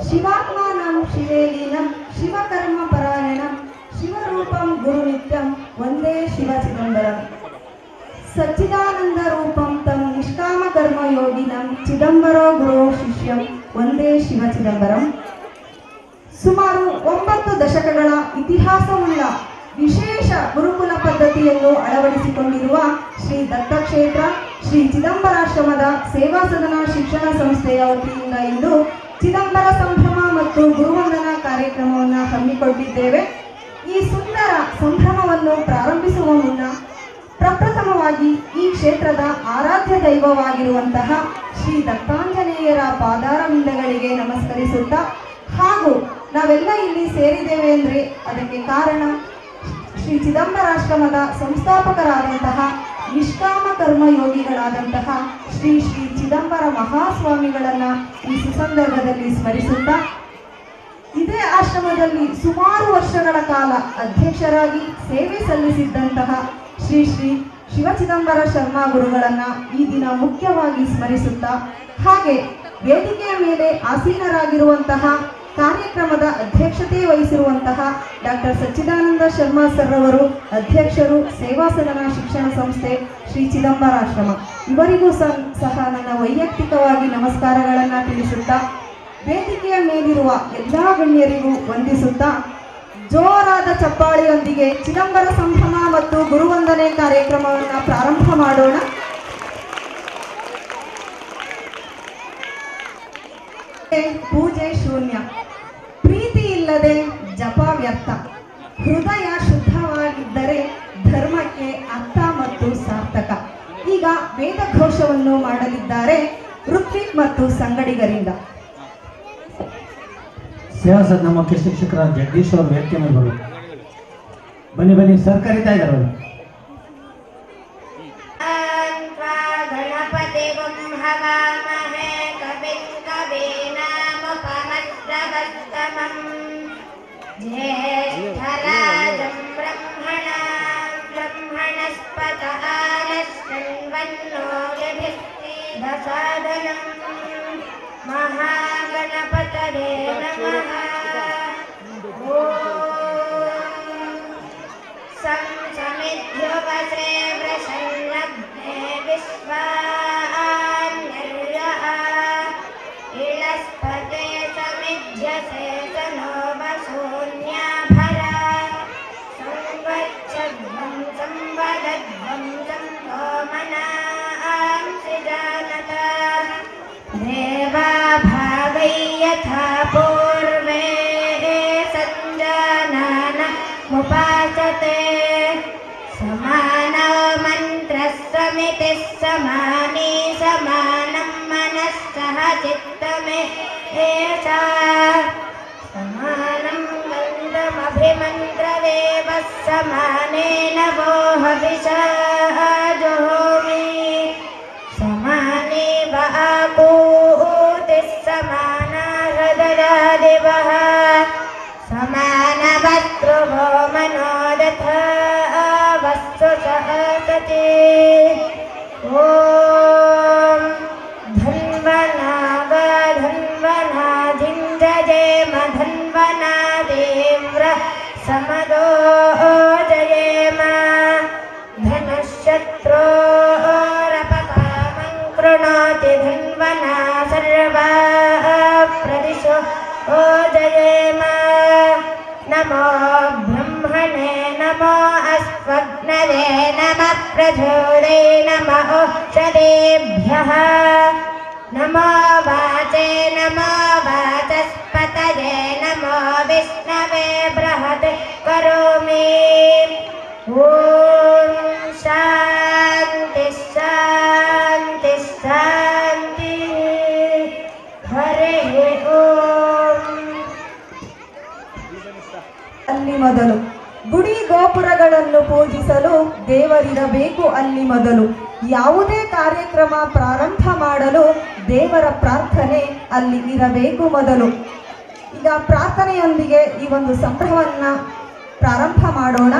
ಶಿವಾತ್ಮಾನಂ ಶಿವೇಲೀನಂ ಶಿವಕರ್ಮ ಪರಾಯಣಂ ಶಿವರೂಪಂ ಗುರುನಿತ್ಯಂ ವಂದೇ ಶಿವ ಚಿದಂಬರಂ. ಸಚ್ಚಿದಾನಂದ ರೂಪಂ ತಂ ನಿಷ್ಕಾಮ ಕರ್ಮ ಯೋಗಿನಂ ಚಿದಂಬರೋ ಗುರು ಶಿಷ್ಯಂ ವಂದೇ ಶಿವ ಚಿದಂಬರಂ. ಸುಮಾರು 9 ದಶಕಗಳ ಇತಿಹಾಸವುಳ್ಳ ವಿಶೇಷ ಗುರುಕುಲ ಪದ್ಧತಿಯನ್ನು ಅಳವಡಿಸಿಕೊಂಡಿರುವ ಶ್ರೀ ದತ್ತಕ್ಷೇತ್ರ ಶ್ರೀ ಚಿದಂಬರಾಶ್ರಮದ ಸೇವಾ ಸದನ ಶಿಕ್ಷಣ ಸಂಸ್ಥೆಯ ವತಿಯಿಂದ ಇಂದು ಚಿದಂಬರ ಸಂಭ್ರಮ ಮತ್ತು ಗುರುವಂದನಾ ಕಾರ್ಯಕ್ರಮವನ್ನು ಹಮ್ಮಿಕೊಂಡಿದ್ದೇವೆ. ಈ ಸುಂದರ ಸಂಭ್ರಮವನ್ನು ಪ್ರಾರಂಭಿಸುವ ಮುನ್ನ ಪ್ರಪ್ರಥಮವಾಗಿ ಈ ಕ್ಷೇತ್ರದ ಆರಾಧ್ಯ ದೈವವಾಗಿರುವಂತಹ ಶ್ರೀ ದತ್ತಾಂಜನೇಯರ ಪಾದಾರವಿಂದಗಳಿಗೆ ನಮಸ್ಕರಿಸುತ್ತಾ, ಹಾಗೂ ನಾವೆಲ್ಲ ಇಲ್ಲಿ ಸೇರಿದ್ದೇವೆ ಅಂದರೆ ಅದಕ್ಕೆ ಕಾರಣ ಶ್ರೀ ಚಿದಂಬರಾಶ್ರಮದ ಸಂಸ್ಥಾಪಕರಾದಂತಹ ನಿಷ್ಕಾಮ ಕರ್ಮಯೋಗಿಗಳಾದಂತಹ ಶ್ರೀ ಶ್ರೀ ಚಿದಂಬರ ಮಹಾಸ್ವಾಮಿಗಳನ್ನು ಈ ಸುಸಂದರ್ಭದಲ್ಲಿ ಸ್ಮರಿಸುತ್ತಾ, ಇದೇ ಆಶ್ರಮದಲ್ಲಿ ಸುಮಾರು ವರ್ಷಗಳ ಕಾಲ ಅಧ್ಯಕ್ಷರಾಗಿ ಸೇವೆ ಸಲ್ಲಿಸಿದ್ದಂತಹ ಶ್ರೀ ಶ್ರೀ ಶಿವಚಿದಂಬರ ಶರ್ಮಾ ಗುರುಗಳನ್ನು ಈ ದಿನ ಮುಖ್ಯವಾಗಿ ಸ್ಮರಿಸುತ್ತಾ, ಹಾಗೆ ವೇದಿಕೆಯ ಮೇಲೆ ಆಸೀನರಾಗಿರುವಂತಹ ಕಾರ್ಯಕ್ರಮದ ಅಧ್ಯಕ್ಷತೆ ವಹಿಸಿರುವಂತಹ ಡಾಕ್ಟರ್ ಸಚ್ಚಿದಾನಂದ ಶರ್ಮಾ ಸರ್ ಅವರು ಅಧ್ಯಕ್ಷರು, ಸೇವಾ ಸದನ ಶಿಕ್ಷಣ ಸಂಸ್ಥೆ ಶ್ರೀ ಚಿದಂಬರಾಶ್ರಮ, ಇವರಿಗೂ ಸಹ ನನ್ನ ವೈಯಕ್ತಿಕವಾಗಿ ನಮಸ್ಕಾರಗಳನ್ನು ತಿಳಿಸುತ್ತಾ, ವೇದಿಕೆಯ ಮೇಲಿರುವ ಎಲ್ಲ ಗಣ್ಯರಿಗೂ ವಂದಿಸುತ್ತಾ, ಜೋರಾದ ಚಪ್ಪಾಳೆಯೊಂದಿಗೆ ಚಿದಂಬರ ಸಂಭ್ರಮ ಮತ್ತು ಗುರುವಂದನೆ ಕಾರ್ಯಕ್ರಮವನ್ನು ಪ್ರಾರಂಭ ಮಾಡೋಣ. ಪೂಜೆ ಶೂನ್ಯ, ಪ್ರೀತಿ ಇಲ್ಲದೆ ಜಪ ವ್ಯರ್ಥ, ಹೃದಯ ಶುದ್ಧವಾಗಿದ್ದರೆ ಧರ್ಮಕ್ಕೆ ಅರ್ಥ ಮತ್ತು ಸಾರ್ಥಕ. ಈಗ ವೇದಘೋಷವನ್ನು ಮಾಡಲಿದ್ದಾರೆ ಋತ್ವಿಕ್ ಮತ್ತು ಸಂಗಡಿಗರಿಂದ. ಸೇವಾ ಸದನ ಮುಖ್ಯ ಶಿಕ್ಷಕರಾದ ಜಗದೀಶ್ ಅವರು ವೇದಿಕೆ ಮೇಲೆ ಬರಬೇಕು. ಬನ್ನಿ ಬನ್ನಿ, ಸರ್ ಕರೀತಾ ಇದ್ದಾರೆ. महागणपतये नमः. संसमिध्युपसे वृषन्नग्ने विश्वान्यर्यः इलस्पते समिध्यसे तनो वसून्याभरा. संवत्सध्वं संवदध्वं संभोमनांसि जानता देवा भावै यथा पूर्वे सञ्जानान मुपासते. समानो मन्त्रः समितिः समानी समानं मनः सह चित्तमे एषा. समानं गन्धमभिमन्त्रदेवः समानेन वो हविषा जुहोमि. समाने वापूतिः समाना हृदयादिवः समानवत्रुवो मनोदथा वस्तु सहसते. ॐ धन्वनाग धन्वनाधिञ्जयेम धन्वनादेव्र समदो जयेम. धनुःशत्रो कृणोति धन्वना सर्वा प्रदिशो जयेम. नमो ब्रह्मणे नमो अस्त्वग्नये नमः प्रचोदये नमः औषधेभ्यः. नमो वाचे नमो वाचस्पतये नमो विष्णवे बृहत् करोमि. ॐ शान्ति शान्ति शान्ति. हरे ಓಂ. ಅಲ್ಲಿ ಮೊದಲು ಗುಡಿ ಗೋಪುರಗಳನ್ನು ಪೂಜಿಸಲು ದೇವರಿರಬೇಕು. ಅಲ್ಲಿ ಮೊದಲು ಯಾವುದೇ ಕಾರ್ಯಕ್ರಮ ಪ್ರಾರಂಭ ಮಾಡಲು ದೇವರ ಪ್ರಾರ್ಥನೆ ಅಲ್ಲಿ ಇರಬೇಕು ಮೊದಲು. ಈಗ ಪ್ರಾರ್ಥನೆಯೊಂದಿಗೆ ಈ ಒಂದು ಸಂಭ್ರಮವನ್ನು ಪ್ರಾರಂಭ ಮಾಡೋಣ.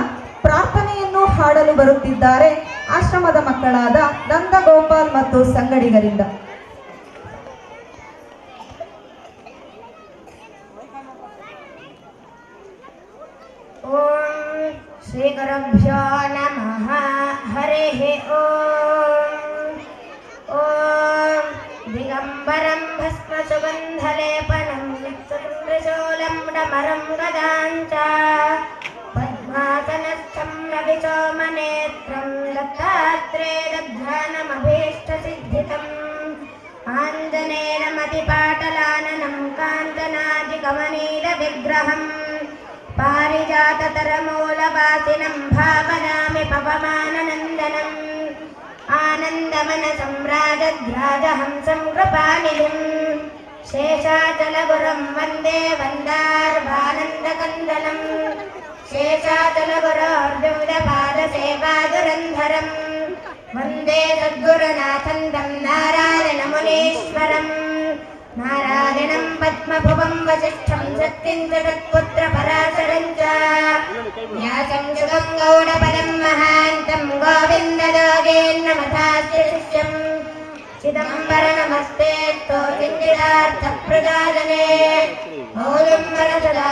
ಪ್ರಾರ್ಥನೆಯನ್ನು ಹಾಡಲು ಬರುತ್ತಿದ್ದಾರೆ ಆಶ್ರಮದ ಮಕ್ಕಳಾದ ನಂದಗೋಪಾಲ್ ಮತ್ತು ಸಂಗಡಿಗರಿಂದ. श्रीगुरुभ्यो नमः हरिः ॐ दिगम्बरं भस्मसुगन्धलेपनं त्रिशूलं डमरं गदाञ्च पद्मासनस्थं रविसोमनेत्रं दत्तात्रेयध्यानमभीष्टसिद्धितम् आञ्जनेयमतिपाटलाननं काञ्चनादिकमनीयविग्रहम् पारिजाततरमूलवासिनं भावयामि पवमाननन्दनम् आनन्दमनसं राजध्राजहंसं कृपानिधिं शेषाचलगुरुं वन्दे वन्दार्भानन्दकन्दलं शेषाचलगुरोर्विविधपादसेवादुरन्धरं वन्दे सद्गुरुनाथं तं नारायणमुनीश्वरम् नारायणं पद्मभुवं वसिष्ठं सत्यं च तत्पुत्रपराशरं च व्यासं शुभं गौडपदं महान्तं गोविन्दयोगेन्द्रमथास्य शिष्यं चिदम्बरनमस्ते स्तोतिञ्जितार्थप्रदायने मौलिं सदा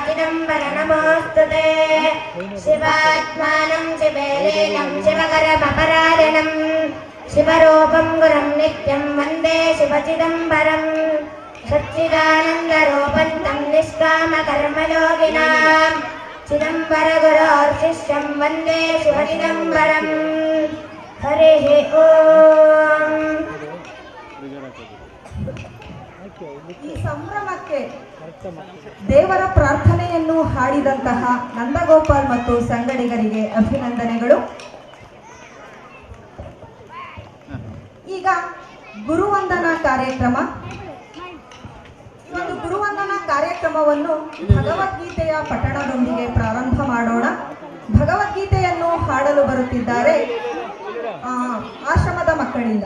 चिदम्बर नमोऽस्तु ते शिवात्मानं शिवेलीनं शिवकरमपरायणं शिवरूपं गुरुं नित्यं वन्दे शिवचिदम्बरं सच्चिदानन्दरूपं तं निष्कामकर्मयोगिनां चिदम्बरगुरोर्शिष्यं वन्दे शिवचिदम्बरं हरिः ॐ ಈ ಸಂಭ್ರಮಕ್ಕೆ ದೇವರ ಪ್ರಾರ್ಥನೆಯನ್ನು ಹಾಡಿದಂತಹ ನಂದಗೋಪಾಲ್ ಮತ್ತು ಸಂಗಡಿಗರಿಗೆ ಅಭಿನಂದನೆಗಳು. ಈಗ ಗುರುವಂದನಾ ಕಾರ್ಯಕ್ರಮ. ಈ ಒಂದು ಗುರುವಂದನಾ ಕಾರ್ಯಕ್ರಮವನ್ನು ಭಗವದ್ಗೀತೆಯ ಪಠಣದೊಂದಿಗೆ ಪ್ರಾರಂಭ ಮಾಡೋಣ. ಭಗವದ್ಗೀತೆಯನ್ನು ಹಾಡಲು ಬರುತ್ತಿದ್ದಾರೆ ಆಶ್ರಮದ ಮಕ್ಕಳಿಂದ.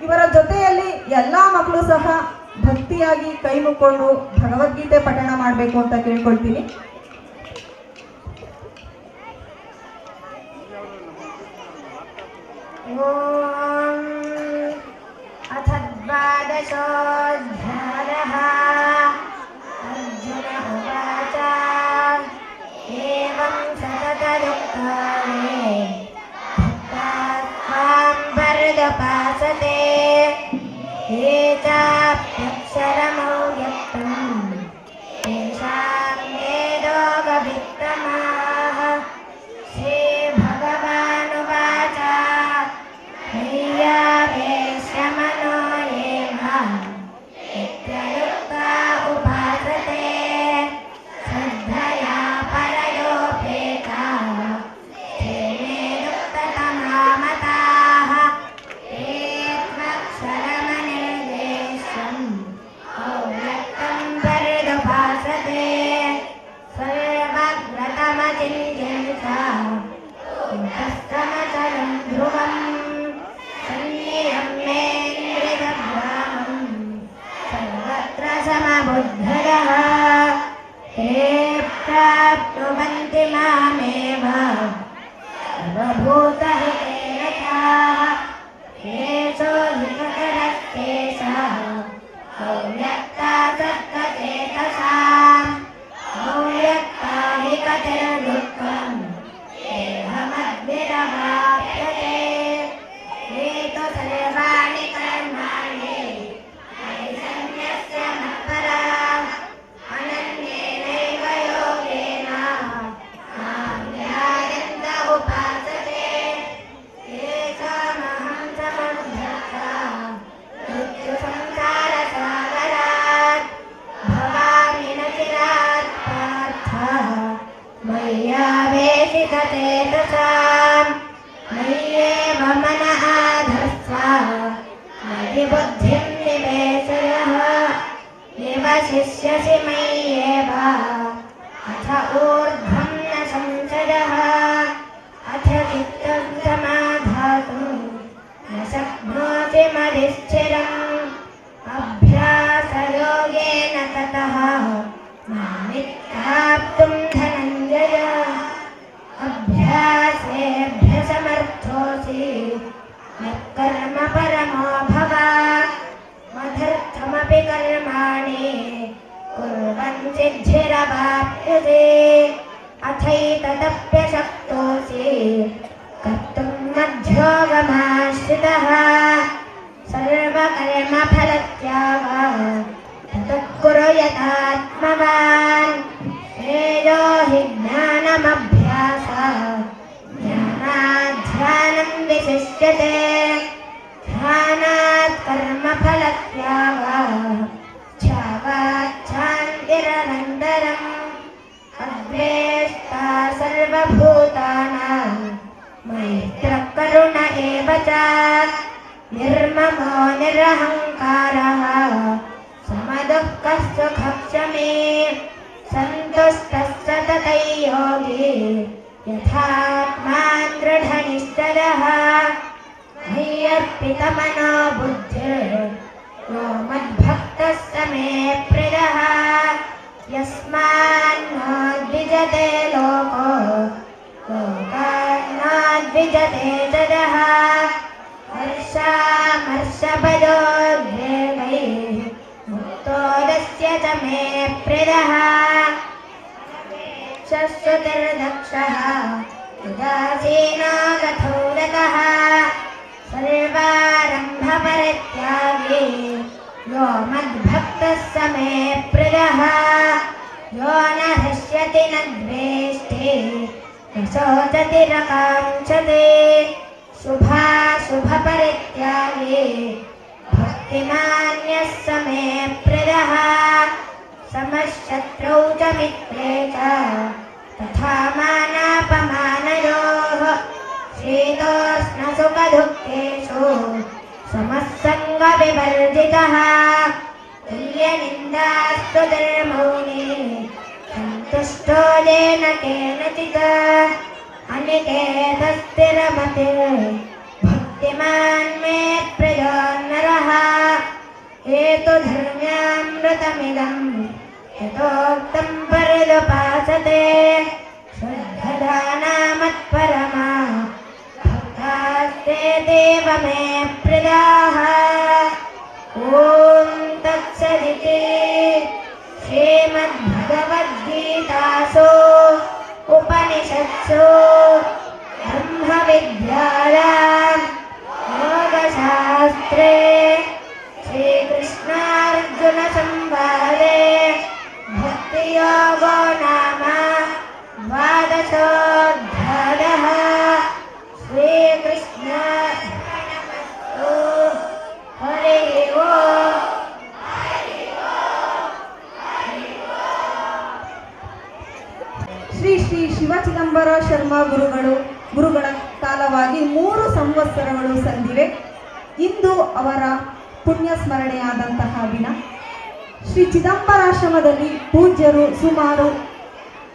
ಇವರ ಜೊತೆಯಲ್ಲಿ ಎಲ್ಲಾ ಮಕ್ಕಳು ಸಹ ಭಕ್ತಿಯಾಗಿ ಕೈ ಮುಕ್ಕೊಂಡು ಭಗವದ್ಗೀತೆ ಪಠಣ ಮಾಡಬೇಕು ಅಂತ ಕೇಳ್ಕೊಳ್ತೀನಿ. अथ द्वादशोऽध्यायः अर्जुन उवाच एवं सततयुक्तानि भक्तास्त्वां पर्युपासते ये चाप्यक्षरमव्यक्तम् तेषां वेदोऽगवित्तमाः श्रीभगवानुवाच मय्यावेश्यमनो ये मां नित्ययुक्ता उपासते श्रद्धया परयोपेताः ते मे युक्ततमा मताः ये त्वक्षरमनिर्देश्यम् अव्यक्तं पर्युपासते सर्वव्रतमचिन्त्यं तस्तमचलं ध्रुवम् सन्नियम्येन्द्रियग्रामं सर्वत्र समबुद्धयः ते प्राप्नुवन्ति मामेव सर्वभूतहिते रताः येषु हितकरस्तेषाम् अव्यक्ता सत्तचेतसाम् अव्यक्ता हि कतिर्दुःखम् देहमद्भिरवाप्यते ये तु सर्वाणि कर्माणि मयि सन्न्यस्य मत्पराः अनन्येनैव योगेन मां ध्यायन्त उपासते येषामहं समुद्धृता मृत्युसंसारसागरात् भवामि न चिरात् पार्थ मय्यावेशितचेतसाम् मय्येव मनः धत्स्व मयि बुद्धिं निवेशयः निवशिष्यसि मय्येव अथ ऊर्ध्वं न संशयः अथ चित्तं समाधातुं न शक्नोषि मधिष्ठिरम् अभ्यासयोगेन ततः मामित्थाप्तुं धनञ्जय यान्यन्यापि कर्माणि कुर्वन् सिद्धिरवाप्यते अथैतदप्यशक्तोऽसि कर्तुं मध्योगमाश्रितः सर्वकर्मफलत्यागः ततः कुरु यथात्मवान् श्रेयो हि ज्ञानमभ्यासात् ज्ञानात् ध्यानं विशिष्यते ध्यानात् कर्मफलत्यागः ध्यानात् शान्तिरनन्तरम् अद्वेष्टा सर्वभूतानां मैत्रः करुण एव च निर्ममो निरहङ्कारः समदुःखः सुखक्षमे सन्तुष्टः सततं योगी यथात्मा दृढनिश्चयः मय्यर्पितमनो बुद्धिर्यो मद्भक्तः स मे प्रियः यस्मान्नो द्विजते लोको लोकान्नाद्विजते जडः हर्षामर्षभयोद्वेगैः मुक्तो यस्य च मे प्रियः श्रुतिर्दक्षः उदासीनो गतौरतः सर्वारम्भपरित्यागी यो मद्भक्तः स मे प्रियः यो न हृष्यति न द्वेष्टि न शोचति न काङ्क्षति शुभाशुभपरित्यागी भक्तिमान्यः स मे प्रियः समशत्रौ च मित्रे च तथा मानापमानयोः शीतोष्णसुखदुःखेषु समस्सङ्गविवर्जितः तुल्यनिन्दास्तुतिर्मौनी सन्तुष्टो येन केनचित् अनिकेतस्थिरमतिर् भक्तिमान् मे प्रियो नरः हेतुधर्म्यामृतमिदं यथोक्तं पर्युपासते श्रद्धदानामत्परमा भक्तास्ते देव मे प्रियाः ॐ तत्सदिति श्रीमद्भगवद्गीतासु उपनिषत्सु ब्रह्मविद्यायां योगशास्त्रे श्रीकृष्णार्जुनसंवादे भक्तियोगो नाम द्वादशोऽध्यायः श्रीकृष्ण हरिः ओम् ಶ್ರೀ ಶ್ರೀ ಶಿವಚಿದಂಬರ ಶರ್ಮಾ ಗುರುಗಳ ಕಾಲವಾಗಿ 3 ಸಂವತ್ಸರಗಳು ಸಂದಿವೆ. ಇಂದು ಅವರ ಪುಣ್ಯ ಸ್ಮರಣೆಯಾದಂತಹ ದಿನ. ಶ್ರೀ ಚಿದಂಬರಾಶ್ರಮದಲ್ಲಿ ಪೂಜ್ಯರು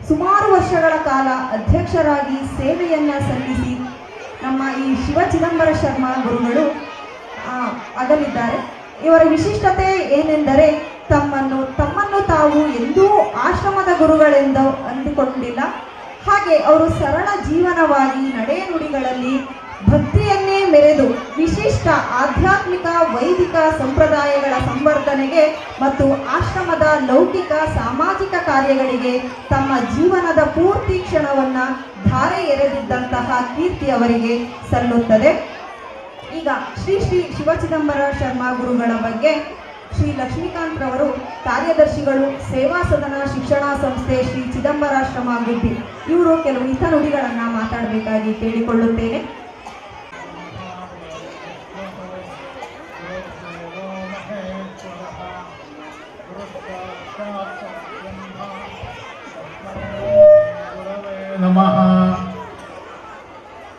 ಸುಮಾರು ವರ್ಷಗಳ ಕಾಲ ಅಧ್ಯಕ್ಷರಾಗಿ ಸೇವೆಯನ್ನ ಸಲ್ಲಿಸಿ ನಮ್ಮ ಈ ಶಿವ ಚಿದಂಬರ ಶರ್ಮಾ ಗುರುಗಳು ಅಗಲಿದ್ದಾರೆ. ಇವರ ವಿಶಿಷ್ಟತೆ ಏನೆಂದರೆ ತಮ್ಮನ್ನು ತಾವು ಎಂದೂ ಆಶ್ರಮದ ಗುರುಗಳೆಂದು ಅಂದುಕೊಂಡಿಲ್ಲ. ಹಾಗೆ ಅವರು ಸರಳ ಜೀವನವಾಗಿ ನಡೆನುಡಿಗಳಲ್ಲಿ ಭಕ್ತಿಯನ್ನೇ ಮೆರೆದು ವಿಶಿಷ್ಟ ಆಧ್ಯಾತ್ಮಿಕ ವೈದಿಕ ಸಂಪ್ರದಾಯಗಳ ಸಂವರ್ಧನೆಗೆ ಮತ್ತು ಆಶ್ರಮದ ಲೌಕಿಕ ಸಾಮಾಜಿಕ ಕಾರ್ಯಗಳಿಗೆ ತಮ್ಮ ಜೀವನದ ಪೂರ್ತಿ ಕ್ಷಣವನ್ನು ಧಾರೆ ಎರೆದಿದ್ದಂತಹ ಕೀರ್ತಿ ಅವರಿಗೆ ಸಲ್ಲುತ್ತದೆ. ಈಗ ಶ್ರೀ ಶ್ರೀ ಶಿವಚಿದಂಬರ ಶರ್ಮಾ ಗುರುಗಳ ಬಗ್ಗೆ ಶ್ರೀ ಲಕ್ಷ್ಮೀಕಾಂತ್ ರವರು ಕಾರ್ಯದರ್ಶಿಗಳು, ಸೇವಾ ಸದನ ಶಿಕ್ಷಣ ಸಂಸ್ಥೆ ಶ್ರೀ ಚಿದಂಬರಾಶ್ರಮ ಗುಬ್ಬಿ, ಇವರು ಕೆಲವು ಹಿತನುಡಿಗಳನ್ನು ಮಾತಾಡಬೇಕಾಗಿ ಕೇಳಿಕೊಳ್ಳುತ್ತೇನೆ. नमः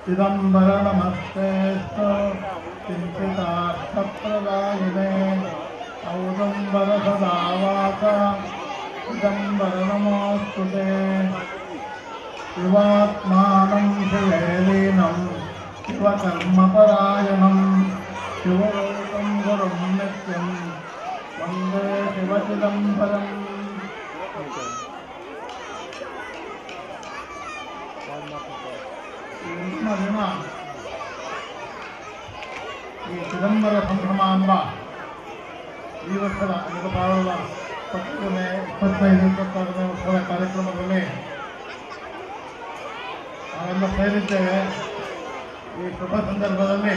चिदंबर नमस्तेस्तु चिन्तितार्थप्रदायिने औदुम्बर सदावास चिदंबर नमोऽस्तुते शिवात्मानं शिवेलीनं शिवकर्मपरायणं शिवलोकं गुरुं नित्यं वन्दे शिवचिदंबरम् ದಿನ ಈ ಚಿದಂಬರ ಸಂಭ್ರಮ ಎಂಬ ಈ ವರ್ಷದ 2025ನೇ 26ನೇ ವರ್ಷದ ಕಾರ್ಯಕ್ರಮದಲ್ಲಿ ನಾವೆಲ್ಲ ಸೇರಿದ್ದೇವೆ. ಈ ಶುಭ ಸಂದರ್ಭದಲ್ಲಿ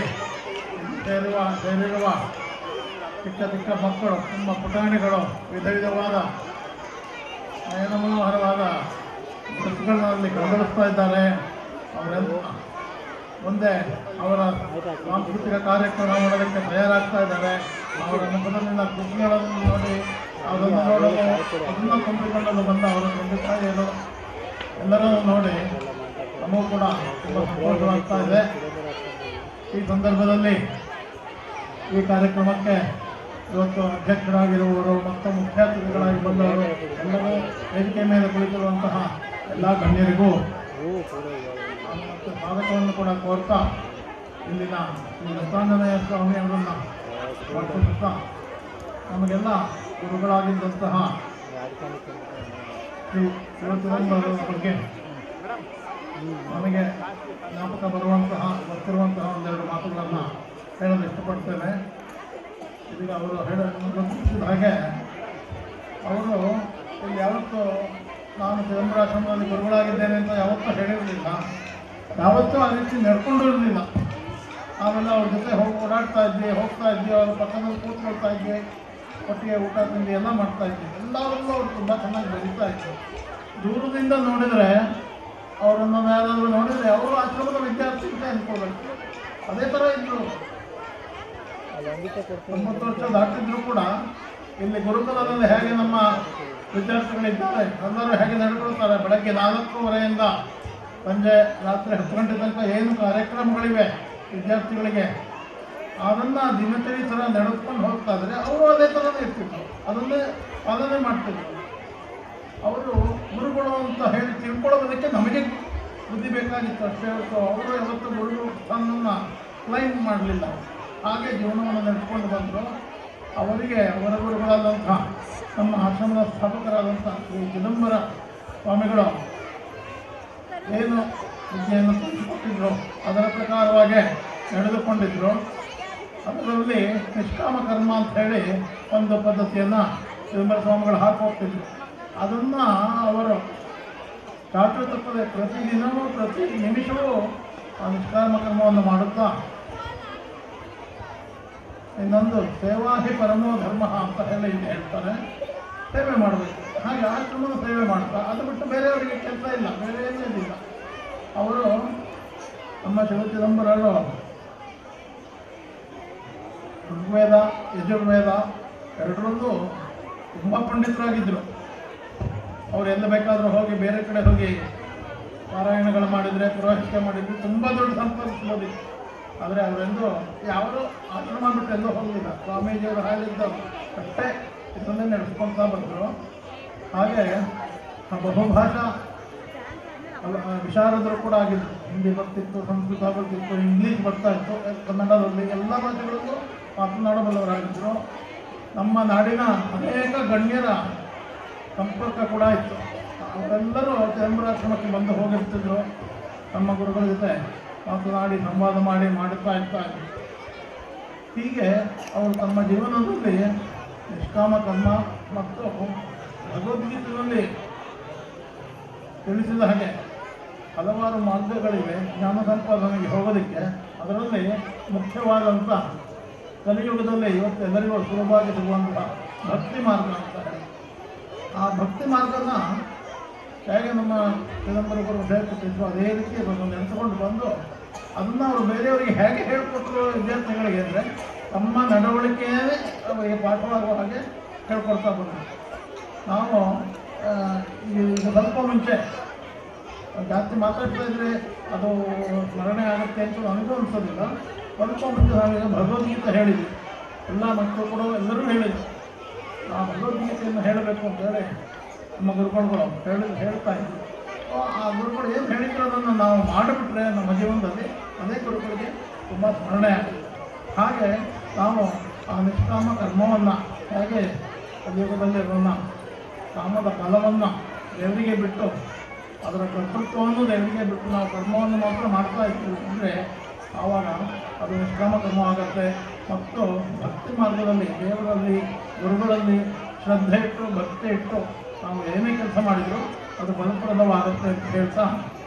ಸೇರಿರುವ ಚಿಕ್ಕ ಚಿಕ್ಕ ಮಕ್ಕಳು, ತುಂಬ ಪುಟಾಣಿಗಳು ವಿಧ ವಿಧವಾದ ನಯನ ಮನೋಹರವಾದ ಡ್ರೆಸ್ಗಳಲ್ಲಿ ಕಂಗೊಳಿಸ್ತಾ ಇದ್ದಾರೆ. ಅವರೆಲ್ಲ ಮುಂದೆ ಅವರ ಸಾಂಸ್ಕೃತಿಕ ಕಾರ್ಯಕ್ರಮ ಮಾಡೋದಕ್ಕೆ ತಯಾರಾಗ್ತಾ ಇದ್ದಾರೆ. ಅವರ ಮುಖದಲ್ಲಿನ ಖುಷಿಗಳನ್ನು ನೋಡಿ ಅದನ್ನು ನೋಡಲು ಅದನ್ನು ತುಂಬಿಕೊಳ್ಳಲು ಬಂದ ಅವರ ತಂದೆ ತಾಯಿಗಳು ಎಲ್ಲರನ್ನೂ ನೋಡಿ ನಮಗೂ ಕೂಡ ತುಂಬ ಸಂತೋಷವಾಗ್ತಾ ಇದೆ. ಈ ಸಂದರ್ಭದಲ್ಲಿ ಈ ಕಾರ್ಯಕ್ರಮಕ್ಕೆ ಇವತ್ತು ಅಧ್ಯಕ್ಷರಾಗಿರುವವರು ಮತ್ತು ಮುಖ್ಯ ಅತಿಥಿಗಳಾಗಿ ಬಂದವರು ಎಲ್ಲರೂ ವೇದಿಕೆ ಮೇಲೆ ಕುಳಿತಿರುವಂತಹ ಎಲ್ಲ ಗಣ್ಯರಿಗೂ ಮತ್ತು ಸ್ವಾಗತವನ್ನು ಕೂಡ ಕೋರ್ತಾ ಇಲ್ಲಿನ ಶ್ರೀ ದತ್ತಾಂಜನೇಯ ಸ್ವಾಮಿಯವರನ್ನು ವರ್ತಿಸುತ್ತಾ ನಮಗೆಲ್ಲ ಗುರುಗಳಾಗಿದ್ದಂತಹ ಶ್ರೀ ಶಿವಚಿದಂಬರವರ ಬಗ್ಗೆ ನಮಗೆ ಜ್ಞಾಪಕ ಬರ್ತಿರುವಂತಹ ಒಂದೆರಡು ಮಾತುಗಳನ್ನು ಹೇಳಲು ಇಷ್ಟಪಡ್ತೇನೆ. ಇದೀಗ ಅವರು ಗೊತ್ತಿಸಿದ ಹಾಗೆ ಅವರು ಇಲ್ಲಿ ಯಾವತ್ತೂ ನಾನು ಚಿದಂಬರಾಶ್ರಮದಲ್ಲಿ ಗುರುಗಳಾಗಿದ್ದೇನೆ ಅಂತ ಯಾವತ್ತೂ ಹೇಳಿರಲಿಲ್ಲ, ಯಾವತ್ತೂ ಆ ರೀತಿ ನಡ್ಕೊಂಡು ಇರಲಿಲ್ಲ. ನಾವೆಲ್ಲ ಅವ್ರ ಜೊತೆ ಓಡಾಡ್ತಾ ಇದ್ವಿ, ಹೋಗ್ತಾ ಇದ್ವಿ, ಅವ್ರ ಪಕ್ಕದಲ್ಲಿ ಕೂತ್ಕೊಳ್ತಾ ಇದ್ವಿ, ಒಟ್ಟಿಗೆ ಊಟ ತಿಂಡಿ ಎಲ್ಲ ಮಾಡ್ತಾ ಇದ್ವಿ. ಎಲ್ಲರಲ್ಲೂ ಅವ್ರು ತುಂಬ ಚೆನ್ನಾಗಿ ಬೆಳೀತಾ ಇದ್ರು. ದೂರದಿಂದ ನೋಡಿದರೆ ಅವರನ್ನು ಯಾರಾದರೂ ನೋಡಿದರೆ ಅವರು ಆಶ್ರಮದ ವಿದ್ಯಾರ್ಥಿ ಅಂತ ಅಂದ್ಕೋಬೇಕು. ಅದೇ ಥರ ಇದ್ದರು. 90 ವರ್ಷ ದಾಟಿದ್ರು ಕೂಡ ಇಲ್ಲಿ ಗುರುಕುಲದಲ್ಲಿ ಹೇಗೆ ನಮ್ಮ ವಿದ್ಯಾರ್ಥಿಗಳಿದ್ದಾರೆ ಎಲ್ಲರೂ ಹೇಗೆ ನಡ್ಕೊಳ್ತಾರೆ. ಬೆಳಗ್ಗೆ 4:30 ಸಂಜೆ ರಾತ್ರಿ 10 ಗಂಟೆ ತನಕ ಏನು ಕಾರ್ಯಕ್ರಮಗಳಿವೆ ವಿದ್ಯಾರ್ಥಿಗಳಿಗೆ, ಅದನ್ನು ದಿನಚರಿ ಥರ ನಡೆಸ್ಕೊಂಡು ಹೋಗ್ತಾ ಇದ್ದಾರೆ. ಅವರು ಅದೇ ಥರನೇ ಇರ್ತಿದ್ರು, ಅದನ್ನೇ ಪಾಲನೆ ಮಾಡ್ತಿದ್ರು. ಅವರು ಗುರುಗಳು ಅಂತ ಹೇಳಿ ತಿಳ್ಕೊಳ್ಳೋದಕ್ಕೆ ನಮಗೆ ಬುದ್ಧಿ ಬೇಕಾಗಿತ್ತು ಅಷ್ಟೇ ಹೊರತು ಅವರು ಯಾವತ್ತೂ ಗುರು ತನ್ನನ್ನು ಕ್ಲೈಮ್ ಮಾಡಲಿಲ್ಲ. ಹಾಗೆ ಜೀವನವನ್ನು ನಡೆಸ್ಕೊಂಡು ಬಂದರು. ಅವರಿಗೆ ಅವರ ಗುರುಗಳಾದಂಥ ನಮ್ಮ ಆಶ್ರಮದ ಸ್ಥಾಪಕರಾದಂಥ ಶ್ರೀ ಚಿದಂಬರ ಸ್ವಾಮಿಗಳು ಏನು ವಿದ್ಯೆಯನ್ನು ತಿಳಿಸಿಕೊಟ್ಟಿದ್ರು ಅದರ ಪ್ರಕಾರವಾಗಿ ನಡೆದುಕೊಂಡಿದ್ದರು. ಅದರಲ್ಲಿ ನಿಷ್ಕಾಮ ಕರ್ಮ ಅಂತ ಹೇಳಿ ಒಂದು ಪದ್ಧತಿಯನ್ನು ಚಿದಂಬರ ಸ್ವಾಮಿಗಳು ಹಾಕೋಗ್ತಿದ್ರು. ಅದನ್ನು ಅವರು ಚಾಟು ತಪ್ಪದೆ ಪ್ರತಿದಿನವೂ ಪ್ರತಿ ನಿಮಿಷವೂ ಆ ನಿಷ್ಕಾಮ ಕರ್ಮವನ್ನು ಮಾಡುತ್ತಾ ಇನ್ನೊಂದು ಸೇವಾ ಹಿ ಪರಮೋ ಧರ್ಮ ಅಂತ ಹೇಳಿ ಇಲ್ಲಿ ಹೇಳ್ತಾರೆ, ಸೇವೆ ಮಾಡಬೇಕು. ಹಾಗೆ ಆಶ್ರಮದ ಸೇವೆ ಮಾಡ್ತಾ ಅದು ಬಿಟ್ಟು ಬೇರೆಯವರಿಗೆ ಕೆಲಸ ಇಲ್ಲ, ಬೇರೆ ಏನೂ ಇದಿಲ್ಲ. ಅವರು ನಮ್ಮ ಶಿವಚಿದಂಬರರು ಋಗ್ವೇದ ಯಜುರ್ವೇದ ಎರಡರಲ್ಲೂ ತುಂಬ ಪಂಡಿತರಾಗಿದ್ದರು. ಅವ್ರು ಎಲ್ಲ ಬೇಕಾದರೂ ಹೋಗಿ ಬೇರೆ ಕಡೆ ಹೋಗಿ ಪಾರಾಯಣಗಳು ಮಾಡಿದರೆ, ಪುರೋಹಿತ್ಯ ಮಾಡಿದರೆ ತುಂಬ ದೊಡ್ಡ ಸಂಪಾದಿಸ್ಬೋದಿತ್ತು. ಆದರೆ ಅವರೆಂದು ಯಾರು ಆಶ್ರಮ ಬಿಟ್ಟು ಎಲ್ಲೂ ಹೋಗಲಿಲ್ಲ. ಸ್ವಾಮೀಜಿಯವರು ಹೇಳಿದ್ದವರು ಅಷ್ಟೇ ಇದನ್ನೇ ನಡೆಸ್ಕೊಳ್ತಾ ಬಂದರು. ಹಾಗೆ ಬಹುಭಾಷಾ ವಿಶಾರದರು ಕೂಡ ಆಗಿದ್ದರು. ಹಿಂದಿ ಬರ್ತಿತ್ತು, ಸಂಸ್ಕೃತ ಬರ್ತಿತ್ತು, ಇಂಗ್ಲೀಷ್ ಬರ್ತಾ ಇತ್ತು, ಕನ್ನಡದಲ್ಲಿ ಎಲ್ಲ ಭಾಷೆಗಳಲ್ಲೂ ಮಾತನಾಡಬಲ್ಲವರಾಗಿದ್ದರು. ನಮ್ಮ ನಾಡಿನ ಅನೇಕ ಗಣ್ಯರ ಸಂಪರ್ಕ ಕೂಡ ಇತ್ತು. ಅವರೆಲ್ಲರೂ ಚಿದಂಬರಾಶ್ರಮಕ್ಕೆ ಬಂದು ಹೋಗಿರ್ತಿದ್ರು. ನಮ್ಮ ಗುರುಗಳ ಜೊತೆ ಮಾತನಾಡಿ ಸಂವಾದ ಮಾಡುತ್ತಾ ಇರ್ತಾರೆ. ಹೀಗೆ ಅವರು ತಮ್ಮ ಜೀವನದಲ್ಲಿ ನಿಷ್ಕಾಮ ಕರ್ಮ ಮತ್ತು ಭಗವದ್ಗೀತೆಯಲ್ಲಿ ತಿಳಿಸಿದ ಹಾಗೆ ಹಲವಾರು ಮಾರ್ಗಗಳಿವೆ ಜ್ಞಾನ ಸಂಪಾದನೆಗೆ ಹೋಗೋದಕ್ಕೆ. ಅದರಲ್ಲಿ ಮುಖ್ಯವಾದಂಥ ಕಲಿಯುಗದಲ್ಲಿ ಇವತ್ತು ಎಲ್ಲರಿಗೂ ಸುಲಭವಾಗಿ ಸಿಗುವಂಥ ಭಕ್ತಿ ಮಾರ್ಗ ಅಂತ ಹೇಳಿ, ಆ ಭಕ್ತಿ ಮಾರ್ಗನ ಹೇಗೆ ನಮ್ಮ ಚಿದಂಬರ ಗುರುಗಳು ಹೇಳ್ಕೊಟ್ಟಿದ್ರು ಅದೇ ರೀತಿ ಅದನ್ನು ನೆನೆಸ್ಕೊಂಡು ಬಂದು ಅದನ್ನು ಅವರು ಬೇರೆಯವರಿಗೆ ಹೇಗೆ ಹೇಳ್ಕೊಟ್ರು ವಿದ್ಯಾರ್ಥಿಗಳಿಗೆ ಅಂದರೆ ತಮ್ಮ ನಡವಳಿಕೆಯೇ ಅವರಿಗೆ ಪಾಠವಾಗುವ ಹಾಗೆ ಹೇಳ್ಕೊಡ್ತಾ ಬಂದರು. ನಾವು ಈಗ ಸ್ವಲ್ಪ ಮುಂಚೆ ಜಾಸ್ತಿ ಮಾತಾಡ್ತಾ ಇದ್ರೆ ಅದು ಸ್ಮರಣೆ ಆಗುತ್ತೆ ಅಂತ ನನಗೂ ಅನಿಸೋದಿಲ್ಲ. ಸ್ವಲ್ಪ ಮುಂಚೆ ನಾವೀಗ ಭಗವದ್ಗೀತೆ ಹೇಳಿದ್ವಿ, ಎಲ್ಲ ಮಕ್ಕಳು ಕೂಡ ಎಲ್ಲರೂ ಹೇಳಿದ್ರು. ಆ ಭಗವದ್ಗೀತೆಯನ್ನು ಹೇಳಬೇಕು ಅಂತ ಹೇಳಿ ನಮ್ಮ ಗುರುಗಳು ಹೇಳ್ತಾ ಇದ್ರು. ಆ ಗುರುಗಳು ಏನು ಹೇಳಿದ್ರು ಅದನ್ನು ನಾವು ಮಾಡಿಬಿಟ್ರೆ ನಮ್ಮ ಜೀವನದಲ್ಲಿ ಅದೇ ಗುರುಗಳಿಗೆ ತುಂಬ ಸ್ಮರಣೆ ಆಗಿದೆ. ಹಾಗೆ ನಾವು ಆ ನಿಷ್ಕಾಮ ಕರ್ಮವನ್ನು ಹೇಗೆ ಕಲಿಯುಗದಲ್ಲಿ ಅದನ್ನು ಕಾಮದ ಫಲವನ್ನು ದೇವರಿಗೆ ಬಿಟ್ಟು ಅದರ ಕರ್ತೃತ್ವವನ್ನು ದೇವರಿಗೆ ಬಿಟ್ಟು ನಾವು ಕರ್ಮವನ್ನು ಮಾತ್ರ ಮಾಡ್ತಾ ಇರ್ತೀವಿ ಅಂದರೆ ಆವಾಗ ಅದು ನಿಷ್ಕಾಮ ಕರ್ಮ ಆಗುತ್ತೆ. ಮತ್ತು ಭಕ್ತಿ ಮಾರ್ಗದಲ್ಲಿ ದೇವರಲ್ಲಿ ಗುರುಗಳಲ್ಲಿ ಶ್ರದ್ಧೆ ಇಟ್ಟು ಭಕ್ತಿ ಇಟ್ಟು ನಾವು ಏನೇ ಕೆಲಸ ಮಾಡಿದರೂ ಅದು ಫಲಪ್ರದವಾಗುತ್ತೆ ಅಂತ ಹೇಳ್ತಾ,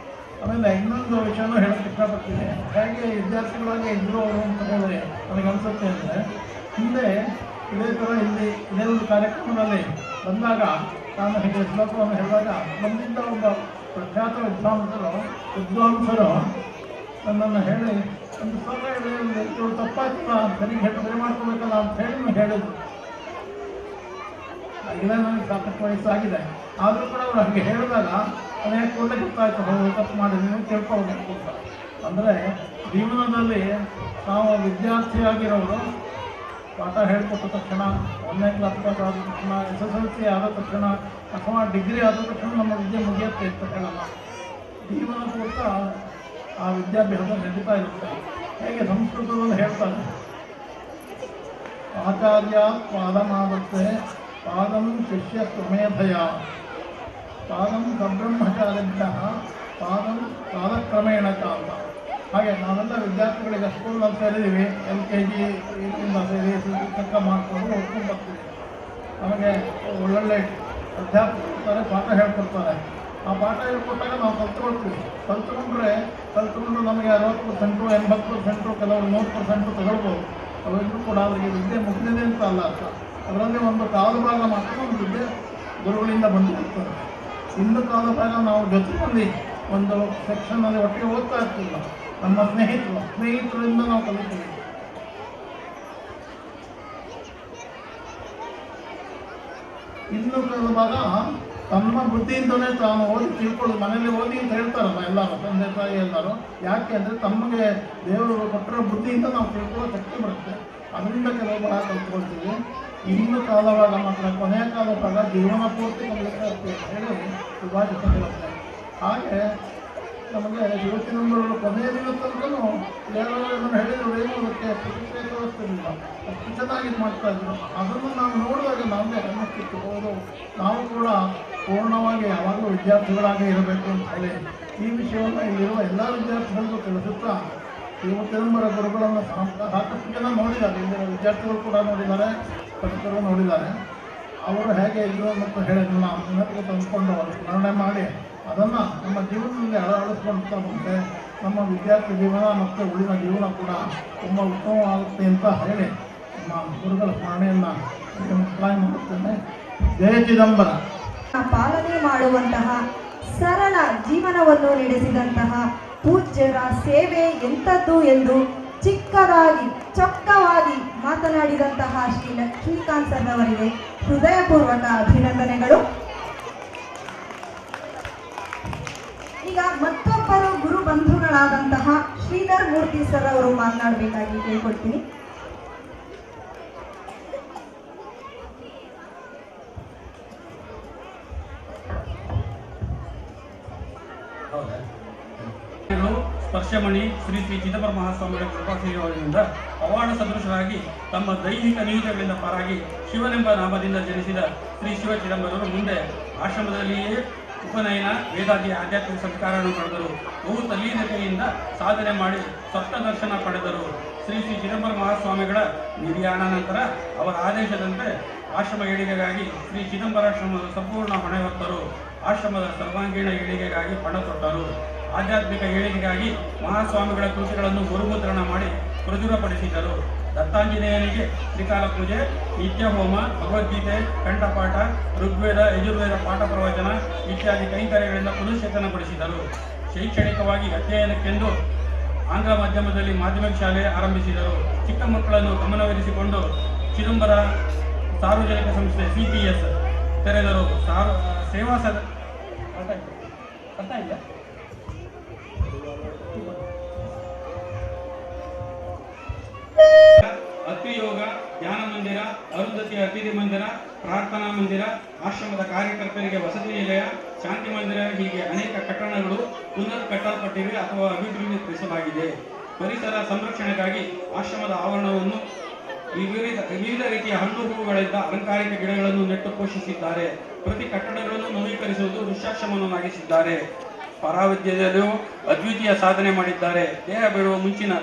ಆಮೇಲೆ ಇನ್ನೊಂದು ವಿಷಯನೂ ಹೇಳೋಕ್ಕೆ ಇಷ್ಟಪಡ್ತೀನಿ. ಹೇಗೆ ವಿದ್ಯಾರ್ಥಿಗಳಾಗಿ ಇದ್ದರು ಅವರು ಅಂತ ಹೇಳಿ ನನಗನ್ಸುತ್ತೆ ಅಂದರೆ, ಹಿಂದೆ ಇದೇ ಥರ ಇಲ್ಲಿ ಇದೇ ಒಂದು ಕಾರ್ಯಕ್ರಮದಲ್ಲಿ ಬಂದಾಗ ನಾನು ಹೀಗೆ ಶ್ಲೋಕವನ್ನು ಹೇಳಿದಾಗ ಬಂದಿದ್ದ ಒಬ್ಬ ಪ್ರಖ್ಯಾತ ವಿದ್ವಾಂಸರು ನನ್ನನ್ನು ಹೇಳಿ ಒಂದು ಶ್ಲೋಕ ಹೇಳಿ ಇವರು ತಪ್ಪಾಯ್ತಲ್ಲ ಸರಿ ಮಾಡ್ಕೋಬೇಕಲ್ಲ ಅಂತ ಹೇಳಿ ಹೇಳಿದ್ರು. ಇಲ್ಲ ನನಗೆ ಸಾಕಷ್ಟು ವಯಸ್ಸಾಗಿದೆ, ಆದರೂ ಕೂಡ ಅವ್ರು ಹಾಗೆ ಹೇಳಿದಾಗ ಅನೇಕ ಕೂಡಲೇ ಗೊತ್ತಾಯ್ತು, ಹೌದು ತಪ್ಪು ಮಾಡಿದ್ದೀನಿ ತಿಳ್ಕೊಳ್ಬೇಕು ಅಂತ. ಅಂದರೆ ಜೀವನದಲ್ಲಿ ನಾವು ವಿದ್ಯಾರ್ಥಿಯಾಗಿರೋರು ಪಾಠ ಹೇಳಿಕೊಟ್ಟ ತಕ್ಷಣ, 1ನೇ ಕ್ಲಾಸ್ ಪಾಸ್ ಆದ ತಕ್ಷಣ, SSLC ಆದ ತಕ್ಷಣ ಅಥವಾ ಡಿಗ್ರಿ ಆದ ತಕ್ಷಣ ನಮ್ಮ ವಿದ್ಯೆ ಮುಗಿಯುತ್ತೆ ಅಂತ ಹೇಳಲ್ಲ. ಜೀವನ ಪೂರ್ತ ಆ ವಿದ್ಯಾಭ್ಯಾಸ ನಡೀತಾ ಇರುತ್ತೆ. ಹೇಗೆ ಸಂಸ್ಕೃತದಲ್ಲಿ ಹೇಳ್ತಾರೆ, ಆಚಾರ್ಯ ಪಾದಮಾದತ್ತೆ ಪಾದಂ ಶಿಷ್ಯ ಸ್ವಮೇಧಯ ಪಾದಂ ಸಬ್ರಹ್ಮಚಾರ್ಯ ಪಾದಂ ಕಾಲಕ್ರಮೇಣ ಅಂತ. ಹಾಗೆ ನಾವೆಲ್ಲ ವಿದ್ಯಾರ್ಥಿಗಳಿಗೆ ಸ್ಕೂಲ್ನಲ್ಲಿ ಸೇರಿದ್ದೀವಿ, LKG ಇಂದ ಸೇರಿ ತಕ್ಕ ಮಾಡಿಕೊಂಡು ಓದ್ಕೊಂಡು ಬರ್ತೀವಿ. ನಮಗೆ ಒಳ್ಳೊಳ್ಳೆ ಅಧ್ಯಾಪಕರು ಇರ್ತಾರೆ, ಪಾಠ ಹೇಳ್ಕೊಡ್ತಾರೆ. ಆ ಪಾಠ ಹೇಳ್ಕೊಟ್ಟಾಗ ನಾವು ಕಲ್ತ್ಕೊಳ್ತೀವಿ. ಕಲ್ತ್ಕೊಂಡು ನಮಗೆ 60%, 80%, ಕೆಲವರು 100% ತಗೊಳ್ಬೋದು. ಅವೆಲ್ಲರೂ ಕೂಡ ಅವರಿಗೆ ವಿದ್ಯೆ ಮುಗಿದಿದೆ ಅಂತ ಅಲ್ಲ ಅರ್ಥ. ಅದರಲ್ಲಿ ಒಂದು ಕಾಲು ಭಾಗ ಮಾತ್ರ ಒಂದು ವಿದ್ಯೆ ಗುರುಗಳಿಂದ ಬಂದಿರ್ತಾರೆ. ಇನ್ನು ಕಾಲು ಭಾಗ ನಾವು ಜೊತೆಯಲ್ಲಿ ಒಂದು ಸೆಕ್ಷನ್ನಲ್ಲಿ ಒಟ್ಟಿಗೆ ಓದ್ತಾ ಇರ್ತಿಲ್ಲ. ನಮ್ಮ ಸ್ನೇಹಿತರಿಂದ ನಾವು ಕಲಿತೀವಿ. ಇನ್ನು ಕೆಲವು ಭಾಗ ತಮ್ಮ ಬುದ್ಧಿಯಿಂದಲೇ ತಾನು ಓದಿ ತಿಳ್ಕೊಳ್ಳೋದು. ಮನೇಲಿ ಓದಿ ಅಂತ ಹೇಳ್ತಾರಲ್ಲ ಎಲ್ಲರೂ, ತಂದೆ ತಾಯಿ ಎಲ್ಲರೂ. ಯಾಕೆ ಅಂದರೆ ತಮಗೆ ದೇವರು ಕೊಟ್ಟಿರೋ ಬುದ್ಧಿಯಿಂದ ನಾವು ತಿಳ್ಕೊಳ್ಳೋ ಶಕ್ತಿ ಬರುತ್ತೆ. ಅದರಿಂದ ಕೆಲವು ಭಾಗ ಕಲ್ತ್ಕೊಳ್ತೀವಿ. ಇನ್ನು ಕಾಲವಾಗ ಮಾತ್ರ ಕೊನೆಯ ಕಾಲ ಭಾಗ ಜೀವನ ಪೂರ್ತಿ ಕಲಿತಾ ಇರ್ತೀವಿ ಹೇಳಿ ಸುಭಾಷಿತ ಹೇಳುತ್ತೆ. ಹಾಗೆ ನಮಗೆ ಇವತ್ತಿನ ಕೊನೆಯ ದಿನ ತನಕನೂ ದೇವರನ್ನು ಹೇಳಿದ್ರು ಏನು ಅದಕ್ಕೆ ಪ್ರತಿಕ್ರಿಯೆ ತೋರಿಸ್ತಿರಲಿಲ್ಲ. ಅಷ್ಟು ಚೆನ್ನಾಗಿ ಮಾಡ್ತಾ ಇದ್ರು. ಅದನ್ನು ನಾವು ನೋಡಿದಾಗ ನಮಗೆ ಅನ್ನಿಸ್ತಿತ್ತು, ಹೌದು ನಾವು ಕೂಡ ಪೂರ್ಣವಾಗಿ ಯಾವಾಗಲೂ ವಿದ್ಯಾರ್ಥಿಗಳಾಗೇ ಇರಬೇಕು ಅಂತ ಹೇಳಿ ಈ ವಿಷಯವನ್ನು ಇಲ್ಲಿರುವ ಎಲ್ಲ ವಿದ್ಯಾರ್ಥಿಗಳಿಗೂ ತಿಳಿಸುತ್ತಾ, ಇವತ್ತಿನ ಗುರುಗಳನ್ನು ಸಾಕಷ್ಟು ಜನ ನೋಡಿದ್ದಾರೆ. ಇಲ್ಲಿರುವ ವಿದ್ಯಾರ್ಥಿಗಳು ಕೂಡ ನೋಡಿದ್ದಾರೆ, ಪಠಿತರು ನೋಡಿದ್ದಾರೆ. ಅವರು ಹೇಗೆ ಇದ್ರು ಮತ್ತು ಹೇಳಿದ್ರನ್ನ ನೆನಪಿಗೆ ತಂದುಕೊಂಡು ಅವರು ಸ್ಮರಣೆ ಮಾಡಿ ಅದನ್ನು ನಮ್ಮ ಜೀವನದಲ್ಲಿ ಅಳವಡಿಸ್ಕೊಳ್ತಾ ಬಂದರೆ ನಮ್ಮ ವಿದ್ಯಾರ್ಥಿ ಜೀವನ ಮತ್ತು ಉಳಿದ ಜೀವನ ಕೂಡ ತುಂಬ ಉತ್ತಮವಾಗುತ್ತೆ ಅಂತ ಹೇಳಿ ನಮ್ಮ ಗುರುಗಳ ಸ್ಮರಣೆಯನ್ನು ಮುಕ್ತಾಯ ಮಾಡುತ್ತೇನೆ. ಜಯ ಚಿದಂಬರ. ಪಾಲನೆ ಮಾಡುವಂತಹ ಸರಳ ಜೀವನವನ್ನು ನಡೆಸಿದಂತಹ ಪೂಜ್ಯರ ಸೇವೆ ಎಂಥದ್ದು ಎಂದು ಚಿಕ್ಕದಾಗಿ ಚೊಕ್ಕವಾಗಿ ಮಾತನಾಡಿದಂತಹ ಶ್ರೀ ಲಕ್ಷ್ಮೀಕಾಂತ್ ಸರ್ ಅವರಿಗೆ ಹೃದಯಪೂರ್ವಕ ಅಭಿನಂದನೆಗಳು. ಈಗ ಮತ್ತೊಬ್ಬರು ಗುರು ಬಂಧುಗಳಾದಂತಹ ಶ್ರೀಧರ್ ಮೂರ್ತಿ ಸರ್ ಅವರು ಮಾತನಾಡಬೇಕಾಗಿ ಕೇಳ್ಕೊಳ್ತೀನಿ. ಸ್ಪರ್ಶಮಣಿ ಶ್ರೀ ಶ್ರೀ ಚಿದಂಬರ ಮಹಾಸ್ವಾಮಿಗಳ ಕೃಪಾಶ್ರೀಯವರಿಂದ ಪವಾಡ ಸದೃಶರಾಗಿ ತಮ್ಮ ದೈಹಿಕ ನಿಯುತಗಳಿಂದ ಪಾರಾಗಿ ಶಿವನೆಂಬ ನಾಮದಿಂದ ಜನಿಸಿದ ಶ್ರೀ ಶಿವ ಚಿದಂಬರರು ಮುಂದೆ ಆಶ್ರಮದಲ್ಲಿಯೇ ಉಪನಯನ, ವೇದಾದಿ ಆಧ್ಯಾತ್ಮಿಕ ಸಂಸ್ಕಾರವನ್ನು ಪಡೆದರು. ಬಹು ತಲ್ಲೀನತೆಯಿಂದ ಸಾಧನೆ ಮಾಡಿ ಸಪ್ತ ದರ್ಶನ ಪಡೆದರು. ಶ್ರೀ ಶ್ರೀ ಚಿದಂಬರ ಮಹಾಸ್ವಾಮಿಗಳ ನಿರ್ಯಾಣ ನಂತರ ಅವರ ಆದೇಶದಂತೆ ಆಶ್ರಮ ಏಳಿಗೆಗಾಗಿ ಶ್ರೀ ಚಿದಂಬರಾಶ್ರಮದ ಸಂಪೂರ್ಣ ಹೊಣೆ ಹೊತ್ತರು. ಆಶ್ರಮದ ಸರ್ವಾಂಗೀಣ ಏಳಿಗೆಗಾಗಿ ಪಣ ತೊಟ್ಟರು. ಆಧ್ಯಾತ್ಮಿಕ ಏಳಿಗೆಗಾಗಿ ಮಹಾಸ್ವಾಮಿಗಳ ಕೃತಿಗಳನ್ನು ಗುರುಮುದ್ರಣ ಮಾಡಿ ಪ್ರಚುರಪಡಿಸಿದರು. ದತ್ತಾಂಜನೇಯನಿಗೆ ತ್ರಿಕಾಲ ಪೂಜೆ, ನಿತ್ಯ ಹೋಮ, ಭಗವದ್ಗೀತೆ ಕಂಠಪಾಠ, ಋಗ್ವೇದ ಯಜುರ್ವೇದ ಪಾಠ ಪ್ರವಚನ ಇತ್ಯಾದಿ ಕೈಂಕರ್ಯಗಳಿಂದ ಪುನಶ್ಚೇತನಪಡಿಸಿದರು. ಶೈಕ್ಷಣಿಕವಾಗಿ ಅಧ್ಯಯನಕ್ಕೆಂದು ಆಂಗ್ಲ ಮಾಧ್ಯಮದಲ್ಲಿ ಮಾಧ್ಯಮಿಕ ಶಾಲೆ ಆರಂಭಿಸಿದರು. ಚಿಕ್ಕ ಮಕ್ಕಳನ್ನು ಗಮನವಿರಿಸಿಕೊಂಡು ಚಿದಂಬರ ಸಾರ್ವಜನಿಕ ಸಂಸ್ಥೆ CPS ತೆರೆದರು. ಸೇವಾ ಅತಿಯೋಗ, ಧ್ಯಾನ ಮಂದಿರ, ಅರುಂಧತಿ ಅತಿಥಿ ಮಂದಿರ, ಪ್ರಾರ್ಥನಾ ಮಂದಿರ, ಆಶ್ರಮದ ಕಾರ್ಯಕರ್ತರಿಗೆ ವಸತಿ ನಿಲಯ, ಶಾಂತಿ ಮಂದಿರ ಹೀಗೆ ಅನೇಕ ಕಟ್ಟಡಗಳು ಪುನರ್ ಕಟ್ಟಲ್ಪಟ್ಟಿವೆ ಅಥವಾ ಅಭಿವೃದ್ಧಿಪಡಿಸಲಾಗಿದೆ. ಪರಿಸರ ಸಂರಕ್ಷಣೆಗಾಗಿ ಆಶ್ರಮದ ಆವರಣವನ್ನು ವಿವಿಧ ರೀತಿಯ ಹಣ್ಣು ಹೂವುಗಳಿಂದ ಅಲಂಕಾರಿಕ ಗಿಡಗಳನ್ನು ನೆಟ್ಟು ಪೋಷಿಸಿದ್ದಾರೆ. ಪ್ರತಿ ಕಟ್ಟಡಗಳನ್ನು ನವೀಕರಿಸುವುದು ವೃಕ್ಷಾಶ್ರಮವನ್ನಾಗಿಸಿದ್ದಾರೆ. ಪರಾವಿದ್ಯೆಯಲ್ಲೂ ಅದ್ವಿತೀಯ ಸಾಧನೆ ಮಾಡಿದ್ದಾರೆ. ದೇಹ ಬಿಡುವ ಮುಂಚಿನ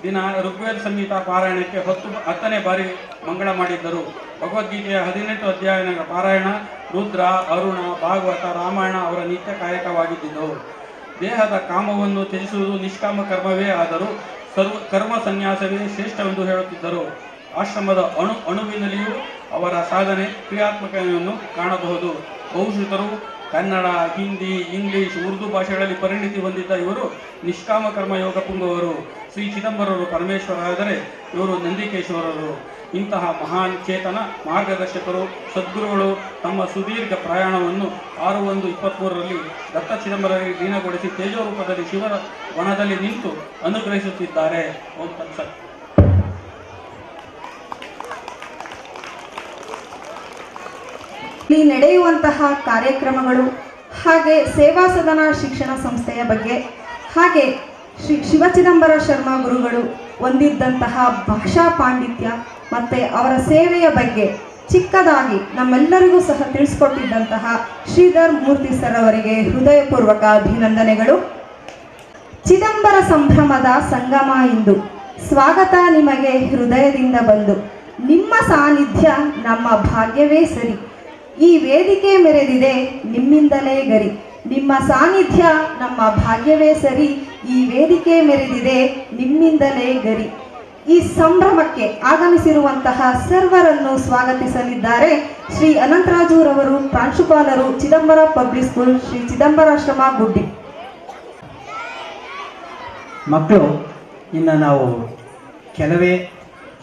ದಿನ ಋಗ್ವೇದ ಸಂಗೀತ ಪಾರಾಯಣಕ್ಕೆ 10ನೇ ಬಾರಿ ಮಂಗಳ ಮಾಡಿದ್ದರು. ಭಗವದ್ಗೀತೆಯ 18 ಅಧ್ಯಾಯಗಳ ಪಾರಾಯಣ, ರುದ್ರ, ಅರುಣ, ಭಾಗವತ, ರಾಮಾಯಣ ಅವರ ನಿತ್ಯ ಕಾಯಕವಾಗಿದ್ದರು. ದೇಹದ ಕಾಮವನ್ನು ತ್ಯಜಿಸುವುದು ನಿಷ್ಕಾಮ ಕರ್ಮವೇ ಆದರೂ ಕರ್ಮ ಸನ್ಯಾಸವೇ ಶ್ರೇಷ್ಠವೆಂದು ಹೇಳುತ್ತಿದ್ದರು. ಆಶ್ರಮದ ಅಣುವಿನಲ್ಲಿಯೂ ಅವರ ಸಾಧನೆ ಕ್ರಿಯಾತ್ಮಕವನ್ನು ಕಾಣಬಹುದು. ಬಹುಶ್ರುತರು, ಕನ್ನಡ, ಹಿಂದಿ, ಇಂಗ್ಲಿಷ್, ಉರ್ದು ಭಾಷೆಗಳಲ್ಲಿ ಪರಿಣಿತಿ ಹೊಂದಿದ್ದ ಇವರು ನಿಷ್ಕಾಮ ಕರ್ಮಯೋಗ ಪುಂಗುವರು. ಶ್ರೀ ಚಿದಂಬರರು ಪರಮೇಶ್ವರರಾದರೆ ಇವರು ನಂದಿಕೇಶ್ವರರು. ಇಂತಹ ಮಹಾನ್ ಚೇತನ ಮಾರ್ಗದರ್ಶಕರು, ಸದ್ಗುರುಗಳು ತಮ್ಮ ಸುದೀರ್ಘ ಪ್ರಯಾಣವನ್ನು 6/1/23ರಲ್ಲಿ ದತ್ತ ಚಿದಂಬರರಿಗೆ ಲೀನಗೊಳಿಸಿ ತೇಜೋರೂಪದಲ್ಲಿ ಶಿವರ ವನದಲ್ಲಿ ನಿಂತು ಅನುಗ್ರಹಿಸುತ್ತಿದ್ದಾರೆ. ಓಂ ತತ್ಸತ್. ಇಲ್ಲಿ ನಡೆಯುವಂತಹ ಕಾರ್ಯಕ್ರಮಗಳು, ಹಾಗೆ ಸೇವಾ ಸದನ ಶಿಕ್ಷಣ ಸಂಸ್ಥೆಯ ಬಗ್ಗೆ, ಹಾಗೆ ಶ್ರೀ ಶಿವಚಿದಂಬರ ಶರ್ಮಾ ಗುರುಗಳು ಹೊಂದಿದ್ದಂತಹ ಭಾಷಾ ಪಾಂಡಿತ್ಯ ಮತ್ತು ಅವರ ಸೇವೆಯ ಬಗ್ಗೆ ಚಿಕ್ಕದಾಗಿ ನಮ್ಮೆಲ್ಲರಿಗೂ ಸಹ ತಿಳಿಸ್ಕೊಟ್ಟಿದ್ದಂತಹ ಶ್ರೀಧರ್ ಮೂರ್ತಿ ಸರ್ ಅವರಿಗೆ ಹೃದಯಪೂರ್ವಕ ಅಭಿನಂದನೆಗಳು. ಚಿದಂಬರ ಸಂಭ್ರಮದ ಸಂಗಮ ಇಂದು ಸ್ವಾಗತ ನಿಮಗೆ ಹೃದಯದಿಂದ ಬಂದು, ನಿಮ್ಮ ಸಾನ್ನಿಧ್ಯ ನಮ್ಮ ಭಾಗ್ಯವೇ ಸರಿ. ಈ ವೇದಿಕೆ ಮೆರೆದಿದೆ ನಿಮ್ಮಿಂದಲೇ ಗರಿ. ನಿಮ್ಮ ಸಾನ್ನಿಧ್ಯ ನಮ್ಮ ಭಾಗ್ಯವೇ ಸರಿ. ಈ ವೇದಿಕೆ ಮೆರೆದಿದೆ ನಿಮ್ಮಿಂದಲೇ ಗರಿ. ಈ ಸಂಭ್ರಮಕ್ಕೆ ಆಗಮಿಸಿರುವಂತಹ ಸರ್ವರನ್ನು ಸ್ವಾಗತಿಸಲಿದ್ದಾರೆ ಶ್ರೀ ಅನಂತರಾಜುರವರು, ಪ್ರಾಂಶುಪಾಲರು, ಚಿದಂಬರ ಪಬ್ಲಿಕ್ ಸ್ಕೂಲ್, ಶ್ರೀ ಚಿದಂಬರಾಶ್ರಮ, ಗುಡ್ಡಿ. ಮಕ್ಕಳು, ಇನ್ನು ನಾವು ಕೆಲವೇ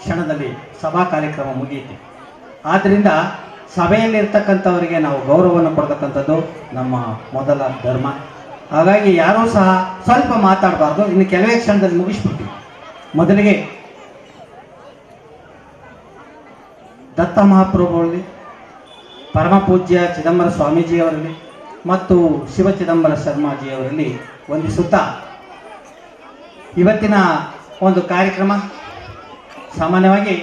ಕ್ಷಣದಲ್ಲಿ ಸಭಾ ಕಾರ್ಯಕ್ರಮ ಮುಗಿಯುತ್ತೆ. ಆದ್ದರಿಂದ ಸಭೆಯಲ್ಲಿರ್ತಕ್ಕಂಥವರಿಗೆ ನಾವು ಗೌರವವನ್ನು ಕೊಡ್ತಕ್ಕಂಥದ್ದು ನಮ್ಮ ಮೊದಲ ಧರ್ಮ. ಹಾಗಾಗಿ ಯಾರೂ ಸಹ ಸ್ವಲ್ಪ ಮಾತಾಡಬಾರ್ದು. ಇನ್ನು ಕೆಲವೇ ಕ್ಷಣದಲ್ಲಿ ಮುಗಿಸ್ಬಿಡ್ತೀವಿ. ಮೊದಲಿಗೆ ದತ್ತ ಮಹಾಪ್ರಭುಗಳಲ್ಲಿ, ಪರಮ ಪೂಜ್ಯ ಚಿದಂಬರ ಸ್ವಾಮೀಜಿಯವರಲ್ಲಿ ಮತ್ತು ಶಿವ ಚಿದಂಬರ ಶರ್ಮಾಜಿಯವರಲ್ಲಿ ವಂದಿಸುತ್ತಾ, ಇವತ್ತಿನ ಒಂದು ಕಾರ್ಯಕ್ರಮ ಸಾಮಾನ್ಯವಾಗಿ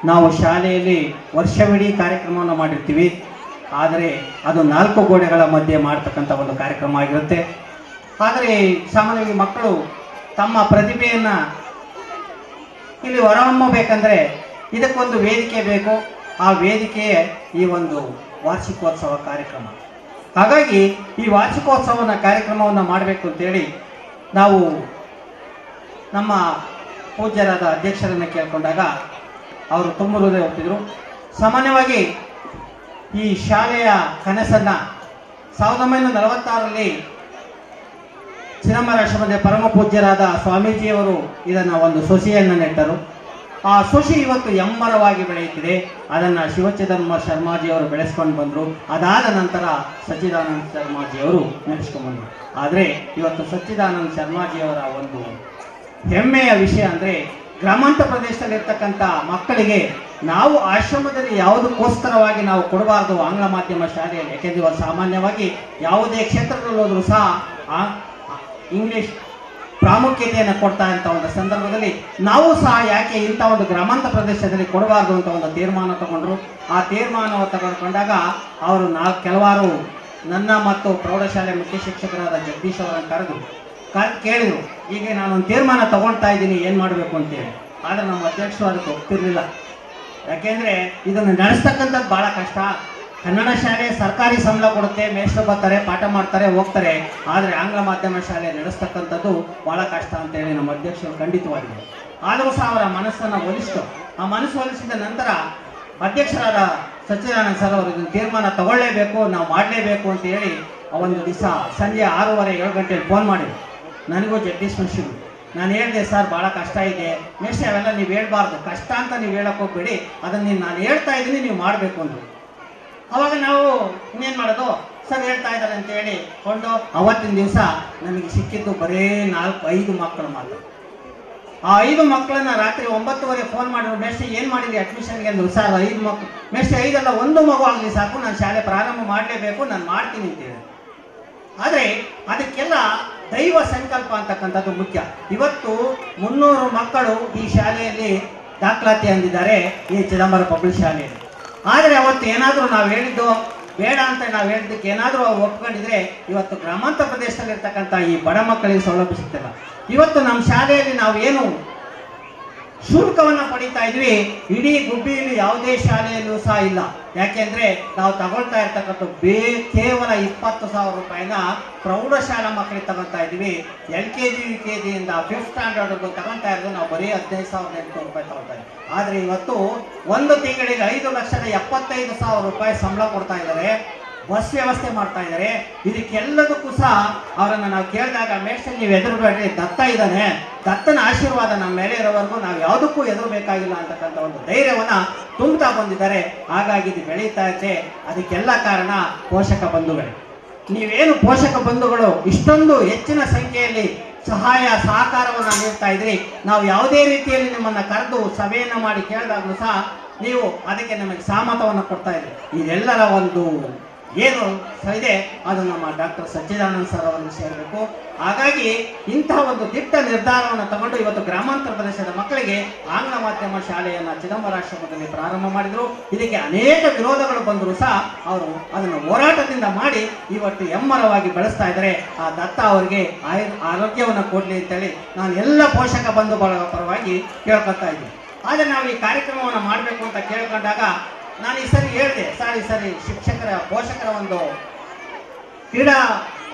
ನಾವು ಶಾಲೆಯಲ್ಲಿ ವರ್ಷವಿಡೀ ಕಾರ್ಯಕ್ರಮವನ್ನು ಮಾಡಿರ್ತೀವಿ. ಆದರೆ ಅದು 4 ಗೋಡೆಗಳ ಮಧ್ಯೆ ಮಾಡ್ತಕ್ಕಂಥ ಒಂದು ಕಾರ್ಯಕ್ರಮ ಆಗಿರುತ್ತೆ. ಆದರೆ ಸಾಮಾನ್ಯವಾಗಿ ಮಕ್ಕಳು ತಮ್ಮ ಪ್ರತಿಭೆಯನ್ನು ಇಲ್ಲಿ ಹೊರಹೊಮ್ಮಬೇಕಂದ್ರೆ ಇದಕ್ಕೊಂದು ವೇದಿಕೆ ಬೇಕು. ಆ ವೇದಿಕೆಯೇ ಈ ಒಂದು ವಾರ್ಷಿಕೋತ್ಸವ ಕಾರ್ಯಕ್ರಮ. ಹಾಗಾಗಿ ಈ ವಾರ್ಷಿಕೋತ್ಸವನ ಕಾರ್ಯಕ್ರಮವನ್ನು ಮಾಡಬೇಕು ಅಂತೇಳಿ ನಾವು ನಮ್ಮ ಪೂಜ್ಯರಾದ ಅಧ್ಯಕ್ಷರನ್ನು ಕೇಳಿಕೊಂಡಾಗ ಅವರು ತುಂಬ ಹೃದಯ ಒಪ್ಪಿದ್ರು. ಸಾಮಾನ್ಯವಾಗಿ ಈ ಶಾಲೆಯ ಕನಸನ್ನು 1946ರಲ್ಲಿ ಚಿದಂಬರಾಶ್ರಮದ ಪರಮ ಪೂಜ್ಯರಾದ ಸ್ವಾಮೀಜಿಯವರು ಇದನ್ನು ಒಂದು ಸೊಸೆಯನ್ನು ನೆಟ್ಟರು. ಆ ಸೊಸೆ ಇವತ್ತು ಎಮ್ಮರವಾಗಿ ಬೆಳೆಯುತ್ತಿದೆ. ಅದನ್ನು ಶಿವಚಿದಂಬರ ಶರ್ಮಾಜಿಯವರು ಬೆಳೆಸ್ಕೊಂಡು ಬಂದರು. ಅದಾದ ನಂತರ ಸಚ್ಚಿದಾನಂದ ಶರ್ಮಾಜಿಯವರು ನಡೆಸ್ಕೊಂಡು ಬಂದರು. ಆದರೆ ಇವತ್ತು ಸಚ್ಚಿದಾನಂದ ಶರ್ಮಾಜಿಯವರ ಒಂದು ಹೆಮ್ಮೆಯ ವಿಷಯ ಅಂದರೆ, ಗ್ರಾಮಾಂತರ ಪ್ರದೇಶದಲ್ಲಿರ್ತಕ್ಕಂಥ ಮಕ್ಕಳಿಗೆ ನಾವು ಆಶ್ರಮದಲ್ಲಿ ಯಾವುದಕ್ಕೋಸ್ಕರವಾಗಿ ನಾವು ಕೊಡಬಾರ್ದು ಆಂಗ್ಲ ಮಾಧ್ಯಮ ಶಾಲೆಯಲ್ಲಿ. ಯಾಕೆಂದರೆ ಇವರು ಸಾಮಾನ್ಯವಾಗಿ ಯಾವುದೇ ಕ್ಷೇತ್ರದಲ್ಲಿ ಹೋದರೂ ಸಹ ಇಂಗ್ಲೀಷ್ ಪ್ರಾಮುಖ್ಯತೆಯನ್ನು ಕೊಡ್ತಾ ಅಂತ ಒಂದು ಸಂದರ್ಭದಲ್ಲಿ ನಾವು ಸಹ ಯಾಕೆ ಇಂಥ ಒಂದು ಗ್ರಾಮಾಂತರ ಪ್ರದೇಶದಲ್ಲಿ ಕೊಡಬಾರ್ದು ಅಂತ ಒಂದು ತೀರ್ಮಾನ ತಗೊಂಡ್ರು. ಆ ತೀರ್ಮಾನವನ್ನು ತೆಗೆದುಕೊಂಡಾಗ ಅವರು ಕೆಲವಾರು ನನ್ನ ಮತ್ತು ಪ್ರೌಢಶಾಲೆ ಮುಖ್ಯ ಶಿಕ್ಷಕರಾದ ಜಗದೀಶ್ ಅವರನ್ನು ಕರೆದು ಕೇಳಿದರು, ಈಗ ನಾನೊಂದು ತೀರ್ಮಾನ ತಗೊಳ್ತಾ ಇದ್ದೀನಿ, ಏನು ಮಾಡಬೇಕು ಅಂತೇಳಿ. ಆದರೆ ನಮ್ಮ ಅಧ್ಯಕ್ಷರು ಅದಕ್ಕೆ ಒಪ್ತಿರ್ಲಿಲ್ಲ. ಯಾಕೆಂದರೆ ಇದನ್ನು ನಡೆಸ್ತಕ್ಕಂಥದ್ದು ಭಾಳ ಕಷ್ಟ. ಕನ್ನಡ ಶಾಲೆ ಸರ್ಕಾರಿ ಸಂಬಳ ಕೊಡುತ್ತೆ, ಮೇಷ್ಟ್ರು ಬರ್ತಾರೆ, ಪಾಠ ಮಾಡ್ತಾರೆ, ಹೋಗ್ತಾರೆ. ಆದರೆ ಆಂಗ್ಲ ಮಾಧ್ಯಮ ಶಾಲೆ ನಡೆಸ್ತಕ್ಕಂಥದ್ದು ಭಾಳ ಕಷ್ಟ ಅಂತೇಳಿ ನಮ್ಮ ಅಧ್ಯಕ್ಷರು ಖಂಡಿತವಾಗಿದೆ. ಆದರೂ ಸಹ ಅವರ ಮನಸ್ಸನ್ನು ಒಲಿಸಿತು. ಆ ಮನಸ್ಸು ಒಲಿಸಿದ ನಂತರ ಅಧ್ಯಕ್ಷರಾದ ಸಚ್ಚಿದಾನಂದ ಸರ್ ಅವರು ಇದನ್ನು ತೀರ್ಮಾನ ತಗೊಳ್ಳೇಬೇಕು, ನಾವು ಮಾಡಲೇಬೇಕು ಅಂತ ಹೇಳಿ ಒಂದು ದಿವಸ ಸಂಜೆ 6:30-7 ಗಂಟೆಗೆ ಫೋನ್ ಮಾಡಿದ್ರು. ನನಗೂ ಜಗದೀಶ್ ಮನುಷ್ಯರು. ನಾನು ಹೇಳಿದೆ, ಸರ್ ಭಾಳ ಕಷ್ಟ ಇದೆ ಮೇಷ್ಟ್ರೆ, ಅವೆಲ್ಲ ನೀವು ಹೇಳ್ಬಾರ್ದು, ಕಷ್ಟ ಅಂತ ನೀವು ಹೇಳಕ್ಕೆ ಹೋಗ್ಬೇಡಿ, ಅದನ್ನು ನಾನು ಹೇಳ್ತಾ ಇದ್ದೀನಿ, ನೀವು ಮಾಡಬೇಕು ಅಂದರು. ಅವಾಗ ನಾವು ಇನ್ನೇನು ಮಾಡೋದು, ಸರ್ ಹೇಳ್ತಾ ಇದ್ದಾರೆ ಅಂತೇಳಿ ಕೊಂಡು ಅವತ್ತಿನ ದಿವಸ ನನಗೆ ಸಿಕ್ಕಿದ್ದು ಬರೀ 4-5 ಮಕ್ಕಳು ಮಾತ್ರ. ಆ 5 ಮಕ್ಕಳನ್ನ ರಾತ್ರಿ 9:30 ಫೋನ್ ಮಾಡಿದ್ರು, ಮೇಷ್ಟ್ರೆ ಏನು ಮಾಡಿದ್ರಿ ಅಡ್ಮಿಷನ್ಗೆ ಅಂದರು. ಸರ್ 5 ಮಕ್ಕಳು ಮೇಷ್ಟ್ರೆ, 5 ಅಲ್ಲ, 1 ಮಗು ಆಗಲಿ ಸಾಕು, ನಾನು ಶಾಲೆ ಪ್ರಾರಂಭ ಮಾಡಲೇಬೇಕು, ನಾನು ಮಾಡ್ತೀನಿ ಅಂತೇಳಿ. ಆದರೆ ಅದಕ್ಕೆಲ್ಲ ದೈವ ಸಂಕಲ್ಪ ಅಂತಕ್ಕಂಥದ್ದು ಮುಖ್ಯ. ಇವತ್ತು 300 ಮಕ್ಕಳು ಈ ಶಾಲೆಯಲ್ಲಿ ದಾಖಲಾತಿ ಹೊಂದಿದ್ದಾರೆ, ಈ ಚಿದಂಬರ ಪಬ್ಲಿಕ್ ಶಾಲೆಯಲ್ಲಿ. ಆದರೆ ಅವತ್ತು ಏನಾದರೂ ನಾವು ಹೇಳಿದ್ದು ಬೇಡ ಅಂತ ನಾವು ಹೇಳಿದ್ದಕ್ಕೆ ಏನಾದರೂ ಅವ್ರು ಒಪ್ಕೊಂಡಿದ್ರೆ ಇವತ್ತು ಗ್ರಾಮಾಂತರ ಪ್ರದೇಶದಲ್ಲಿರ್ತಕ್ಕಂಥ ಈ ಬಡ ಮಕ್ಕಳಿಗೆ ಸೌಲಭ್ಯ ಸಿಗ್ತಿಲ್ಲ. ಇವತ್ತು ನಮ್ಮ ಶಾಲೆಯಲ್ಲಿ ನಾವು ಏನು ಶುಲ್ಕವನ್ನು ಪಡಿತಾ ಇದ್ವಿ. ಇಡೀ ಗುಬ್ಬಿಯಲ್ಲಿ ಯಾವುದೇ ಶಾಲೆಯಲ್ಲೂ ಸಹ ಇಲ್ಲ. ಯಾಕೆಂದ್ರೆ ನಾವು ತಗೊಳ್ತಾ ಇರ್ತಕ್ಕಂಥ ಕೇವಲ 20,000 ರೂಪಾಯಿನ ಪ್ರೌಢಶಾಲಾ ಮಕ್ಕಳಿಗೆ ತಗೊಳ್ತಾ ಇದ್ವಿ. LKG UKG ಇಂದ 5th ಸ್ಟ್ಯಾಂಡರ್ಡ್ ತಗೊಳ್ತಾ ಇರೋದು ನಾವು ಬರೀ 15,800 ರೂಪಾಯಿ ತಗೊಳ್ತಾ ಇದ್ವಿ. ಆದ್ರೆ ಇವತ್ತು ಒಂದು ತಿಂಗಳಿಗೆ 5,75,000 ರೂಪಾಯಿ ಸಂಬಳ ಕೊಡ್ತಾ ಇದ್ದಾರೆ. ಬಸ್ ವ್ಯವಸ್ಥೆ ಮಾಡ್ತಾ ಇದ್ದಾರೆ. ಇದಕ್ಕೆಲ್ಲದಕ್ಕೂ ಸಹ ಅವರನ್ನು ನಾವು ಕೇಳಿದಾಗ ಮೇಷ್ಟ್ರೆ ನೀವು ಎದುರುಬೇಡ್ರಿ, ದತ್ತ ಇದ್ದಾನೆ, ದತ್ತನ ಆಶೀರ್ವಾದ ನಮ್ಮ ಮೇಲೆ ಇರೋವರೆಗೂ ನಾವು ಯಾವುದಕ್ಕೂ ಎದುರಬೇಕಾಗಿಲ್ಲ ಅಂತಕ್ಕಂಥ ಒಂದು ಧೈರ್ಯವನ್ನ ತುಂಬುತ್ತಾ ಬಂದಿದ್ದಾರೆ. ಹಾಗಾಗಿ ಇದು ಬೆಳೀತಾ ಇದೆ. ಅದಕ್ಕೆಲ್ಲ ಕಾರಣ ಪೋಷಕ ಬಂಧುಗಳೇ. ನೀವೇನು ಪೋಷಕ ಬಂಧುಗಳು ಇಷ್ಟೊಂದು ಹೆಚ್ಚಿನ ಸಂಖ್ಯೆಯಲ್ಲಿ ಸಹಾಯ ಸಹಕಾರವನ್ನು ನೀಡ್ತಾ ಇದ್ರಿ. ನಾವು ಯಾವುದೇ ರೀತಿಯಲ್ಲಿ ನಿಮ್ಮನ್ನು ಕರೆದು ಸಭೆಯನ್ನು ಮಾಡಿ ಕೇಳಿದಾಗಲೂ ಸಹ ನೀವು ಅದಕ್ಕೆ ನಮಗೆ ಸಹಮತವನ್ನು ಕೊಡ್ತಾ ಇದ್ರಿ. ಇದೆಲ್ಲರ ಒಂದು ಏನು ಇದೆ ಅದು ನಮ್ಮ ಡಾಕ್ಟರ್ ಸಚ್ಚಿದಾನಂದ ಸರ್ ಅವರಿಗೆ ಸೇರಬೇಕು. ಹಾಗಾಗಿ ಇಂತಹ ಒಂದು ದಿಟ್ಟ ನಿರ್ಧಾರವನ್ನು ತಗೊಂಡು ಇವತ್ತು ಗ್ರಾಮಾಂತರ ಪ್ರದೇಶದ ಮಕ್ಕಳಿಗೆ ಆಂಗ್ಲ ಮಾಧ್ಯಮ ಶಾಲೆಯನ್ನು ಚಿದಂಬರಾಶ್ರಮದಲ್ಲಿ ಪ್ರಾರಂಭ ಮಾಡಿದರು. ಇದಕ್ಕೆ ಅನೇಕ ವಿರೋಧಗಳು ಬಂದರೂ ಸಹ ಅವರು ಅದನ್ನು ಹೋರಾಟದಿಂದ ಮಾಡಿ ಇವತ್ತು ಎಮ್ಮರವಾಗಿ ಬೆಳೆಸ್ತಾ ಇದ್ದಾರೆ. ಆ ದತ್ತ ಅವರಿಗೆ ಆರೋಗ್ಯವನ್ನು ಕೊಡಲಿ ಅಂತೇಳಿ ನಾನು ಎಲ್ಲ ಪೋಷಕ ಬಂಧುಗಳ ಪರವಾಗಿ ಕೇಳ್ಕೊತಾ ಇದ್ದೀನಿ. ಆದರೆ ನಾವು ಈ ಕಾರ್ಯಕ್ರಮವನ್ನು ಮಾಡಬೇಕು ಅಂತ ಕೇಳ್ಕೊಂಡಾಗ ನಾನು ಈ ಸರಿ ಹೇಳಿದೆ, ಸರ್ ಈ ಸರಿ ಶಿಕ್ಷಕರ ಪೋಷಕರ ಒಂದು ಕ್ರೀಡಾ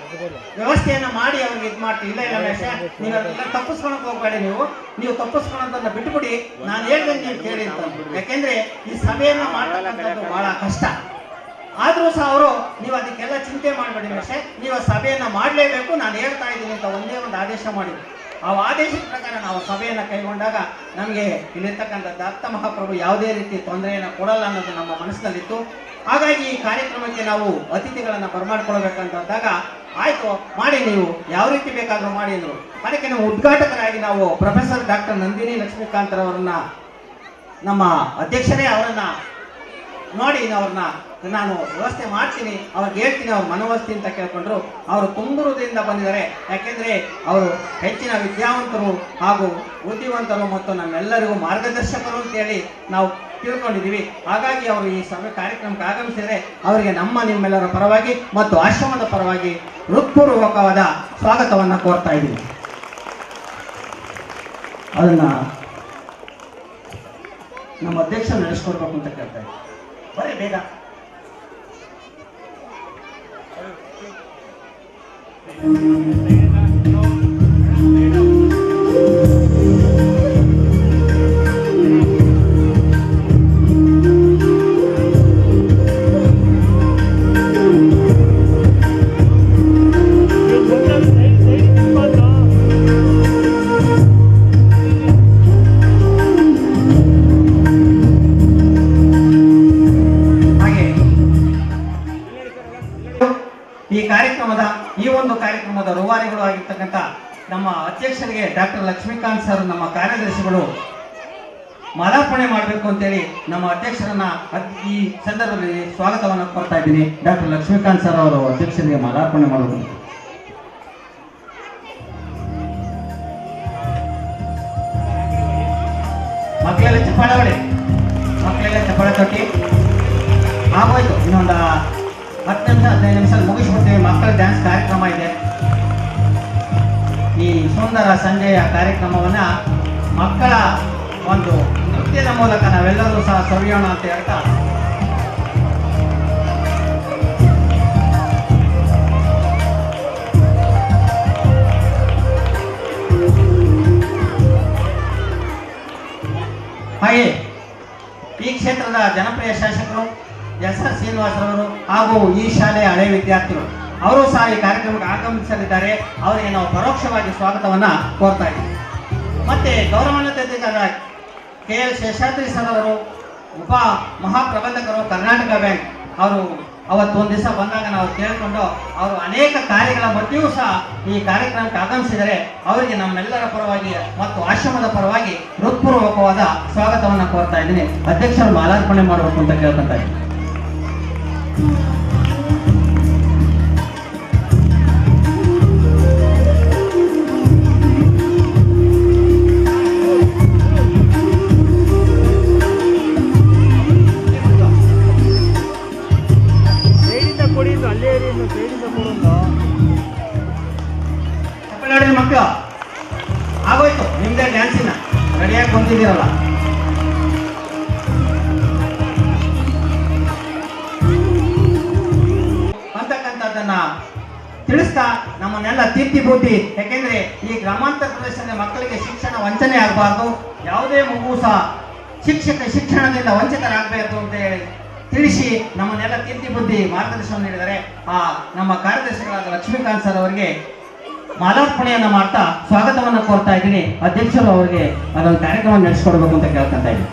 ವ್ಯವಸ್ಥೆಯನ್ನು ಮಾಡಿ ಅವ್ರಿಗೆ ಇದು ಮಾಡ್ತೀವಿ. ಇಲ್ಲ ರಮೇಶ, ನೀವು ಅದೆಲ್ಲ ತಪ್ಪಿಸ್ಕೊಳಕ್ ಹೋಗ್ಬೇಡಿ, ನೀವು ತಪ್ಪಿಸ್ಕೊಳೋದನ್ನ ಬಿಟ್ಬಿಡಿ, ನಾನು ಹೇಳ್ದಂಗೆ ನೀವು ಕೇಳಿ ಅಂತ. ಯಾಕೆಂದ್ರೆ ಈ ಸಭೆಯನ್ನ ಮಾಡ್ತಕ್ಕಂಥದ್ದು ಬಹಳ ಕಷ್ಟ. ಆದ್ರೂ ಸಹ ಅವರು ನೀವು ಅದಕ್ಕೆಲ್ಲ ಚಿಂತೆ ಮಾಡಬೇಡಿ ರಮೇಶ, ನೀವು ಸಭೆಯನ್ನ ಮಾಡಲೇಬೇಕು, ನಾನು ಹೇಳ್ತಾ ಇದ್ದೀನಿ ಅಂತ ಒಂದೇ ಒಂದು ಆದೇಶ ಮಾಡಿದ್ರು. ಆ ಆದೇಶದ ಪ್ರಕಾರ ನಾವು ಸಭೆಯನ್ನು ಕೈಗೊಂಡಾಗ ನಮಗೆ ಇಲ್ಲಿರ್ತಕ್ಕಂಥ ದತ್ತ ಮಹಾಪ್ರಭು ಯಾವುದೇ ರೀತಿ ತೊಂದರೆಯನ್ನು ಕೊಡಲ್ಲ ಅನ್ನೋದು ನಮ್ಮ ಮನಸ್ಸಿನಲ್ಲಿತ್ತು. ಹಾಗಾಗಿ ಈ ಕಾರ್ಯಕ್ರಮಕ್ಕೆ ನಾವು ಅತಿಥಿಗಳನ್ನು ಬರಮಾಡ್ಕೊಳ್ಬೇಕಂತಂದಾಗ ಆಯ್ತು ಮಾಡಿ, ನೀವು ಯಾವ ರೀತಿ ಬೇಕಾದರೂ ಮಾಡಿ ಅಂದರು. ಅದಕ್ಕೆ ನಾವು ಉದ್ಘಾಟಕರಾಗಿ ನಾವು ಪ್ರೊಫೆಸರ್ ಡಾಕ್ಟರ್ ನಂದಿನಿ ಲಕ್ಷ್ಮೀಕಾಂತರವರನ್ನ ನಮ್ಮ ಅಧ್ಯಕ್ಷರೇ ಅವರನ್ನ ನೋಡಿ ಅವ್ರನ್ನ ನಾನು ವ್ಯವಸ್ಥೆ ಮಾಡ್ತೀನಿ, ಅವ್ರಿಗೆ ಹೇಳ್ತೀನಿ, ಅವ್ರ ಮನವೊಲಿಸ್ತೀನಿ ಅಂತ ಕೇಳ್ಕೊಂಡ್ರು. ಅವರು ತುಂಬುರುದಿಂದ ಬಂದಿದ್ದಾರೆ. ಯಾಕೆಂದ್ರೆ ಅವರು ಹೆಚ್ಚಿನ ವಿದ್ಯಾವಂತರು ಹಾಗೂ ಬುದ್ಧಿವಂತರು ಮತ್ತು ನಮ್ಮೆಲ್ಲರಿಗೂ ಮಾರ್ಗದರ್ಶಕರು ಅಂತೇಳಿ ನಾವು ತಿಳ್ಕೊಂಡಿದ್ದೀವಿ. ಹಾಗಾಗಿ ಅವರು ಈ ಸಭೆ ಕಾರ್ಯಕ್ರಮಕ್ಕೆ ಆಗಮಿಸಿದರೆ ಅವರಿಗೆ ನಿಮ್ಮೆಲ್ಲರ ಪರವಾಗಿ ಮತ್ತು ಆಶ್ರಮದ ಪರವಾಗಿ ಹೃತ್ಪೂರ್ವಕವಾದ ಸ್ವಾಗತವನ್ನು ಕೋರ್ತಾ ಇದ್ದೀವಿ. ಅದನ್ನ ನಮ್ಮ ಅಧ್ಯಕ್ಷರು ನಡೆಸ್ಕೊಡ್ಬೇಕು ಅಂತ ಕೇಳ್ತಾ ಇದ್ದೀವಿ. ಬರೀ ಬೇಗ ಈ ಒಂದು ಕಾರ್ಯಕ್ರಮದ ರೂವಾರಿಗಳು ಆಗಿರ್ತಕ್ಕಂಥ ನಮ್ಮ ಅಧ್ಯಕ್ಷರಿಗೆ ಡಾಕ್ಟರ್ ಲಕ್ಷ್ಮೀಕಾಂತ್ ಸರ್, ನಮ್ಮ ಕಾರ್ಯದರ್ಶಿಗಳು ಮಾಲಾರ್ಪಣೆ ಮಾಡಬೇಕು ಅಂತೇಳಿ ನಮ್ಮ ಅಧ್ಯಕ್ಷರನ್ನ ಈ ಸಂದರ್ಭದಲ್ಲಿ ಸ್ವಾಗತವನ್ನು ಕೊಡ್ತಾ ಇದ್ದೀನಿ. ಡಾಕ್ಟರ್ ಲಕ್ಷ್ಮೀಕಾಂತ್ ಸರ್ ಅವರು ಅಧ್ಯಕ್ಷರಿಗೆ ಮಾಲಾರ್ಪಣೆ ಮಾಡಬೇಕು. ಮಕ್ಕಳೆಲ್ಲ ಚಪ್ಪಾಳೆ ಹೊಡಿ, ಮಕ್ಕಳೆಲ್ಲ ಚಪ್ಪಾಳೆ ತಟ್ಟಿ. ಆಗೋಯ್ತು, ಇನ್ನೊಂದು 10 ನಿಮಿಷ 15 ನಿಮಿಷ ಮುಗಿಸ್ಬಿಡ್ತೀವಿ. ಮಕ್ಕಳ ಡ್ಯಾನ್ಸ್ ಕಾರ್ಯಕ್ರಮ ಇದೆ. ಈ ಸುಂದರ ಸಂಜೆಯ ಕಾರ್ಯಕ್ರಮವನ್ನ ಮಕ್ಕಳ ಒಂದು ನೃತ್ಯದ ಮೂಲಕ ನಾವೆಲ್ಲರೂ ಸಹ ಸವಿಯೋಣ ಅಂತ ಹೇಳ್ತಾ ಹಾಗೆ ಈ ಕ್ಷೇತ್ರದ ಜನಪ್ರಿಯ ಶಾಸಕರು SR ಶ್ರೀನಿವಾಸರವರು ಹಾಗೂ ಈ ಶಾಲೆಯ ಹಳೆಯ ವಿದ್ಯಾರ್ಥಿಗಳು ಅವರು ಸಹ ಈ ಕಾರ್ಯಕ್ರಮಕ್ಕೆ ಆಗಮಿಸಲಿದ್ದಾರೆ. ಅವರಿಗೆ ನಾವು ಪರೋಕ್ಷವಾಗಿ ಸ್ವಾಗತವನ್ನ ಕೋರ್ತಾ ಇದ್ದೀವಿ. ಮತ್ತೆ ಗೌರವಾನ್ವಿತ KL ಶೇಷಾದ್ರಿ ಸರ್ ಅವರು ಉಪ ಮಹಾಪ್ರಬಂಧಕರು ಕರ್ನಾಟಕ ಬ್ಯಾಂಕ್ ಅವರು ಅವತ್ತು ಒಂದು ದಿವಸ ಬಂದಾಗ ನಾವು ಕೇಳಿಕೊಂಡು ಅವರು ಅನೇಕ ಕಾರ್ಯಗಳ ಮಧ್ಯೆಯೂ ಸಹ ಈ ಕಾರ್ಯಕ್ರಮಕ್ಕೆ ಆಗಮಿಸಿದರೆ ಅವರಿಗೆ ನಮ್ಮೆಲ್ಲರ ಪರವಾಗಿ ಮತ್ತು ಆಶ್ರಮದ ಪರವಾಗಿ ಹೃತ್ಪೂರ್ವಕವಾದ ಸ್ವಾಗತವನ್ನು ಕೋರ್ತಾ ಇದ್ದೀನಿ. ಅಧ್ಯಕ್ಷರು ಮಾಲಾರ್ಪಣೆ ಮಾಡಬೇಕು ಅಂತ ಕೇಳ್ಕೊಂತ ಇದ್ದೀನಿ. ಮಕ್ಕಳು ಆಗೋಯ್ತು, ನಿಮ್ದೇ ಡ್ಯಾನ್ಸಿನ ರೆಡಿ ಸರಿಯಾಗಿ ಕುಂತಿದ್ದೀರಲ್ಲ. ಅಂತಕ್ಕಂಥದ್ದನ್ನ ತಿಳಿಸ್ತಾ ನಮ್ಮನ್ನೆಲ್ಲ ತಿದ್ದಿ ಬುದ್ಧಿ, ಯಾಕೆಂದ್ರೆ ಈ ಗ್ರಾಮಾಂತರ ಪ್ರದೇಶದ ಮಕ್ಕಳಿಗೆ ಶಿಕ್ಷಣ ವಂಚನೆ ಆಗಬಾರ್ದು, ಯಾವುದೇ ಮಗು ಸಹ ಶಿಕ್ಷಣದಿಂದ ವಂಚಿತರಾಗಬಾರ್ದು ಅಂತ ಹೇಳಿ ತಿಳಿಸಿ ನಮ್ಮನ್ನೆಲ್ಲ ತಿದ್ದಿ ಬುದ್ಧಿ ಮಾರ್ಗದರ್ಶನ ನೀಡಿದರೆ ಆ ನಮ್ಮ ಕಾರ್ಯದರ್ಶಿಗಳಾದ ಲಕ್ಷ್ಮೀಕಾಂತ್ ಸರ್ ಅವರಿಗೆ ಮಾಲಾರ್ಪಣೆಯನ್ನ ಮಾಡ್ತಾ ಸ್ವಾಗತವನ್ನು ಕೋರ್ತಾ ಇದ್ದೀನಿ. ಅಧ್ಯಕ್ಷರು ಅವರಿಗೆ ಅದೊಂದು ಕಾರ್ಯಕ್ರಮ ನಡೆಸಿಕೊಡ್ಬೇಕು ಅಂತ ಕೇಳ್ಕೊಂತ ಇದ್ದೀನಿ.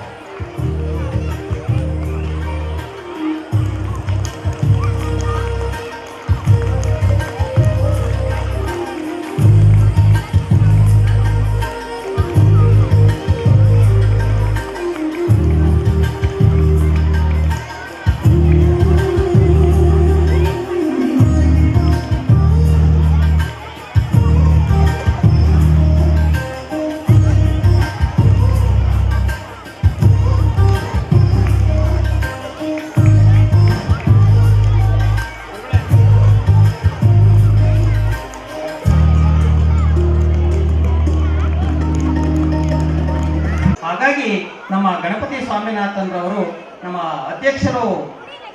ಹಾಗಾಗಿ ನಮ್ಮ ಗಣಪತಿ ಸ್ವಾಮಿನಾಥನ್ರವರು ನಮ್ಮ ಅಧ್ಯಕ್ಷರು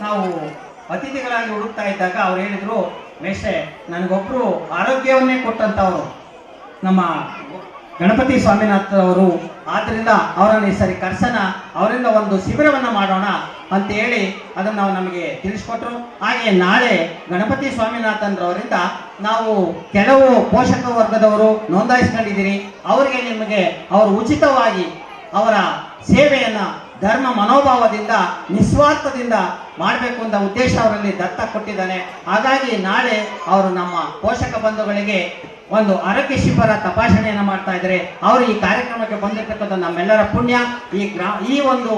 ನಾವು ಅತಿಥಿಗಳಾಗಿ ಹುಡುಕ್ತಾ ಇದ್ದಾಗ ಅವ್ರು ಹೇಳಿದ್ರು, ಮೇಷ್ಟ್ರೆ ನನಗೊಬ್ರು ಆರೋಗ್ಯವನ್ನೇ ಕೊಟ್ಟಂತವರು ನಮ್ಮ ಗಣಪತಿ ಸ್ವಾಮಿನಾಥ್ ಅವರು, ಆದ್ದರಿಂದ ಅವರನ್ನು ಈ ಸರಿ ಕರ್ಸನ ಅವರಿಂದ ಒಂದು ಶಿಬಿರವನ್ನು ಮಾಡೋಣ ಅಂತ ಹೇಳಿ ಅದನ್ನು ನಾವು ನಮಗೆ ತಿಳಿಸ್ಕೊಟ್ರು. ಹಾಗೆ ನಾಳೆ ಗಣಪತಿ ಸ್ವಾಮಿನಾಥನ್ರವರಿಂದ ನಾವು ಕೆಲವು ಪೋಷಕ ವರ್ಗದವರು ನೋಂದಾಯಿಸ್ಕೊಂಡಿದ್ದೀರಿ, ಅವರಿಗೆ ನಿಮಗೆ ಅವರು ಉಚಿತವಾಗಿ ಅವರ ಸೇವೆಯನ್ನ ಧರ್ಮ ಮನೋಭಾವದಿಂದ ನಿಸ್ವಾರ್ಥದಿಂದ ಮಾಡಬೇಕು ಅಂತ ಉದ್ದೇಶ ಅವರಲ್ಲಿ ದತ್ತ ಕೊಟ್ಟಿದ್ದಾನೆ. ಹಾಗಾಗಿ ನಾಳೆ ಅವರು ನಮ್ಮ ಪೋಷಕ ಬಂಧುಗಳಿಗೆ ಒಂದು ಆರೋಗ್ಯ ಶಿಬಿರ ತಪಾಸಣೆಯನ್ನು ಮಾಡ್ತಾ ಇದ್ದಾರೆ. ಅವರು ಈ ಕಾರ್ಯಕ್ರಮಕ್ಕೆ ಬಂದಿರತಕ್ಕಂಥ ನಮ್ಮೆಲ್ಲರ ಪುಣ್ಯ, ಈ ಒಂದು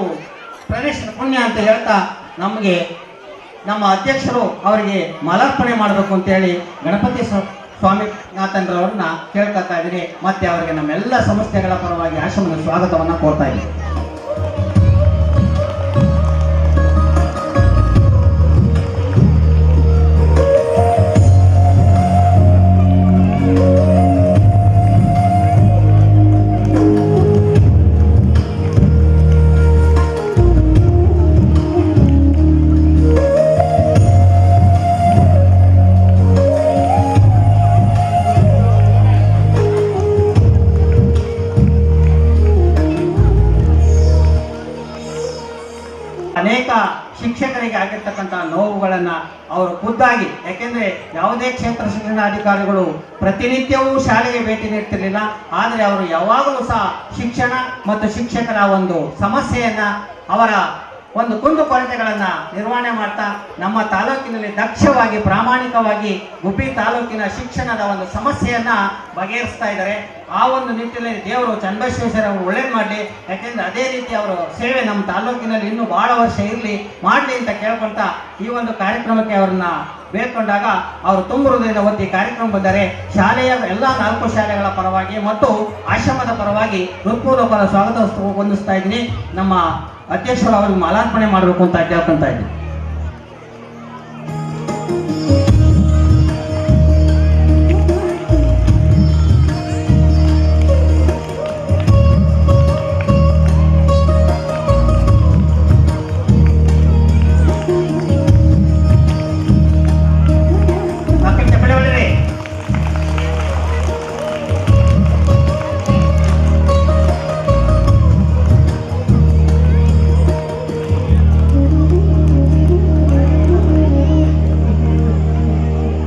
ಪ್ರದೇಶದ ಪುಣ್ಯ ಅಂತ ಹೇಳ್ತಾ ನಮಗೆ ನಮ್ಮ ಅಧ್ಯಕ್ಷರು ಅವರಿಗೆ ಮಾಲಾರ್ಪಣೆ ಮಾಡಬೇಕು ಅಂತೇಳಿ ಗಣಪತಿ ಸ್ವಾಮಿನಾಥನ್ರವ್ರನ್ನ ಕೇಳ್ಕೊತಾ ಇದ್ದೀನಿ. ಮತ್ತೆ ಅವರಿಗೆ ನಮ್ಮೆಲ್ಲ ಸಂಸ್ಥೆಗಳ ಪರವಾಗಿ ಆಶ್ರಮದ ಸ್ವಾಗತವನ್ನು ಕೋರ್ತಾ ಇದ್ದೀನಿ. ಅನೇಕ ಶಿಕ್ಷಕರಿಗೆ ಆಗಿರ್ತಕ್ಕಂಥ ನೋವುಗಳನ್ನು ಅವರು ಖುದ್ದಾಗಿ, ಯಾಕೆಂದ್ರೆ ಯಾವುದೇ ಕ್ಷೇತ್ರ ಶಿಕ್ಷಣಾಧಿಕಾರಿಗಳು ಪ್ರತಿನಿತ್ಯವೂ ಶಾಲೆಗೆ ಭೇಟಿ ನೀಡ್ತಿರ್ಲಿಲ್ಲ, ಆದರೆ ಅವರು ಯಾವಾಗಲೂ ಸಹ ಶಿಕ್ಷಣ ಮತ್ತು ಶಿಕ್ಷಕರ ಒಂದು ಸಮಸ್ಯೆಯನ್ನ, ಅವರ ಒಂದು ಕುಂದು ಕೊರತೆಗಳನ್ನು ನಿರ್ವಹಣೆ ಮಾಡ್ತಾ ನಮ್ಮ ತಾಲೂಕಿನಲ್ಲಿ ದಕ್ಷವಾಗಿ ಪ್ರಾಮಾಣಿಕವಾಗಿ ಗುಬ್ಬಿ ತಾಲೂಕಿನ ಶಿಕ್ಷಣದ ಒಂದು ಸಮಸ್ಯೆಯನ್ನ ಬಗೆಹರಿಸ್ತಾ ಇದ್ದಾರೆ. ಆ ಒಂದು ನಿಟ್ಟಿನಲ್ಲಿ ದೇವರು ಚನ್ನಬಸವೇಶ್ವರ ಅವರು ಒಳ್ಳೇದು ಮಾಡಲಿ, ಯಾಕೆಂದ್ರೆ ಅದೇ ರೀತಿ ಅವರ ಸೇವೆ ನಮ್ಮ ತಾಲೂಕಿನಲ್ಲಿ ಇನ್ನೂ ಬಹಳ ವರ್ಷ ಇರಲಿ ಮಾಡಲಿ ಅಂತ ಕೇಳ್ಕೊಳ್ತಾ ಈ ಒಂದು ಕಾರ್ಯಕ್ರಮಕ್ಕೆ ಅವರನ್ನ ಬೇಡ್ಕೊಂಡಾಗ ಅವರು ತುಂಬ ಹೃದಯದ ಒತ್ತಿ ಕಾರ್ಯಕ್ರಮ ಬಂದರೆ ಶಾಲೆಯ ಎಲ್ಲ 4 ಶಾಲೆಗಳ ಪರವಾಗಿ ಮತ್ತು ಆಶ್ರಮದ ಪರವಾಗಿ ಹೃತ್ಪೂರ್ವಕ ಸ್ವಾಗತ ಹೊಂದಿಸ್ತಾ ಇದ್ದೀನಿ. ನಮ್ಮ ಅಧ್ಯಕ್ಷರು ಅವ್ರಿಗೆ ಮಾಲಾರ್ಪಣೆ ಮಾಡಬೇಕು ಅಂತ ಕೇಳ್ಕೊಂತ ಇದ್ದೀನಿ.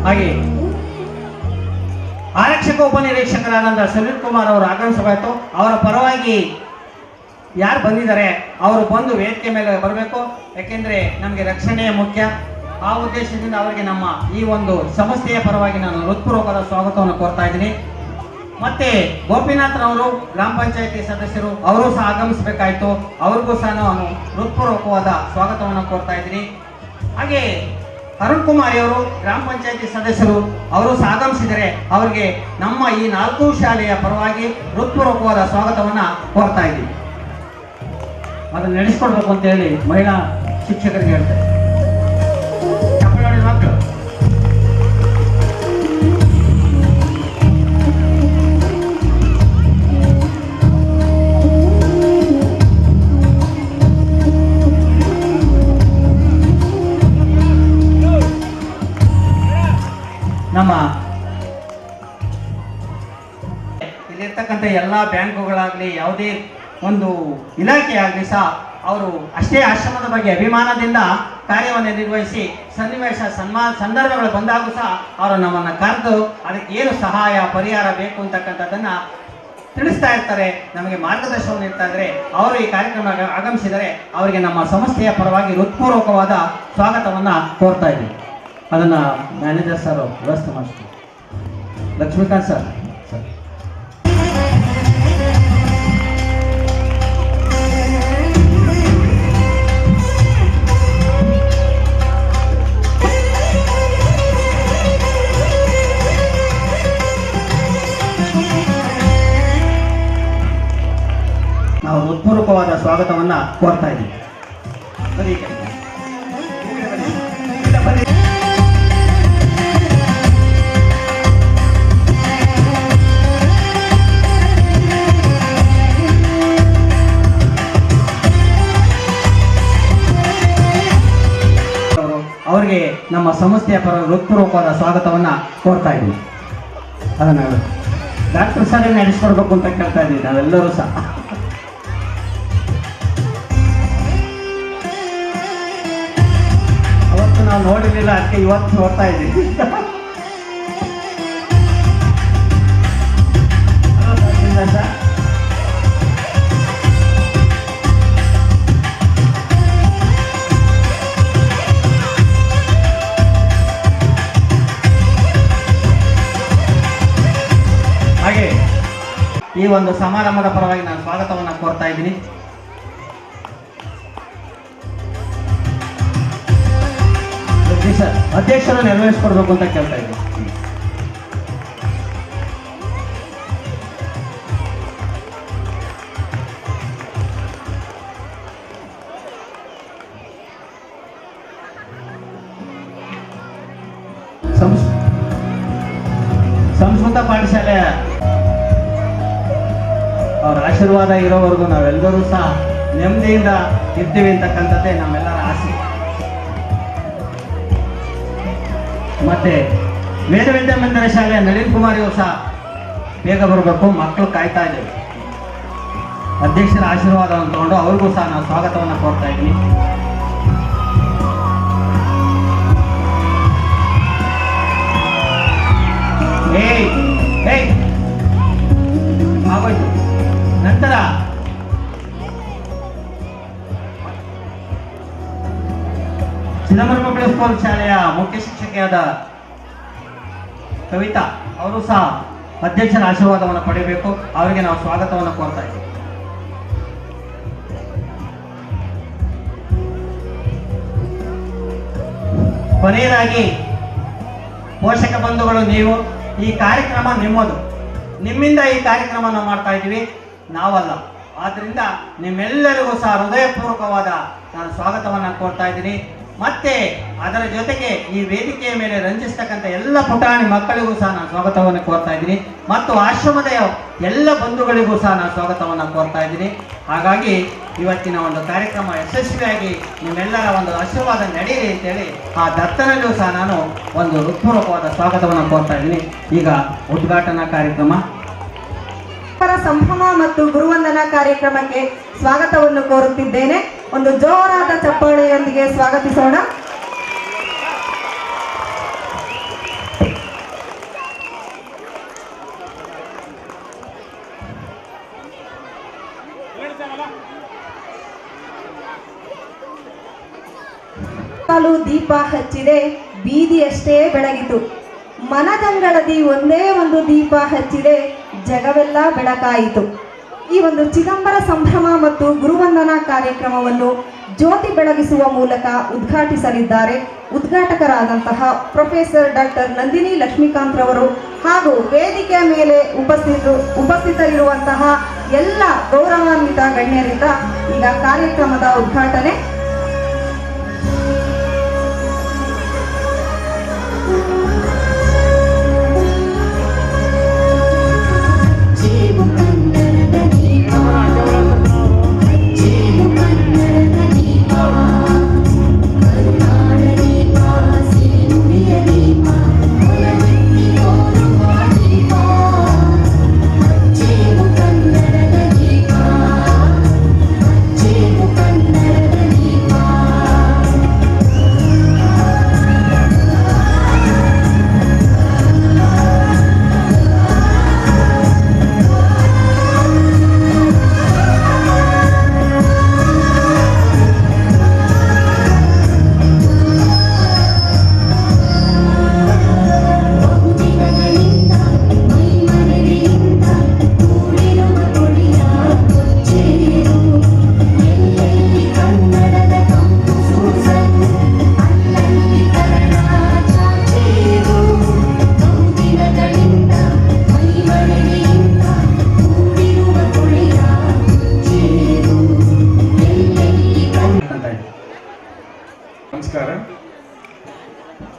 ಹಾಗೆ ಆರಕ್ಷಕ ಉಪನಿರೀಕ್ಷಕರಾದಂಥ ಸುನೀಲ್ ಕುಮಾರ್ ಅವರು ಆಗಮಿಸಬೇಕು. ಅವರ ಪರವಾಗಿ ಯಾರು ಬಂದಿದ್ದಾರೆ ಅವರು ಬಂದು ವೇದಿಕೆ ಮೇಲೆ ಬರಬೇಕು, ಯಾಕೆಂದ್ರೆ ನಮಗೆ ರಕ್ಷಣೆ ಮುಖ್ಯ. ಆ ಉದ್ದೇಶದಿಂದ ಅವರಿಗೆ ನಮ್ಮ ಈ ಒಂದು ಸಂಸ್ಥೆಯ ಪರವಾಗಿ ನಾನು ಹೃತ್ಪೂರ್ವಕವಾದ ಸ್ವಾಗತವನ್ನು ಕೋರ್ತಾ ಇದ್ದೀನಿ. ಮತ್ತೆ ಗೋಪಿನಾಥ್ರವರು ಗ್ರಾಮ ಪಂಚಾಯತಿ ಸದಸ್ಯರು, ಅವರು ಸಹ ಆಗಮಿಸಬೇಕಾಯಿತು, ಅವ್ರಿಗೂ ಸಹ ನಾನು ಹೃತ್ಪೂರ್ವಕವಾದ ಸ್ವಾಗತವನ್ನು ಕೋರ್ತಾ ಇದ್ದೀನಿ. ಹಾಗೆ ಅರುಣ್ ಕುಮಾರ್ ಅವರು ಗ್ರಾಮ ಪಂಚಾಯತಿ ಸದಸ್ಯರು, ಅವರು ಸಹ ಆಗಮಿಸಿದರೆ ಅವರಿಗೆ ನಮ್ಮ ಈ 4 ಶಾಲೆಯ ಪರವಾಗಿ ಹೃತ್ಪೂರ್ವಕವಾದ ಸ್ವಾಗತವನ್ನ ಕೋರ್ತಾ ಇದ್ದೀವಿ. ಅದನ್ನು ನಡೆಸ್ಕೊಡ್ಬೇಕು ಅಂತ ಹೇಳಿ ಮಹಿಳಾ ಶಿಕ್ಷಕರಿಗೆ ಹೇಳ್ತಾರೆ. ಮಕ್ಕಳು ನಮ್ಮ ಇಲ್ಲಿರ್ತಕ್ಕಂಥ ಎಲ್ಲ ಬ್ಯಾಂಕುಗಳಾಗಲಿ ಯಾವುದೇ ಒಂದು ಇಲಾಖೆ ಆಗಲಿ ಸಹ ಅವರು ಅಷ್ಟೇ ಆಶ್ರಮದ ಬಗ್ಗೆ ಅಭಿಮಾನದಿಂದ ಕಾರ್ಯವನ್ನು ನಿರ್ವಹಿಸಿ ಸನ್ನಿವೇಶ ಸಂದರ್ಭಗಳು ಬಂದಾಗೂ ಸಹ ಅವರು ನಮ್ಮನ್ನು ಕರೆದು ಅದಕ್ಕೆ ಏನು ಸಹಾಯ ಪರಿಹಾರ ಬೇಕು ಅಂತಕ್ಕಂಥದ್ದನ್ನು ತಿಳಿಸ್ತಾ ಇರ್ತಾರೆ, ನಮಗೆ ಮಾರ್ಗದರ್ಶನ ನೀಡ್ತಾ ಇದ್ದಾರೆ. ಅವರು ಈ ಕಾರ್ಯಕ್ರಮ ಆಗಮಿಸಿದರೆ ಅವರಿಗೆ ನಮ್ಮ ಸಂಸ್ಥೆಯ ಪರವಾಗಿ ಹೃತ್ಪೂರ್ವಕವಾದ ಸ್ವಾಗತವನ್ನು ಕೋರ್ತಾ ಇದ್ದೀವಿ. ಅದನ್ನು ಮ್ಯಾನೇಜರ್ ಸರ್ ವ್ಯವಸ್ಥೆ ಮಾಡಿಸ್ತೀವಿ. ಲಕ್ಷ್ಮೀಕಾಂತ್ ಸರ್ ನಾವು ಹೃತ್ಪೂರ್ವಕವಾದ ಸ್ವಾಗತವನ್ನು ಕೋರ್ತಾ ಇದ್ದೀವಿ. ಅವರಿಗೆ ನಮ್ಮ ಸಂಸ್ಥೆಯ ಪರ ಹೃತ್ಪೂರ್ವಕವಾದ ಸ್ವಾಗತವನ್ನು ಕೋರ್ತಾ ಇದ್ದೀವಿ. ಅದನ್ನು ಡಾಕ್ಟರ್ ಸರ್ ನಡೆಸ್ಕೊಡ್ಬೇಕು ಅಂತ ಕೇಳ್ತಾ ಇದ್ದೀವಿ ನಾವೆಲ್ಲರೂ ಸಹ. ಅವತ್ತು ನಾವು ನೋಡಿರಲಿಲ್ಲ, ಅದಕ್ಕೆ ಇವತ್ತು ನೋಡ್ತಾ ಇದ್ದೀವಿ. ಸರ್ ಹಾಗೆ ಈ ಒಂದು ಸಮಾರಂಭದ ಪರವಾಗಿ ನಾನು ಸ್ವಾಗತವನ್ನು ಕೋರ್ತಾ ಇದ್ದೀನಿ. ಸರ್ ಅಧ್ಯಕ್ಷರು ನೆರವೇರಿಸ್ಕೊಡ್ಬೇಕು ಅಂತ ಕೇಳ್ತಾ ಇದ್ದೀನಿ. ಸಂಸ್ಕೃತ ಪಾಠಶಾಲೆಯ ಅವರ ಆಶೀರ್ವಾದ ಇರೋವರೆಗೂ ನಾವೆಲ್ಲರೂ ಸಹ ನೆಮ್ಮದಿಯಿಂದ ಇರ್ತೀವಿ ಅಂತಕ್ಕಂಥದ್ದೇ ನಮ್ಮೆಲ್ಲರ ಆಸೆ. ಮತ್ತೆ ವೇದ ವಿದ್ಯಾಮಂದಿರ ಶಾಲೆಯ ನಳಿನ್ ಕುಮಾರ್ ಇವರು ಸಹ ಬೇಗ ಬರಬೇಕು, ಮಕ್ಕಳು ಕಾಯ್ತಾ ಇದ್ದೇವೆ. ಅಧ್ಯಕ್ಷರ ಆಶೀರ್ವಾದವನ್ನು ತಗೊಂಡು ಅವ್ರಿಗೂ ಸಹ ನಾವು ಸ್ವಾಗತವನ್ನು ಕೋರ್ತಾ ಇದ್ದೀನಿ. ಆಗೋಯ್ತು. ನಂತರ ಚಿದಂಬರಂ ಪಬ್ಲಿಕ್ ಸ್ಕೂಲ್ ಶಾಲೆಯ ಮುಖ್ಯ ಶಿಕ್ಷಕಿಯಾದ ಕವಿತಾ ಅವರು ಸಹ ಅಧ್ಯಕ್ಷರ ಆಶೀರ್ವಾದವನ್ನು ಪಡೆಯಬೇಕು. ಅವರಿಗೆ ನಾವು ಸ್ವಾಗತವನ್ನು ಕೋರ್ತಾ ಇದ್ದೀವಿ. ಕೊನೆಯದಾಗಿ ಪೋಷಕ ಬಂಧುಗಳು, ನೀವು ಈ ಕಾರ್ಯಕ್ರಮ ನಿಮ್ಮದು, ನಿಮ್ಮಿಂದ ಈ ಕಾರ್ಯಕ್ರಮ ನಾವು ಮಾಡ್ತಾ ಇದ್ದೀವಿ, ನಾವಲ್ಲ. ಆದ್ರಿಂದ ನಿಮ್ಮೆಲ್ಲರಿಗೂ ಸಹ ಹೃದಯಪೂರ್ವಕವಾದ ನಾನು ಸ್ವಾಗತವನ್ನು ಕೋರ್ತಾ ಇದ್ದೀನಿ. ಮತ್ತೆ ಅದರ ಜೊತೆಗೆ ಈ ವೇದಿಕೆಯ ಮೇಲೆ ರಂಜಿಸ್ತಕ್ಕಂಥ ಎಲ್ಲ ಪುಟಾಣಿ ಮಕ್ಕಳಿಗೂ ಸಹ ನಾನು ಸ್ವಾಗತವನ್ನು ಕೋರ್ತಾ ಇದ್ದೀನಿ. ಮತ್ತು ಆಶ್ರಮದ ಎಲ್ಲ ಬಂಧುಗಳಿಗೂ ಸಹ ನಾನು ಸ್ವಾಗತವನ್ನು ಕೋರ್ತಾ ಇದ್ದೀನಿ. ಹಾಗಾಗಿ ಇವತ್ತಿನ ಒಂದು ಕಾರ್ಯಕ್ರಮ ಯಶಸ್ವಿಯಾಗಿ ನಿಮ್ಮೆಲ್ಲರ ಒಂದು ಆಶೀರ್ವಾದ ನಡೆಯಲಿ ಅಂತೇಳಿ ಆ ದತ್ತನಲ್ಲೂ ಸಹ ನಾನು ಒಂದು ಹೃತ್ಪೂರ್ವಕವಾದ ಸ್ವಾಗತವನ್ನು ಕೋರ್ತಾ ಇದ್ದೀನಿ. ಈಗ ಉದ್ಘಾಟನಾ ಕಾರ್ಯಕ್ರಮ ಸಂಭ್ರಮ ಮತ್ತು ಗುರುವಂದನಾ ಕಾರ್ಯಕ್ರಮಕ್ಕೆ ಸ್ವಾಗತವನ್ನು ಕೋರುತ್ತಿದ್ದೇನೆ. ಒಂದು ಜೋರಾದ ಚಪ್ಪಾಳೆಯೊಂದಿಗೆ ಸ್ವಾಗತಿಸೋಣ. ದೀಪ ಹಚ್ಚಿದೆ, ಬೀದಿಯಷ್ಟೇ ಬೆಳಗಿತು. ಮನದಂಗಳದಿ ಒಂದೇ ಒಂದು ದೀಪ ಹಚ್ಚಿದೆ, ಜಗವೆಲ್ಲ ಬೆಳಕಾಯಿತು. ಈ ಒಂದು ಚಿದಂಬರ ಸಂಭ್ರಮ ಮತ್ತು ಗುರುವಂದನಾ ಕಾರ್ಯಕ್ರಮವನ್ನು ಜ್ಯೋತಿ ಬೆಳಗಿಸುವ ಮೂಲಕ ಉದ್ಘಾಟಿಸಲಿದ್ದಾರೆ ಉದ್ಘಾಟಕರಾದಂತಹ ಪ್ರೊಫೆಸರ್ ಡಾಕ್ಟರ್ ನಂದಿನಿ ಲಕ್ಷ್ಮೀಕಾಂತ್ ರವರು ಹಾಗೂ ವೇದಿಕೆಯ ಮೇಲೆ ಉಪಸ್ಥಿತರಿರುವಂತಹ ಎಲ್ಲ ಗೌರವಾನ್ವಿತ ಗಣ್ಯರಿಂದ ಈಗ ಕಾರ್ಯಕ್ರಮದ ಉದ್ಘಾಟನೆ.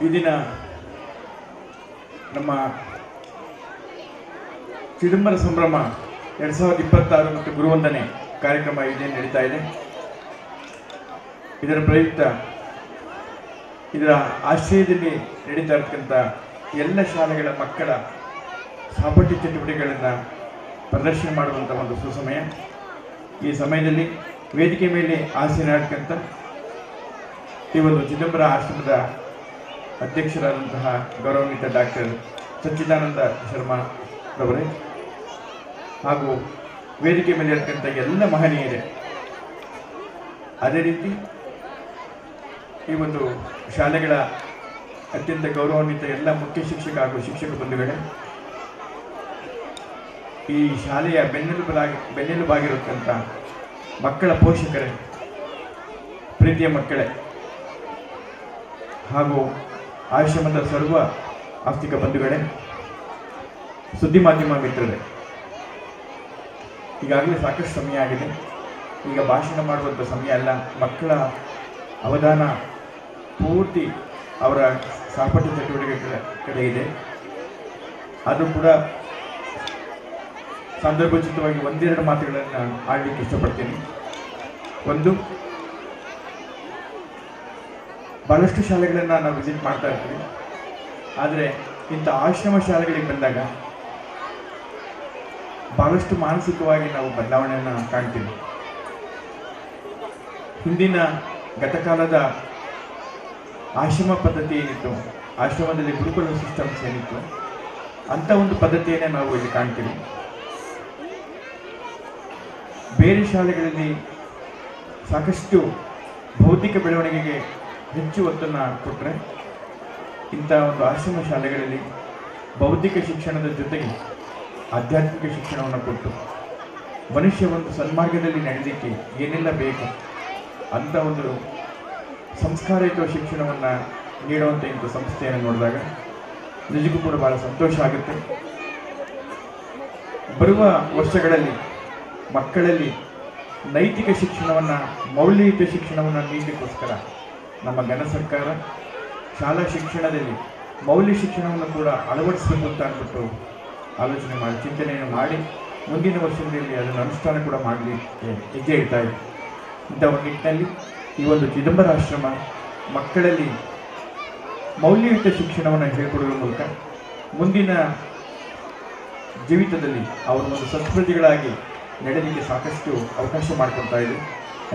ಈ ದಿನ ನಮ್ಮ ಚಿದಂಬರ ಸಂಭ್ರಮ 2026 ಮತ್ತು ಗುರುವಂದನೆ ಕಾರ್ಯಕ್ರಮ ಇದೇ ನಡೀತಾ ಇದೆ. ಇದರ ಪ್ರಯುಕ್ತ ಇದರ ಆಶ್ರಯದಲ್ಲಿ ನಡೀತಾ ಇರ್ತಕ್ಕಂಥ ಎಲ್ಲ ಶಾಲೆಗಳ ಮಕ್ಕಳ ಸಹಪಾಠಿ ಚಟುವಟಿಕೆಗಳನ್ನು ಪ್ರದರ್ಶನ ಮಾಡುವಂಥ ಒಂದು ಸುಸಮಯ. ಈ ಸಮಯದಲ್ಲಿ ವೇದಿಕೆ ಮೇಲೆ ಆಸೀನರಾಗತಕ್ಕಂಥ ಈ ಒಂದು ಚಿದಂಬರ ಆಶ್ರಮದ ಅಧ್ಯಕ್ಷರಾದಂತಹ ಗೌರವಾನ್ವಿತ ಡಾಕ್ಟರ್ ಸಚ್ಚಿದಾನಂದ ಶರ್ಮಾ ರವರೇ ಹಾಗೂ ವೇದಿಕೆ ಮೇಲೆ ಇರತಕ್ಕಂಥ ಎಲ್ಲ ಮಹನೀಯರೇ, ಅದೇ ರೀತಿ ಈ ಒಂದು ಶಾಲೆಗಳ ಅತ್ಯಂತ ಗೌರವಾನ್ವಿತ ಎಲ್ಲ ಮುಖ್ಯ ಶಿಕ್ಷಕ ಹಾಗೂ ಶಿಕ್ಷಕ ಬಂಧುಗಳೇ, ಈ ಶಾಲೆಯ ಬೆನ್ನೆಲುಬಾಗಿರತಕ್ಕಂಥ ಮಕ್ಕಳ ಪೋಷಕರೇ, ಪ್ರೀತಿಯ ಮಕ್ಕಳೇ ಹಾಗೂ ಆಶ್ರಮದ ಸರ್ವ ಆಸ್ತಿಕ ಬಂಧುಗಳೇ, ಸುದ್ದಿ ಮಾಧ್ಯಮ ಮಿತ್ರರೇ, ಈಗಾಗಲೇ ಸಾಕಷ್ಟು ಸಮಯ ಆಗಿದೆ. ಈಗ ಭಾಷಣ ಮಾಡುವಂಥ ಸಮಯ ಅಲ್ಲ. ಮಕ್ಕಳ ಅವಧಾನ ಪೂರ್ತಿ ಅವರ ಸಹಪಾಠಿ ಚಟುವಟಿಕೆ ಕಡೆ ಇದೆ. ಅದು ಕೂಡ ಸಂದರ್ಭೋಚಿತವಾಗಿ ಒಂದೆರಡು ಮಾತುಗಳನ್ನು ಆಡಲಿಕ್ಕೆ ಇಷ್ಟಪಡ್ತೀನಿ. ಒಂದು, ಬಹಳಷ್ಟು ಶಾಲೆಗಳನ್ನು ನಾವು ವಿಸಿಟ್ ಮಾಡ್ತಾ ಇರ್ತೀವಿ. ಆದರೆ ಇಂಥ ಆಶ್ರಮ ಶಾಲೆಗಳಿಗೆ ಬಂದಾಗ ಬಹಳಷ್ಟು ಮಾನಸಿಕವಾಗಿ ನಾವು ಬದಲಾವಣೆಯನ್ನು ಕಾಣ್ತೀವಿ. ಹಿಂದಿನ ಗತಕಾಲದ ಆಶ್ರಮ ಪದ್ಧತಿ ಏನಿತ್ತು, ಆಶ್ರಮದಲ್ಲಿ ಗುರುಕುಲ ಸಿಸ್ಟಮ್ಸ್ ಏನಿತ್ತು, ಅಂಥ ಒಂದು ಪದ್ಧತಿಯನ್ನೇ ನಾವು ಇಲ್ಲಿ ಕಾಣ್ತೀವಿ. ಬೇರೆ ಶಾಲೆಗಳಲ್ಲಿ ಸಾಕಷ್ಟು ಭೌತಿಕ ಬೆಳವಣಿಗೆಗೆ ಹೆಚ್ಚು ಒತ್ತನ್ನು ಕೊಟ್ಟರೆ, ಇಂಥ ಒಂದು ಆಶ್ರಮ ಶಾಲೆಗಳಲ್ಲಿ ಬೌದ್ಧಿಕ ಶಿಕ್ಷಣದ ಜೊತೆಗೆ ಆಧ್ಯಾತ್ಮಿಕ ಶಿಕ್ಷಣವನ್ನು ಕೊಟ್ಟು ಮನುಷ್ಯ ಒಂದು ಸನ್ಮಾರ್ಗದಲ್ಲಿ ನಡೆಯಲಿಕ್ಕೆ ಏನೆಲ್ಲ ಬೇಕು ಅಂತ ಒಂದು ಸಂಸ್ಕಾರಯುತ ಶಿಕ್ಷಣವನ್ನು ನೀಡುವಂಥ ಇಂಥ ಸಂಸ್ಥೆಯನ್ನು ನೋಡಿದಾಗ ನಿಜಕ್ಕೂ ಕೂಡ ಭಾಳ ಸಂತೋಷ ಆಗುತ್ತೆ. ಬರುವ ವರ್ಷಗಳಲ್ಲಿ ಮಕ್ಕಳಲ್ಲಿ ನೈತಿಕ ಶಿಕ್ಷಣವನ್ನು, ಮೌಲ್ಯಯುತ ಶಿಕ್ಷಣವನ್ನು ನೀಡಲಿಕ್ಕೋಸ್ಕರ ನಮ್ಮ ಘನ ಸರ್ಕಾರ ಶಾಲಾ ಶಿಕ್ಷಣದಲ್ಲಿ ಮೌಲ್ಯ ಶಿಕ್ಷಣವನ್ನು ಕೂಡ ಅಳವಡಿಸಬೇಕು ಅಂತ ಅಂದ್ಬಿಟ್ಟು ಆಲೋಚನೆ ಮಾಡಿ, ಚಿಂತನೆಯನ್ನು ಮಾಡಿ, ಮುಂದಿನ ವರ್ಷದಲ್ಲಿ ಅದನ್ನು ಅನುಷ್ಠಾನ ಕೂಡ ಮಾಡಲಿಕ್ಕೆ ಹೆಜ್ಜೆ ಇಡ್ತಾ ಇದೆ. ಇಂಥ ಒಂದು ನಿಟ್ಟಿನಲ್ಲಿ ಈ ಒಂದು ಚಿದಂಬರ ಆಶ್ರಮ ಮಕ್ಕಳಲ್ಲಿ ಮೌಲ್ಯಯುತ ಶಿಕ್ಷಣವನ್ನು ಹೇಳಿಕೊಡುವ ಮೂಲಕ ಮುಂದಿನ ಜೀವಿತದಲ್ಲಿ ಅವರು ಒಂದು ಸತ್ಪ್ರಜೆಗಳಾಗಿ ನಡೆಯಲಿಕ್ಕೆ ಸಾಕಷ್ಟು ಅವಕಾಶ ಮಾಡಿಕೊಡ್ತಾ ಇದೆ.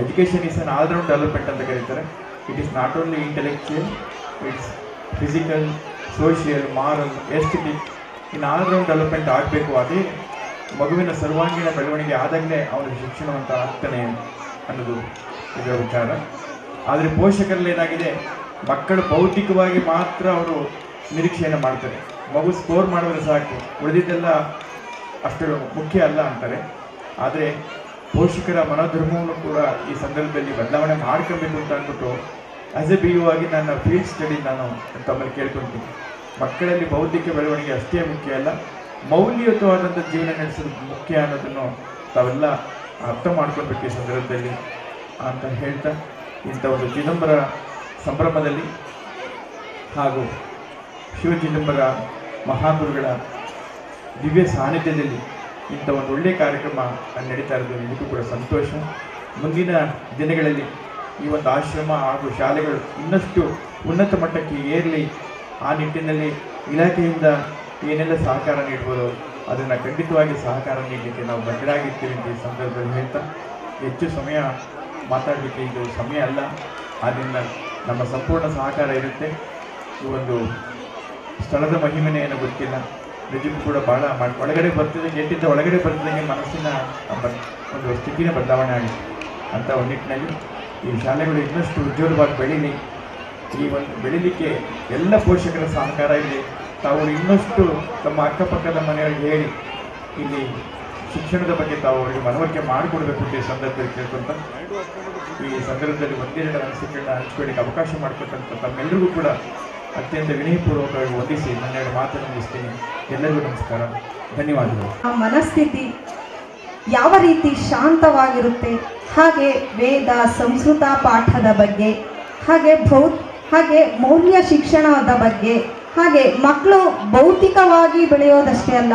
Education is an all-round development ಅಂತ ಕರೀತಾರೆ. It is not only intellectual, it's physical, social, moral, aesthetic, ಇನ್ನು ಆಲ್ರೌಂಡ್ ಡೆವಲಪ್ಮೆಂಟ್ ಆಗಬೇಕು. ಅದೇ ಮಗುವಿನ ಸರ್ವಾಂಗೀಣ ಬೆಳವಣಿಗೆ ಆದಾಗಲೇ ಅವನಿಗೆ ಶಿಕ್ಷಣವಂತ ಆಗ್ತಾನೆ ಅನ್ನೋದು ಇದರ ವಿಚಾರ. ಆದರೆ ಪೋಷಕರಲ್ಲಿ ಏನಾಗಿದೆ, ಮಕ್ಕಳು ಭೌತಿಕವಾಗಿ ಮಾತ್ರ ಅವರು ನಿರೀಕ್ಷೆಯನ್ನು ಮಾಡ್ತಾರೆ. ಮಗು ಸ್ಕೋರ್ ಮಾಡಿದ್ರೆ ಸಾಕು, ಉಳಿದಿದ್ದೆಲ್ಲ ಅಷ್ಟು ಮುಖ್ಯ ಅಲ್ಲ ಅಂತಾರೆ. ಆದರೆ ಪೋಷಕರ ಮನೋಧರ್ಮವನ್ನು ಕೂಡ ಈ ಸಂದರ್ಭದಲ್ಲಿ ಬದಲಾವಣೆ ಮಾಡ್ಕೊಬೇಕು ಅಂತ ಅಂದ್ಬಿಟ್ಟು ಆ್ಯಸ್ ಎ ಬಿ ಯು ಆಗಿ ನನ್ನ ಫೀಲ್ಡ್ ಸ್ಟಡಿ ನಾನು ತಮ್ಮಲ್ಲಿ ಕೇಳ್ಕೊಳ್ತೀನಿ. ಮಕ್ಕಳಲ್ಲಿ ಬೌದ್ಧಿಕ ಬೆಳವಣಿಗೆ ಅಷ್ಟೇ ಮುಖ್ಯ ಅಲ್ಲ, ಮೌಲ್ಯಯುತವಾದಂಥ ಜೀವನ ನಡೆಸೋದು ಮುಖ್ಯ ಅನ್ನೋದನ್ನು ತಾವೆಲ್ಲ ಅರ್ಥ ಮಾಡ್ಕೊಳ್ಬೇಕು ಈ ಸಂದರ್ಭದಲ್ಲಿ ಅಂತ ಹೇಳ್ತಾ, ಇಂಥ ಒಂದು ಚಿದಂಬರ ಸಂಭ್ರಮದಲ್ಲಿ ಹಾಗೂ ಶಿವ ಚಿದಂಬರ ಮಹಾಗುರುಗಳ ದಿವ್ಯ ಸಾನ್ನಿಧ್ಯದಲ್ಲಿ ಇಂಥ ಒಂದು ಒಳ್ಳೆಯ ಕಾರ್ಯಕ್ರಮ ನಡೀತಾ ಇರೋದು ನಿಮಗೂ ಕೂಡ ಸಂತೋಷ. ಮುಂದಿನ ದಿನಗಳಲ್ಲಿ ಈ ಒಂದು ಆಶ್ರಮ ಹಾಗೂ ಶಾಲೆಗಳು ಇನ್ನಷ್ಟು ಉನ್ನತ ಮಟ್ಟಕ್ಕೆ ಏರಲಿ, ಆ ನಿಟ್ಟಿನಲ್ಲಿ ಇಲಾಖೆಯಿಂದ ಏನೆಲ್ಲ ಸಹಕಾರ ನೀಡ್ಬೋದು ಅದನ್ನು ಖಂಡಿತವಾಗಿ ಸಹಕಾರ ನೀಡಲಿಕ್ಕೆ ನಾವು ಬದ್ಧರಾಗಿರ್ತೀವಿ ಅಂತ ಈ ಸಂದರ್ಭದಲ್ಲಿ ಹೇಳ್ತಾ, ಹೆಚ್ಚು ಸಮಯ ಮಾತಾಡಲಿಕ್ಕೆ ಇದು ಸಮಯ ಅಲ್ಲ. ಆದ್ದರಿಂದ ನಮ್ಮ ಸಂಪೂರ್ಣ ಸಹಕಾರ ಇರುತ್ತೆ. ಈ ಒಂದು ಸ್ಥಳದ ಮಹಿಮೆನೇ ಏನೋ ಗೊತ್ತಿಲ್ಲ, ನಿಜಕ್ಕೂ ಕೂಡ ಭಾಳ ಒಳಗಡೆ ಬರ್ತಿದ್ದಂಗೆ, ಗೇಟಿಂದ ಒಳಗಡೆ ಬರ್ತಿದ್ದಂಗೆ ಮನಸ್ಸಿನ ಒಂದು ಸ್ಥಿತಿನ ಬದಲಾವಣೆ ಆಗುತ್ತೆ. ಅಂತ ಒಂದು ನಿಟ್ಟಿನಲ್ಲಿ ಈ ಶಾಲೆಗಳು ಇನ್ನಷ್ಟು ಉಜ್ವಲವಾಗಿ ಬೆಳೀಲಿ. ಈ ಒಂದು ಬೆಳೀಲಿಕ್ಕೆ ಎಲ್ಲ ಪೋಷಕರ ಸಹಕಾರ ಇಲ್ಲಿ. ತಾವು ಇನ್ನಷ್ಟು ತಮ್ಮ ಅಕ್ಕಪಕ್ಕದ ಮನೆಯವರಿಗೆ ಹೇಳಿ ಇಲ್ಲಿ ಶಿಕ್ಷಣದ ಬಗ್ಗೆ ತಾವು ಅವರಿಗೆ ಮನವರಿಕೆ ಮಾಡಿಕೊಡ್ಬೇಕು ಅಂತ ಈ ಸಂದರ್ಭದಲ್ಲಿ ಕೇಳ್ಕೊಂತ, ಈ ಸಂದರ್ಭದಲ್ಲಿ ಒಂದೆರಡು ಅನಿಸಿಕೆಗಳನ್ನ ಹಂಚ್ಕೊಳ್ಳಿಕ್ಕೆ ಅವಕಾಶ ಮಾಡಿಕೊಟ್ಟಂತ ತಮ್ಮೆಲ್ಲರಿಗೂ ಕೂಡ ಅತ್ಯಂತ ವಿನಯಪೂರ್ವಕವಾಗಿ ವಂದಿಸಿ ನನ್ನೆರಡು ಮಾತನ್ನು ಮುಗಿಸ್ತೀನಿ. ಎಲ್ಲರಿಗೂ ನಮಸ್ಕಾರ, ಧನ್ಯವಾದಗಳು. ಆ ಮನಸ್ಥಿತಿ ಯಾವ ರೀತಿ ಶಾಂತವಾಗಿರುತ್ತೆ, ಹಾಗೆ ವೇದ ಸಂಸ್ಕೃತ ಪಾಠದ ಬಗ್ಗೆ, ಹಾಗೆ ಹಾಗೆ ಮೌಲ್ಯ ಶಿಕ್ಷಣದ ಬಗ್ಗೆ, ಹಾಗೆ ಮಕ್ಕಳು ಭೌತಿಕವಾಗಿ ಬೆಳೆಯೋದಷ್ಟೇ ಅಲ್ಲ,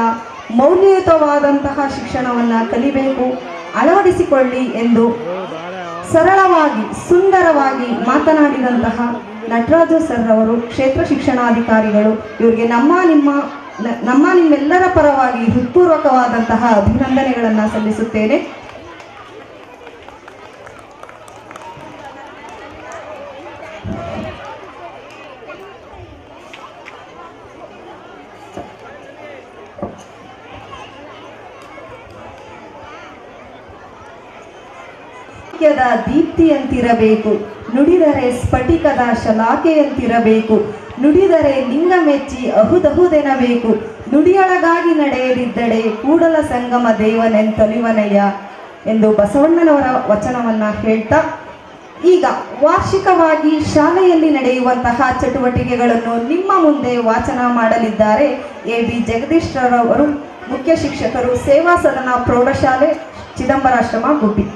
ಮೌಲ್ಯಯುತವಾದಂತಹ ಶಿಕ್ಷಣವನ್ನು ಕಲಿಬೇಕು, ಅಳವಡಿಸಿಕೊಳ್ಳಿ ಎಂದು ಸರಳವಾಗಿ ಸುಂದರವಾಗಿ ಮಾತನಾಡಿದಂತಹ ನಟರಾಜು ಸರ್ ಅವರು, ಕ್ಷೇತ್ರ ಶಿಕ್ಷಣಾಧಿಕಾರಿಗಳು, ಇವರಿಗೆ ನಿಮ್ಮೆಲ್ಲರ ಪರವಾಗಿ ಹೃತ್ಪೂರ್ವಕವಾದಂತಹ ಅಭಿನಂದನೆಗಳನ್ನು ಸಲ್ಲಿಸುತ್ತೇನೆ. ದೀಪ್ತಿಯಂತಿರಬೇಕು, ನುಡಿದರೆ ಸ್ಫಟಿಕದ ಶಲಾಕೆಯಂತಿರಬೇಕು, ನುಡಿದರೆ ಲಿಂಗ ಮೆಚ್ಚಿ ಅಹುದಹುದೆನಬೇಕು, ನುಡಿಯೊಳಗಾಗಿ ನಡೆಯದಿದ್ದಡೆ ಕೂಡಲ ಸಂಗಮ ದೇವನೆಂತೊಲಿವನಯ್ಯ ಎಂದು ಬಸವಣ್ಣನವರ ವಚನವನ್ನು ಹೇಳ್ತಾ, ಈಗ ವಾರ್ಷಿಕವಾಗಿ ಶಾಲೆಯಲ್ಲಿ ನಡೆಯುವಂತಹ ಚಟುವಟಿಕೆಗಳನ್ನು ನಿಮ್ಮ ಮುಂದೆ ವಾಚನ ಮಾಡಲಿದ್ದಾರೆ AB ಜಗದೀಶ್ ರವರು, ಮುಖ್ಯ ಶಿಕ್ಷಕರು, ಸೇವಾ ಸದನ ಪ್ರೌಢಶಾಲೆ, ಚಿದಂಬರಾಶ್ರಮ, ಗುಬ್ಬಿ.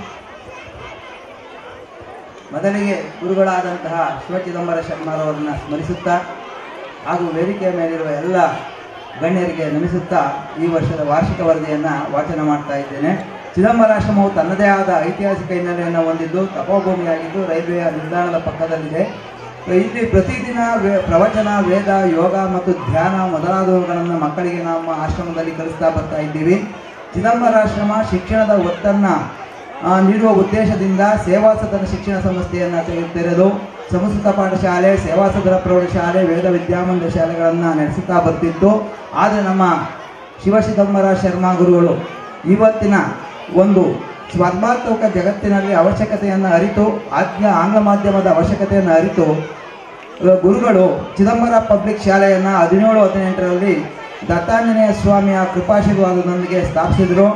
ಮೊದಲಿಗೆ ಗುರುಗಳಾದಂತಹ ಶಿವಚಿದಂಬರ ಶರ್ಮಾರವರನ್ನು ಸ್ಮರಿಸುತ್ತಾ ಹಾಗೂ ವೇದಿಕೆಯ ಮೇಲಿರುವ ಎಲ್ಲ ಗಣ್ಯರಿಗೆ ನಮಿಸುತ್ತಾ ಈ ವರ್ಷದ ವಾರ್ಷಿಕ ವರದಿಯನ್ನು ವಾಚನ ಮಾಡ್ತಾ ಇದ್ದೇನೆ. ಚಿದಂಬರಾಶ್ರಮವು ತನ್ನದೇ ಆದ ಐತಿಹಾಸಿಕ ಹಿನ್ನೆಲೆಯನ್ನು ಹೊಂದಿದ್ದು ತಪೋಭೂಮಿಯಾಗಿದ್ದು ರೈಲ್ವೆಯ ನಿಲ್ದಾಣದ ಪಕ್ಕದಲ್ಲಿದೆ. ಇಲ್ಲಿ ಪ್ರತಿದಿನ ಪ್ರವಚನ, ವೇದ, ಯೋಗ ಮತ್ತು ಧ್ಯಾನ ಮೊದಲಾದವುಗಳನ್ನು ಮಕ್ಕಳಿಗೆ ನಮ್ಮ ಆಶ್ರಮದಲ್ಲಿ ಕಲಿಸ್ತಾ ಬರ್ತಾ ಇದ್ದೀವಿ. ಚಿದಂಬರಾಶ್ರಮ ಶಿಕ್ಷಣದ ಒತ್ತನ್ನು ನೀಡುವ ಉದ್ದೇಶದಿಂದ ಸೇವಾ ಸದನ ಶಿಕ್ಷಣ ಸಂಸ್ಥೆಯನ್ನು ತೆರೆದು ಸಂಸ್ಕೃತ ಪಾಠಶಾಲೆ, ಸೇವಾ ಸದನ ಪ್ರೌಢಶಾಲೆ, ವೇದ ವಿದ್ಯಾಮಂದಿರ ಶಾಲೆಗಳನ್ನು ನಡೆಸುತ್ತಾ ಬರ್ತಿತ್ತು. ಆದರೆ ನಮ್ಮ ಶಿವಚಿದಂಬರ ಶರ್ಮಾ ಗುರುಗಳು ಇವತ್ತಿನ ಒಂದು ಸ್ಪರ್ಧಾತ್ಮಕ ಜಗತ್ತಿನಲ್ಲಿ ಅವಶ್ಯಕತೆಯನ್ನು ಅರಿತು, ಆಂಗ್ಲ ಮಾಧ್ಯಮದ ಅವಶ್ಯಕತೆಯನ್ನು ಅರಿತು ಗುರುಗಳು ಚಿದಂಬರ ಪಬ್ಲಿಕ್ ಶಾಲೆಯನ್ನು 1718ರಲ್ಲಿ ದತ್ತಾಂಜನೇಯ ಸ್ವಾಮಿಯ ಕೃಪಾಶೀರ್ವಾದದೊಂದಿಗೆ ಸ್ಥಾಪಿಸಿದರು.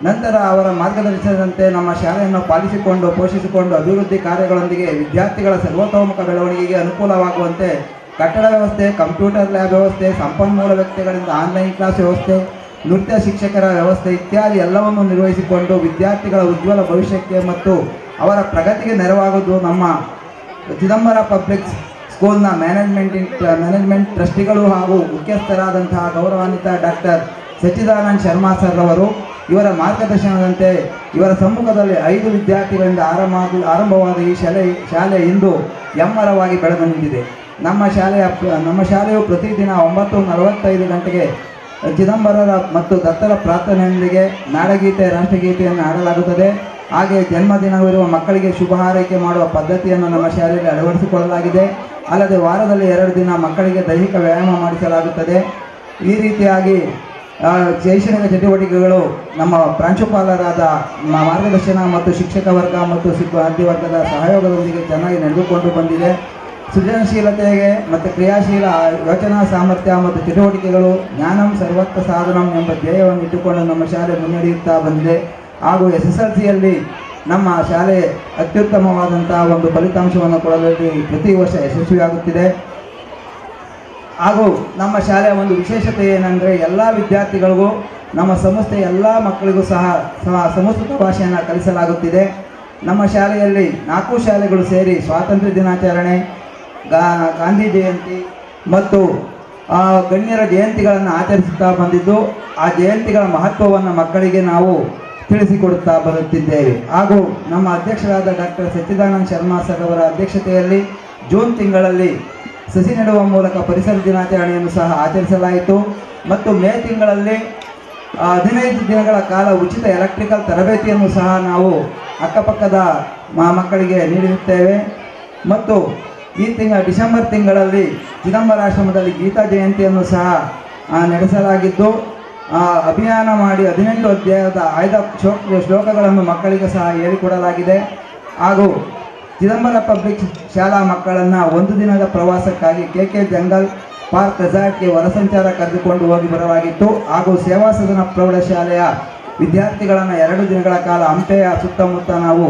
ನಂತರ ಅವರ ಮಾರ್ಗದರ್ಶನದಂತೆ ನಮ್ಮ ಶಾಲೆಯನ್ನು ಪಾಲಿಸಿಕೊಂಡು ಪೋಷಿಸಿಕೊಂಡು ಅಭಿವೃದ್ಧಿ ಕಾರ್ಯಗಳೊಂದಿಗೆ ವಿದ್ಯಾರ್ಥಿಗಳ ಸರ್ವತೋಮುಖ ಬೆಳವಣಿಗೆಗೆ ಅನುಕೂಲವಾಗುವಂತೆ ಕಟ್ಟಡ ವ್ಯವಸ್ಥೆ, ಕಂಪ್ಯೂಟರ್ ಲ್ಯಾಬ್ ವ್ಯವಸ್ಥೆ, ಸಂಪನ್ಮೂಲ ವ್ಯಕ್ತಿಗಳಿಂದ ಆನ್ಲೈನ್ ಕ್ಲಾಸ್ ವ್ಯವಸ್ಥೆ, ನೃತ್ಯ ಶಿಕ್ಷಕರ ವ್ಯವಸ್ಥೆ ಇತ್ಯಾದಿ ಎಲ್ಲವನ್ನು ನಿರ್ವಹಿಸಿಕೊಂಡು ವಿದ್ಯಾರ್ಥಿಗಳ ಉಜ್ವಲ ಭವಿಷ್ಯಕ್ಕೆ ಮತ್ತು ಅವರ ಪ್ರಗತಿಗೆ ನೆರವಾಗುವುದು ನಮ್ಮ ಚಿದಂಬರ ಪಬ್ಲಿಕ್ ಸ್ಕೂಲ್ನ ಮ್ಯಾನೇಜ್ಮೆಂಟ್ ಟ್ರಸ್ಟಿಗಳು ಹಾಗೂ ಮುಖ್ಯಸ್ಥರಾದಂತಹ ಗೌರವಾನ್ವಿತ ಡಾಕ್ಟರ್ ಸಚ್ಚಿದಾನಂದ ಶರ್ಮಾ ಸರ್ ಅವರು. ಇವರ ಮಾರ್ಗದರ್ಶನದಂತೆ ಇವರ ಸಮ್ಮುಖದಲ್ಲಿ 5 ವಿದ್ಯಾರ್ಥಿಗಳಿಂದ ಆರಂಭವಾದ ಈ ಶಾಲೆ ಇಂದು ಎಮ್ಮರವಾಗಿ ಬೆಳೆದು ನಿಂತಿದೆ. ನಮ್ಮ ಶಾಲೆಯು ಪ್ರತಿದಿನ 9:45 ಗಂಟೆಗೆ ಚಿದಂಬರರ ಮತ್ತು ದತ್ತರ ಪ್ರಾರ್ಥನೆಯೊಂದಿಗೆ ನಾಡಗೀತೆ, ರಾಷ್ಟ್ರಗೀತೆಯನ್ನು ಹಾಡಲಾಗುತ್ತದೆ. ಹಾಗೆ ಜನ್ಮದಿನವಿರುವ ಮಕ್ಕಳಿಗೆ ಶುಭ ಹಾರೈಕೆ ಮಾಡುವ ಪದ್ಧತಿಯನ್ನು ನಮ್ಮ ಶಾಲೆಯಲ್ಲಿ ಅಳವಡಿಸಿಕೊಳ್ಳಲಾಗಿದೆ. ಅಲ್ಲದೆ ವಾರದಲ್ಲಿ 2 ದಿನ ಮಕ್ಕಳಿಗೆ ದೈಹಿಕ ವ್ಯಾಯಾಮ ಮಾಡಿಸಲಾಗುತ್ತದೆ. ಈ ರೀತಿಯಾಗಿ ಶೈಕ್ಷಣಿಕ ಚಟುವಟಿಕೆಗಳು ನಮ್ಮ ಪ್ರಾಂಶುಪಾಲರಾದ ಮಾರ್ಗದರ್ಶನ ಮತ್ತು ಶಿಕ್ಷಕ ವರ್ಗ ಮತ್ತು ಸಿಬ್ಬಂದಿ ವರ್ಗದ ಸಹಯೋಗದೊಂದಿಗೆ ಚೆನ್ನಾಗಿ ನಡೆದುಕೊಂಡು ಬಂದಿದೆ. ಸೃಜನಶೀಲತೆಗೆ ಮತ್ತು ಕ್ರಿಯಾಶೀಲ ಯೋಚನಾ ಸಾಮರ್ಥ್ಯ ಮತ್ತು ಚಟುವಟಿಕೆಗಳು ಜ್ಞಾನಂ ಸರ್ವತ್ರ ಸಾಧನಂ ಎಂಬ ಧ್ಯೇಯವನ್ನು ಇಟ್ಟುಕೊಂಡು ನಮ್ಮ ಶಾಲೆ ಮುನ್ನಡೆಯುತ್ತಾ ಬಂದಿದೆ. ಹಾಗೂ SSLCಯಲ್ಲಿ ನಮ್ಮ ಶಾಲೆ ಅತ್ಯುತ್ತಮವಾದಂತಹ ಒಂದು ಫಲಿತಾಂಶವನ್ನು ಕೊಡಲು ಪ್ರತಿ ವರ್ಷ ಯಶಸ್ವಿಯಾಗುತ್ತಿದೆ. ಹಾಗೂ ನಮ್ಮ ಶಾಲೆಯ ಒಂದು ವಿಶೇಷತೆ ಏನಂದರೆ ಎಲ್ಲ ವಿದ್ಯಾರ್ಥಿಗಳಿಗೂ ನಮ್ಮ ಸಂಸ್ಥೆ ಎಲ್ಲ ಮಕ್ಕಳಿಗೂ ಸಹ ಸಂಸ್ಕೃತ ಭಾಷೆಯನ್ನು ಕಲಿಸಲಾಗುತ್ತಿದೆ. ನಮ್ಮ ಶಾಲೆಯಲ್ಲಿ 4 ಶಾಲೆಗಳು ಸೇರಿ ಸ್ವಾತಂತ್ರ್ಯ ದಿನಾಚರಣೆ, ಗಾಂಧಿ ಜಯಂತಿ ಮತ್ತು ಗಣ್ಯರ ಜಯಂತಿಗಳನ್ನು ಆಚರಿಸುತ್ತಾ ಬಂದಿದ್ದು, ಆ ಜಯಂತಿಗಳ ಮಹತ್ವವನ್ನು ಮಕ್ಕಳಿಗೆ ನಾವು ತಿಳಿಸಿಕೊಡುತ್ತಾ ಬರುತ್ತಿದ್ದೇವೆ. ಹಾಗೂ ನಮ್ಮ ಅಧ್ಯಕ್ಷರಾದ ಡಾಕ್ಟರ್ ಸಚ್ಚಿದಾನಂದ ಶರ್ಮಾ ಸರ್ ಅವರ ಅಧ್ಯಕ್ಷತೆಯಲ್ಲಿ ಜೂನ್ ತಿಂಗಳಲ್ಲಿ ಸಸಿ ನೆಡುವ ಮೂಲಕ ಪರಿಸರ ದಿನಾಚರಣೆಯನ್ನು ಸಹ ಆಚರಿಸಲಾಯಿತು. ಮತ್ತು ಮೇ ತಿಂಗಳಲ್ಲಿ 15 ದಿನಗಳ ಕಾಲ ಉಚಿತ ಎಲೆಕ್ಟ್ರಿಕಲ್ ತರಬೇತಿಯನ್ನು ಸಹ ನಾವು ಅಕ್ಕಪಕ್ಕದ ಮಕ್ಕಳಿಗೆ ನೀಡಿರುತ್ತೇವೆ. ಮತ್ತು ಈ ಡಿಸೆಂಬರ್ ತಿಂಗಳಲ್ಲಿ ಚಿದಂಬರಾಶ್ರಮದಲ್ಲಿ ಗೀತಾ ಜಯಂತಿಯನ್ನು ಸಹ ನಡೆಸಲಾಗಿದ್ದು, ಅಭಿಯಾನ ಮಾಡಿ 18 ಅಧ್ಯಾಯದ ಆಯ್ದ ಶ್ಲೋಕಗಳನ್ನು ಮಕ್ಕಳಿಗೆ ಸಹ ಹೇಳಿಕೊಡಲಾಗಿದೆ. ಹಾಗೂ ಚಿದಂಬರ ಪಬ್ಲಿಕ್ ಶಾಲಾ ಮಕ್ಕಳನ್ನು 1 ದಿನದ ಪ್ರವಾಸಕ್ಕಾಗಿ KK ಜಂಗಲ್ ಪಾರ್ಕ್ ರೆಸಾರ್ಟ್ಗೆ ಹೊರಸಂಚಾರ ಕರೆದುಕೊಂಡು ಹೋಗಿ ಬರಲಾಗಿತ್ತು. ಹಾಗೂ ಸೇವಾ ಸದನ ಪ್ರೌಢಶಾಲೆಯ ವಿದ್ಯಾರ್ಥಿಗಳನ್ನು 2 ದಿನಗಳ ಕಾಲ ಹಂಪೆಯ ಸುತ್ತಮುತ್ತ ನಾವು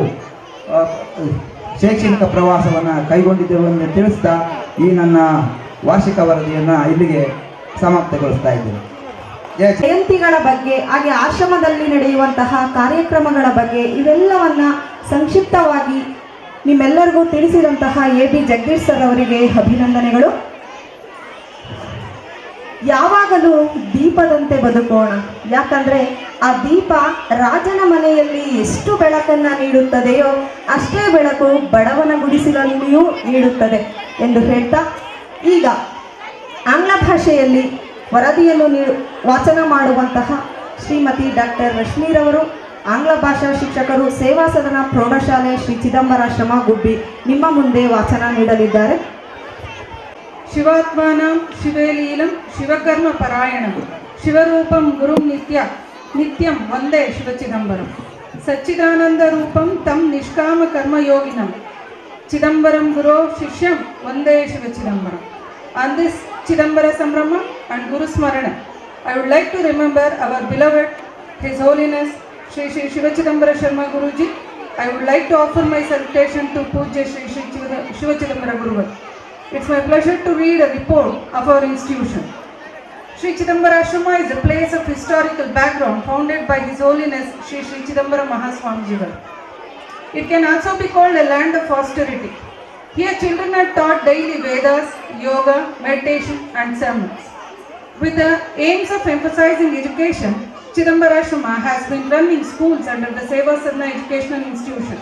ಶೈಕ್ಷಣಿಕ ಪ್ರವಾಸವನ್ನು ಕೈಗೊಂಡಿದ್ದೆವು ಎಂದು ತಿಳಿಸ್ತಾ ಈ ನನ್ನ ವಾರ್ಷಿಕ ವರದಿಯನ್ನು ಇಲ್ಲಿಗೆ ಸಮಾಪ್ತಗೊಳಿಸ್ತಾ ಇದ್ದೇನೆ. ಜಯಂತಿಗಳ ಬಗ್ಗೆ, ಹಾಗೆ ಆಶ್ರಮದಲ್ಲಿ ನಡೆಯುವಂತಹ ಕಾರ್ಯಕ್ರಮಗಳ ಬಗ್ಗೆ ಇವೆಲ್ಲವನ್ನ ಸಂಕ್ಷಿಪ್ತವಾಗಿ ನಿಮ್ಮೆಲ್ಲರಿಗೂ ತಿಳಿಸಿದಂತಹ AB ಜಗದೀಶ್ ಸರ್ ಅವರಿಗೆ ಅಭಿನಂದನೆಗಳು. ಯಾವಾಗಲೂ ದೀಪದಂತೆ ಬದುಕೋಣ. ಯಾಕಂದ್ರೆ ಆ ದೀಪ ರಾಜನ ಮನೆಯಲ್ಲಿ ಎಷ್ಟು ಬೆಳಕನ್ನು ನೀಡುತ್ತದೆಯೋ ಅಷ್ಟೇ ಬೆಳಕು ಬಡವನ ಗುಡಿಸಲಲ್ಲಿಯೂ ನೀಡುತ್ತದೆ ಎಂದು ಹೇಳ್ತಾ, ಈಗ ಆಂಗ್ಲ ಭಾಷೆಯಲ್ಲಿ ವರದಿಯನ್ನು ವಾಚನ ಮಾಡುವಂತಹ ಶ್ರೀಮತಿ ಡಾಕ್ಟರ್ ರಶ್ಮಿರವರು, ಆಂಗ್ಲ ಭಾಷಾ ಶಿಕ್ಷಕರು, ಸೇವಾ ಸದನ ಪ್ರೌಢಶಾಲೆ ಶ್ರೀ ಚಿದಂಬರಾಶ್ರಮ ಗುಬ್ಬಿ, ನಿಮ್ಮ ಮುಂದೆ ವಾಚನ ನೀಡಲಿದ್ದಾರೆ. ಶಿವಾತ್ಮಾನಾಂ ಶಿವೇಲೀಲಂ ಶಿವಕರ್ಮ ಪರಾಯಣಂ ಶಿವರೂಪಂ ಗುರುಂ ನಿತ್ಯಂ ವಂದೇ ಶಿವಚಿದಂಬರಂ ಸಚ್ಚಿದಾನಂದ ರೂಪಂ ತಂ ನಿಷ್ಕಾಮ ಕರ್ಮಯೋಗಿನಂ Chidambaram ಗುರೋ ಶಿಷ್ಯಂ Vande ಶಿವಚಿದಂಬರಂ. On this Chidambara Sambrama and Guru Smarana, I would like to remember our beloved His Holiness Shri Shri Shiva Chidambara Sharma Guruji. I would like to offer my salutation to Pujya Shri Shri Shiva Chidambara Guruvar. It's my pleasure to read a report of our institution. Shri Chidambara Ashrama is a place of historical background founded by His Holiness Shri Shri Chidambara Mahaswamijivar. It can also be called a land of austerity. Here children are taught daily Vedas, yoga, meditation and sermons. With the aims of emphasizing education, Chidambara Ashrama has been running schools under the Seva Sadhana Educational Institution.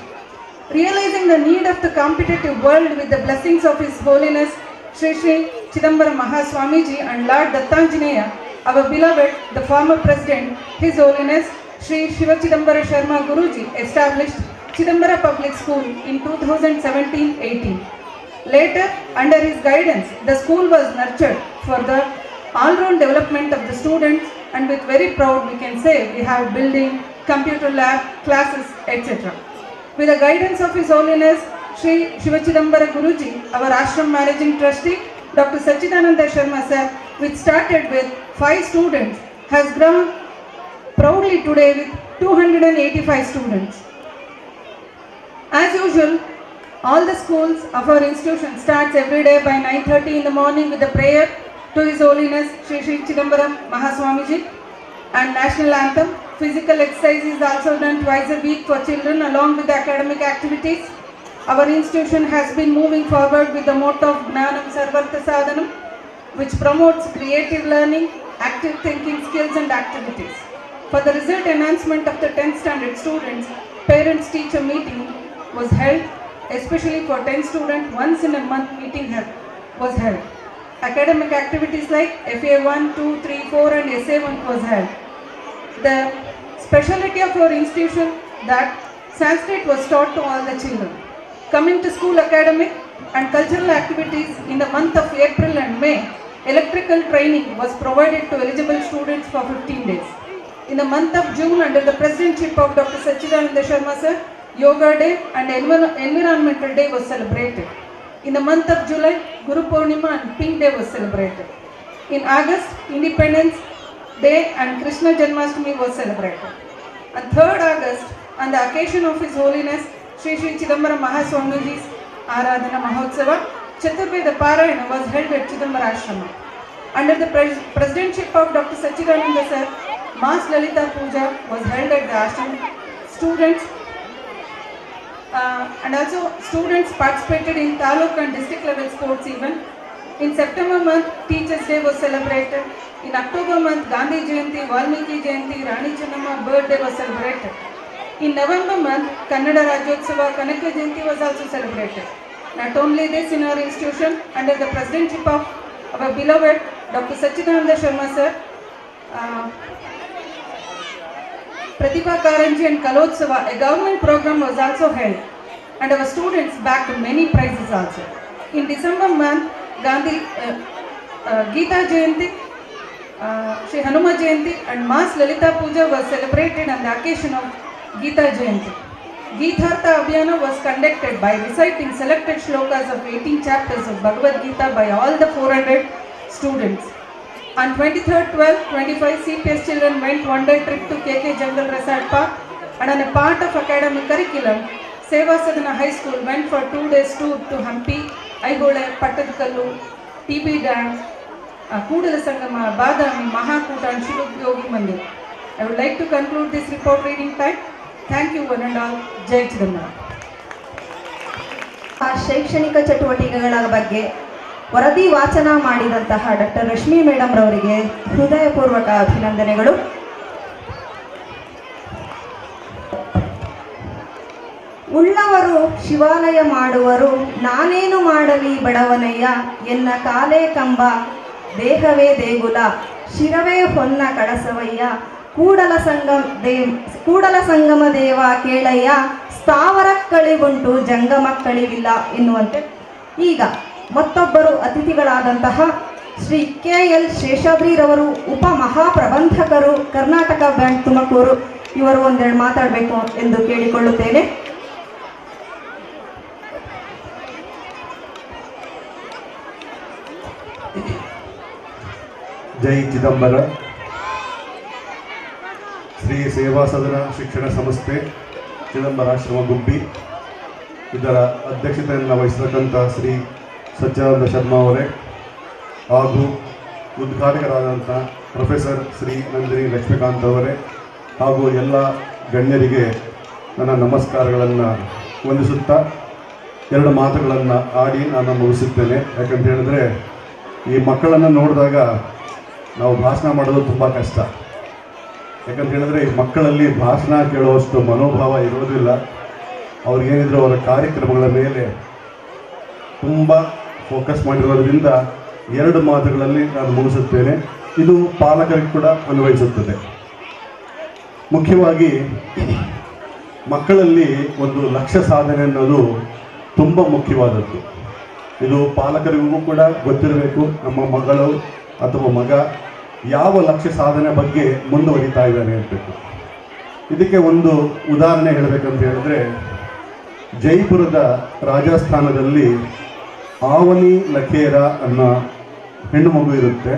Realizing the need of the competitive world with the blessings of His Holiness Shri Shri Chidambara Mahaswamiji and Lord Dattanjaneya, our beloved, the former President, His Holiness Shri Shiva Chidambara Sharma Guruji established Chidambara Public School in 2017-18. Later, under his guidance, the school was nurtured for the all-round development of the students, and with very proud we can say we have building, computer lab, classes, etc. With the guidance of His Holiness Shri Shiva Chidambara Guruji, our ashram managing trustee, Dr. Sachidananda Sharma sir, which started with 5 students, has grown proudly today with 285 students. As usual, all the schools of our institution starts every day by 9:30 in the morning with a prayer to His Holiness Shri Shri Chidambara Mahaswamiji and national anthem. Physical exercise is also done twice a week for children along with the academic activities. Our institution has been moving forward with the motto of Gnanam Sarvartha Sadhanam, which promotes creative learning, active thinking skills and activities. For the result enhancement of the 10th standard students, parents-teacher meeting was held, especially for 10 students, once in a month meeting was held. Academic activities like FA 1, 2, 3, 4 and SA 1 was held. The specialty of our institution that Sanskrit was taught to all the children. Coming to school academic and cultural activities in the month of April and May, electrical training was provided to eligible students for 15 days. In the month of June, under the presidentship of Dr. Sachidananda Sharma sir, Yoga Day and Environmental Day was celebrated. In the month of July, Guru Purnima and Pink Day was celebrated. In August, Independence Day and Krishna Janmashtami was celebrated. On 3rd August, on the occasion of His Holiness Shri Shri Chidambara Mahaswamiji's Aradhana Mahotsava, Chaturveda Parayana was held at Chidambara Ashrama. Under the presidentship of Dr. Sachidananda sir, Mass Lalita Puja was held at the ashram. Students and also students participated in taluk and district level sports event. In September month, Teachers Day was celebrated. In October month, Gandhi Jayanti, Valmiki Jayanti, Rani Chennamma birthday was celebrated. In November month, Kannada Rajyotsava, Kanaka Jayanti was also celebrated. Not only this, in our institution, under the presidentship of our beloved Dr. Sachidananda Sharma sir, Pratibha Karanji and Kalotsava, a government program was also held, and our students bagged many prizes also. In December month, Gandhi Geeta Jayanti, Shri Hanuma Jayanti and Mass Lalita Puja was celebrated on the occasion of Geeta Jayanti. Geethartha Abhiyana was conducted by reciting selected shlokas of 18 chapters of Bhagavad Gita by all the 400 students. On 23rd, 12th, 25 CPS children went one-day trip to KK Jungle Resort Park, and on a part of academic curriculum, Seva Sadhana High School went for 2 days tour to Hampi, Aihole, Pattadkallu, TB Dam, Kudala Sangama, Badami, Mahakuta and Shiva Yogi Mandir. I would like to conclude this report reading time. Thank you one and all. Jai Chidambara. ಶೈಕ್ಷಣಿಕ ಚಟುವಟಿಕೆಗಳ ಬಗ್ಗೆ ವರದಿ ವಾಚನ ಮಾಡಿದಂತಹ doctor Rashmi madam ರವರಿಗೆ ಹೃದಯಪೂರ್ವಕ ಅಭಿನಂದನೆಗಳು. ಉಳ್ಳವರು ಶಿವಾಲಯ ಮಾಡುವರು, ನಾನೇನು ಮಾಡಲಿ ಬಡವನಯ್ಯ, ಎನ್ನ ಕಾಲೇ ಕಂಬ ದೇಹವೇ ದೇಗುಲ, ಶಿರವೇ ಹೊನ್ನ ಕಳಸವಯ್ಯ, ಕೂಡಲ ಸಂಗಮ ದೇವ ಕೇಳಯ್ಯ, ಸ್ಥಾವರಕ್ಕಳಿಗುಂಟು ಜಂಗಮಕ್ಕಳಿವಿಲ್ಲ ಎನ್ನುವಂತೆ ಈಗ ಮತ್ತೊಬ್ಬರು ಅತಿಥಿಗಳಾದಂತಹ ಶ್ರೀ KL ಶೇಷಾದ್ರಿರವರು ಉಪ ಮಹಾಪ್ರಬಂಧಕರು, ಕರ್ನಾಟಕ ಬ್ಯಾಂಕ್ ತುಮಕೂರು, ಇವರು ಒಂದೆರಡು ಮಾತಾಡಬೇಕು ಎಂದು ಕೇಳಿಕೊಳ್ಳುತ್ತೇನೆ. ಜೈ ಚಿದಂಬರ. ಶ್ರೀ ಸೇವಾ ಸದನ ಶಿಕ್ಷಣ ಸಂಸ್ಥೆ ಚಿದಂಬರಾಶ್ರಮ ಗುಬ್ಬಿ ಇದರ ಅಧ್ಯಕ್ಷತೆಯನ್ನು ವಹಿಸತಕ್ಕಂಥ ಶ್ರೀ ಸಚ್ಚಿದಾನಂದ ಶರ್ಮಾ ಅವರೇ ಹಾಗೂ ಉದ್ಘಾಟಕರಾದಂಥ ಪ್ರೊಫೆಸರ್ ಶ್ರೀ ನಂದಿನಿ ಲಕ್ಷ್ಮೀಕಾಂತ್ ಅವರೇ ಹಾಗೂ ಎಲ್ಲ ಗಣ್ಯರಿಗೆ ನನ್ನ ನಮಸ್ಕಾರಗಳನ್ನು ವಂದಿಸುತ್ತಾ ಎರಡು ಮಾತುಗಳನ್ನು ಆಡಿ ನಾನು ಮುಗಿಸುತ್ತೇನೆ. ಯಾಕಂತ ಹೇಳಿದ್ರೆ ಈ ಮಕ್ಕಳನ್ನು ನೋಡಿದಾಗ ನಾವು ಭಾಷಣ ಮಾಡೋದು ತುಂಬ ಕಷ್ಟ. ಯಾಕಂತ ಹೇಳಿದ್ರೆ ಈ ಮಕ್ಕಳಲ್ಲಿ ಭಾಷಣ ಕೇಳುವಷ್ಟು ಮನೋಭಾವ ಇರೋದಿಲ್ಲ. ಅವ್ರಿಗೇನಿದ್ರು ಅವರ ಕಾರ್ಯಕ್ರಮಗಳ ಮೇಲೆ ತುಂಬ ಫೋಕಸ್ ಮಾಡಿರೋದ್ರಿಂದ ಎರಡು ಮಾತುಗಳಲ್ಲಿ ನಾನು ಮುಗಿಸುತ್ತೇನೆ. ಇದು ಪಾಲಕರಿಗೆ ಕೂಡ ಅನ್ವಯಿಸುತ್ತದೆ. ಮುಖ್ಯವಾಗಿ ಮಕ್ಕಳಲ್ಲಿ ಒಂದು ಲಕ್ಷ್ಯ ಸಾಧನೆ ಅನ್ನೋದು ತುಂಬ ಮುಖ್ಯವಾದದ್ದು. ಇದು ಪಾಲಕರಿಗೂ ಕೂಡ ಗೊತ್ತಿರಬೇಕು. ನಮ್ಮ ಮಗಳು ಅಥವಾ ಮಗ ಯಾವ ಲಕ್ಷ್ಯ ಸಾಧನೆ ಬಗ್ಗೆ ಮುಂದುವರಿತಾ ಇದ್ದಾನೆ ಅಂತಬೇಕು. ಇದಕ್ಕೆ ಒಂದು ಉದಾಹರಣೆ ಹೇಳಬೇಕಂತ ಹೇಳಿದ್ರೆ, ಜೈಪುರದ ರಾಜಸ್ಥಾನದಲ್ಲಿ ಆವನಿ ಲಖೇರ ಅನ್ನೋ ಹೆಣ್ಣು ಮಗು ಇರುತ್ತೆ.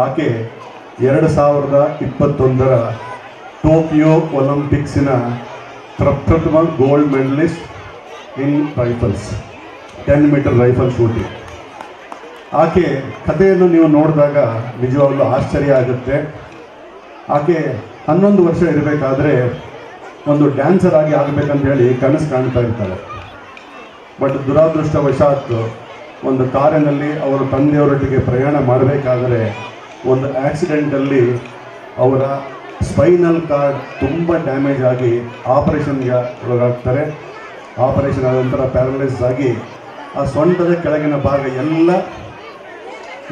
ಆಕೆ 2021ರ ಟೋಕಿಯೋ ಒಲಿಂಪಿಕ್ಸಿನ ಪ್ರಪ್ರಥಮ ಗೋಲ್ಡ್ ಮೆಡಲಿಸ್ಟ್ ಇನ್ ರೈಫಲ್ಸ್, 10 ಮೀಟರ್ ರೈಫಲ್ ಶೂಟಿಂಗ್. ಆಕೆ ಕಥೆಯನ್ನು ನೀವು ನೋಡಿದಾಗ ನಿಜವಾಗ್ಲೂ ಆಶ್ಚರ್ಯ ಆಗುತ್ತೆ. ಆಕೆ 11 ವರ್ಷ ಇರಬೇಕಾದ್ರೆ ಒಂದು ಡ್ಯಾನ್ಸರ್ ಆಗಿ ಆಗಬೇಕಂತ ಹೇಳಿ ಕನಸು ಕಾಣ್ತಾ ಇರ್ತಾರೆ. ಬಟ್ ದುರಾದೃಷ್ಟವಶಾತ್ ಒಂದು ಕಾರಿನಲ್ಲಿ ಅವರ ತಂದೆಯವರೊಟ್ಟಿಗೆ ಪ್ರಯಾಣ ಮಾಡಬೇಕಾದರೆ ಒಂದು ಆಕ್ಸಿಡೆಂಟಲ್ಲಿ ಅವರ ಸ್ಪೈನಲ್ ಕಾರ್ಡ್ ತುಂಬ ಡ್ಯಾಮೇಜ್ ಆಗಿ ಆಪರೇಷನ್ಗೆ ಒಳಗಾಗ್ತಾರೆ. ಆಪರೇಷನ್ ಆದ ನಂತರ ಪ್ಯಾರಲೈಸ್ ಆಗಿ ಆ ಸೊಂಟದ ಕೆಳಗಿನ ಭಾಗ ಎಲ್ಲ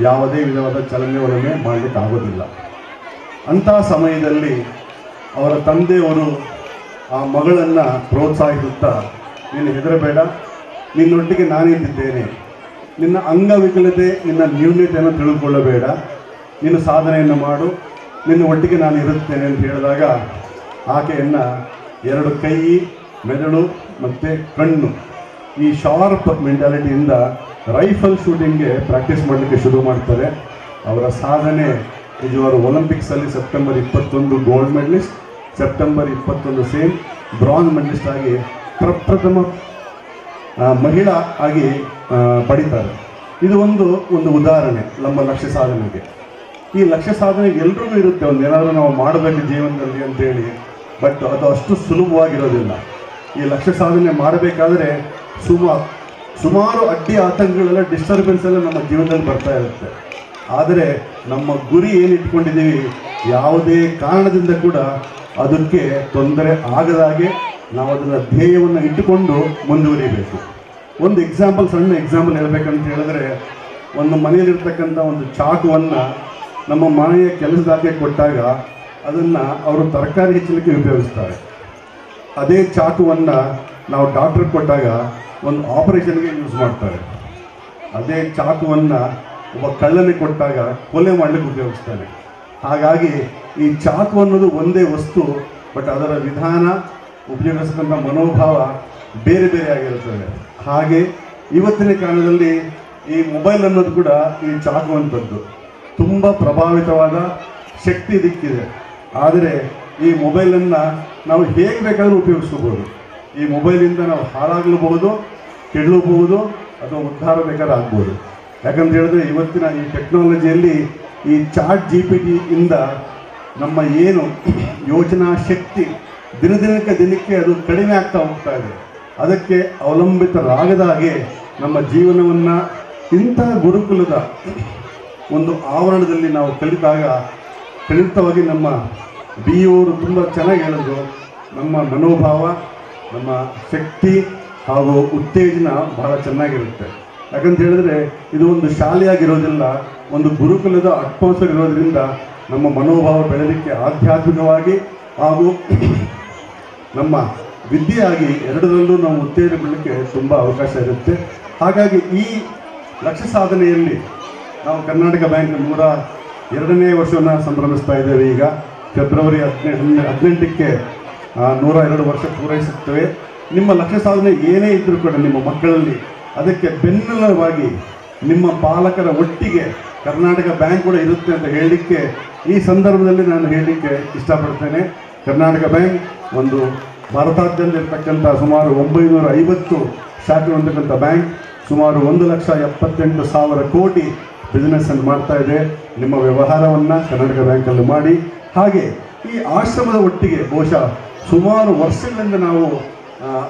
ಯಾವುದೇ ವಿಧವಾದ ಚಲನೆಗಳನ್ನು ಮಾಡಲಿಕ್ಕಾಗೋದಿಲ್ಲ. ಅಂತಹ ಸಮಯದಲ್ಲಿ ಅವರ ತಂದೆಯವರು ಆ ಮಗಳನ್ನು ಪ್ರೋತ್ಸಾಹಿಸುತ್ತಾ, ನೀನು ಹೆದರಬೇಡ, ನಿನ್ನೊಟ್ಟಿಗೆ ನಾನಿದ್ದೇನೆ, ನಿನ್ನ ಅಂಗವಿಕಲತೆ ನಿನ್ನ ನ್ಯೂನತೆಯನ್ನು ತಿಳಿದುಕೊಳ್ಳಬೇಡ, ನೀನು ಸಾಧನೆಯನ್ನು ಮಾಡು, ನಿನ್ನ ಒಟ್ಟಿಗೆ ನಾನು ಇರುತ್ತೇನೆ ಅಂತ ಹೇಳಿದಾಗ ಆಕೆಯನ್ನು 2 ಕೈ, ಮೆದುಳು ಮತ್ತು ಕಣ್ಣು ಈ ಶಾರ್ಪ್ ಮೆಂಟಾಲಿಟಿಯಿಂದ ರೈಫಲ್ ಶೂಟಿಂಗ್ಗೆ ಪ್ರಾಕ್ಟೀಸ್ ಮಾಡಲಿಕ್ಕೆ ಶುರು ಮಾಡ್ತಾರೆ. ಅವರ ಸಾಧನೆ ನಿಜವಾದ ಒಲಿಂಪಿಕ್ಸಲ್ಲಿ September 21 gold medallist, September 21 same bronze medallist ಆಗಿ ಪ್ರಪ್ರಥಮ ಮಹಿಳಾ ಆಗಿ ಪಡಿತಾರೆ. ಇದು ಒಂದು ಉದಾಹರಣೆ ನಮ್ಮ ಲಕ್ಷ್ಯ ಸಾಧನೆಗೆ. ಈ ಲಕ್ಷ್ಯ ಸಾಧನೆ ಎಲ್ರಿಗೂ ಇರುತ್ತೆ, ಒಂದು ಏನಾದರೂ ನಾವು ಮಾಡಬೇಕು ಜೀವನದಲ್ಲಿ ಅಂತೇಳಿ. ಬಟ್ ಅದು ಅಷ್ಟು ಸುಲಭವಾಗಿರೋದಿಲ್ಲ. ಈ ಲಕ್ಷ್ಯ ಸಾಧನೆ ಮಾಡಬೇಕಾದ್ರೆ ಸುಮಾರು ಅಡ್ಡಿ ಆತಂಕಗಳೆಲ್ಲ ಡಿಸ್ಟರ್ಬೆನ್ಸ್ ಎಲ್ಲ ನಮ್ಮ ಜೀವನದಲ್ಲಿ ಬರ್ತಾ ಇರುತ್ತೆ. ಆದರೆ ನಮ್ಮ ಗುರಿ ಏನು ಇಟ್ಕೊಂಡಿದ್ದೀವಿ, ಯಾವುದೇ ಕಾರಣದಿಂದ ಕೂಡ ಅದಕ್ಕೆ ತೊಂದರೆ ಆಗದಾಗೆ ನಾವು ಅದನ್ನು ಧ್ಯೇಯವನ್ನು ಇಟ್ಟುಕೊಂಡು ಮುಂದುವರಿಬೇಕು. ಒಂದು ಸಣ್ಣ ಎಕ್ಸಾಂಪಲ್ ಹೇಳಬೇಕಂತ ಹೇಳಿದ್ರೆ, ಒಂದು ಮನೆಯಲ್ಲಿರ್ತಕ್ಕಂಥ ಒಂದು ಚಾಕುವನ್ನು ನಮ್ಮ ಮನೆಯ ಕೆಲಸದಾಗೆ ಕೊಟ್ಟಾಗ ಅದನ್ನು ಅವರು ತರಕಾರಿ ಹೆಚ್ಚಲಿಕ್ಕೆ ಉಪಯೋಗಿಸ್ತಾರೆ. ಅದೇ ಚಾಕುವನ್ನು ನಾವು ಡಾಕ್ಟ್ರಿಗೆ ಕೊಟ್ಟಾಗ ಒಂದು ಆಪರೇಷನ್ಗೆ ಯೂಸ್ ಮಾಡ್ತಾರೆ. ಅದೇ ಚಾಕುವನ್ನು ಒಬ್ಬ ಕಳ್ಳನಿಗೆ ಕೊಟ್ಟಾಗ ಕೊಲೆ ಮಾಡಲಿಕ್ಕೆ ಉಪಯೋಗಿಸ್ತಾನೆ. ಹಾಗಾಗಿ ಈ ಚಾಕು ಅನ್ನೋದು ಒಂದೇ ವಸ್ತು, ಬಟ್ ಅದರ ವಿಧಾನ, ಉಪಯೋಗಿಸತಕ್ಕಂಥ ಮನೋಭಾವ ಬೇರೆ ಬೇರೆ ಆಗಿರುತ್ತದೆ. ಹಾಗೆ ಇವತ್ತಿನ ಕಾಲದಲ್ಲಿ ಈ ಮೊಬೈಲ್ ಅನ್ನೋದು ಕೂಡ ಈ ಚಾಕುವಂಥದ್ದು ತುಂಬ ಪ್ರಭಾವಿತವಾದ ಶಕ್ತಿ ದಿಕ್ಕಿದೆ. ಆದರೆ ಈ ಮೊಬೈಲನ್ನು ನಾವು ಹೇಗೆ ಬೇಕಾದರೂ ಉಪಯೋಗಿಸ್ಕೋಬೋದು. ಈ ಮೊಬೈಲಿಂದ ನಾವು ಹಾಳಾಗಲೂಬಹುದು, ಕೆಡಲೂಬಹುದು, ಅಥವಾ ಉದ್ಧಾರ ಬೇಕಾದ್ರೆ ಆಗ್ಬೋದು. ಯಾಕಂತ ಹೇಳಿದ್ರೆ ಇವತ್ತಿನ ಈ ಟೆಕ್ನಾಲಜಿಯಲ್ಲಿ ಈ ಚಾಟ್ GPT ಇಂದ ನಮ್ಮ ಏನು ಯೋಚನಾ ಶಕ್ತಿ ದಿನಕ್ಕೆ ಅದು ಕಡಿಮೆ ಆಗ್ತಾ ಹೋಗ್ತಾ ಇದೆ. ಅದಕ್ಕೆ ಅವಲಂಬಿತರಾಗದ ಹಾಗೆ ನಮ್ಮ ಜೀವನವನ್ನು ಇಂತಹ ಗುರುಕುಲದ ಒಂದು ಆವರಣದಲ್ಲಿ ನಾವು ಕಲಿತಾಗ ಖಂಡಿತವಾಗಿ ನಮ್ಮ ಬಿ ಅವರು ತುಂಬ ಚೆನ್ನಾಗಿ ಹೇಳಿದ್ರು. ನಮ್ಮ ಮನೋಭಾವ, ನಮ್ಮ ಶಕ್ತಿ ಹಾಗೂ ಉತ್ತೇಜನ ಬಹಳ ಚೆನ್ನಾಗಿರುತ್ತೆ. ಯಾಕಂತ ಹೇಳಿದ್ರೆ ಇದು ಒಂದು ಶಾಲೆಯಾಗಿರೋದಿಲ್ಲ, ಒಂದು ಗುರುಕುಲದ ಅಟ್ಮಾಸ್ಫಿಯರ್ ಇರೋದ್ರಿಂದ ನಮ್ಮ ಮನೋಭಾವ ಬೆಳೆಯಲಿಕ್ಕೆ ಆಧ್ಯಾತ್ಮಿಕವಾಗಿ ಹಾಗೂ ನಮ್ಮ ವಿದ್ಯೆಯಾಗಿ ಎರಡರಲ್ಲೂ ನಾವು ಉತ್ತೇಜನ ಬೆಳಲಿಕ್ಕೆ ತುಂಬ ಅವಕಾಶ ಇರುತ್ತೆ. ಹಾಗಾಗಿ ಈ ಲಕ್ಷ್ಯ ಸಾಧನೆಯಲ್ಲಿ ನಾವು ಕರ್ನಾಟಕ ಬ್ಯಾಂಕ್ 102ನೇ ವರ್ಷವನ್ನು ಸಂಭ್ರಮಿಸ್ತಾ ಇದ್ದೇವೆ. ಈಗ ಫೆಬ್ರವರಿ 18ಕ್ಕೆ 102 ವರ್ಷ ಪೂರೈಸುತ್ತೇವೆ. ನಿಮ್ಮ ಲಕ್ಷ್ಯ ಸಾಧನೆ ಏನೇ ಇದ್ದರೂ ಕೂಡ ನಿಮ್ಮ ಮಕ್ಕಳಲ್ಲಿ ಅದಕ್ಕೆ ಬೆನ್ನೆಲುಬಾಗಿ ನಿಮ್ಮ ಪಾಲಕರ ಒಟ್ಟಿಗೆ ಕರ್ನಾಟಕ ಬ್ಯಾಂಕ್ ಕೂಡ ಇರುತ್ತೆ ಅಂತ ಹೇಳಲಿಕ್ಕೆ ಈ ಸಂದರ್ಭದಲ್ಲಿ ನಾನು ಹೇಳಲಿಕ್ಕೆ ಇಷ್ಟಪಡ್ತೇನೆ. ಕರ್ನಾಟಕ ಬ್ಯಾಂಕ್ ಒಂದು ಭಾರತಾದ್ಯಂತ ಇರತಕ್ಕಂಥ ಸುಮಾರು 950 ಶಾಖೆ ಹೊಂದತಕ್ಕಂಥ ಬ್ಯಾಂಕ್, ಸುಮಾರು 1,78,000 ಕೋಟಿ ಬಿಸ್ನೆಸ್ಸನ್ನು ಮಾಡ್ತಾ ಇದೆ. ನಿಮ್ಮ ವ್ಯವಹಾರವನ್ನು ಕರ್ನಾಟಕ ಬ್ಯಾಂಕಲ್ಲಿ ಮಾಡಿ. ಹಾಗೆ ಈ ಆಶ್ರಮದ ಒಟ್ಟಿಗೆ ಬಹುಶಃ ಸುಮಾರು ವರ್ಷಗಳಿಂದ ನಾವು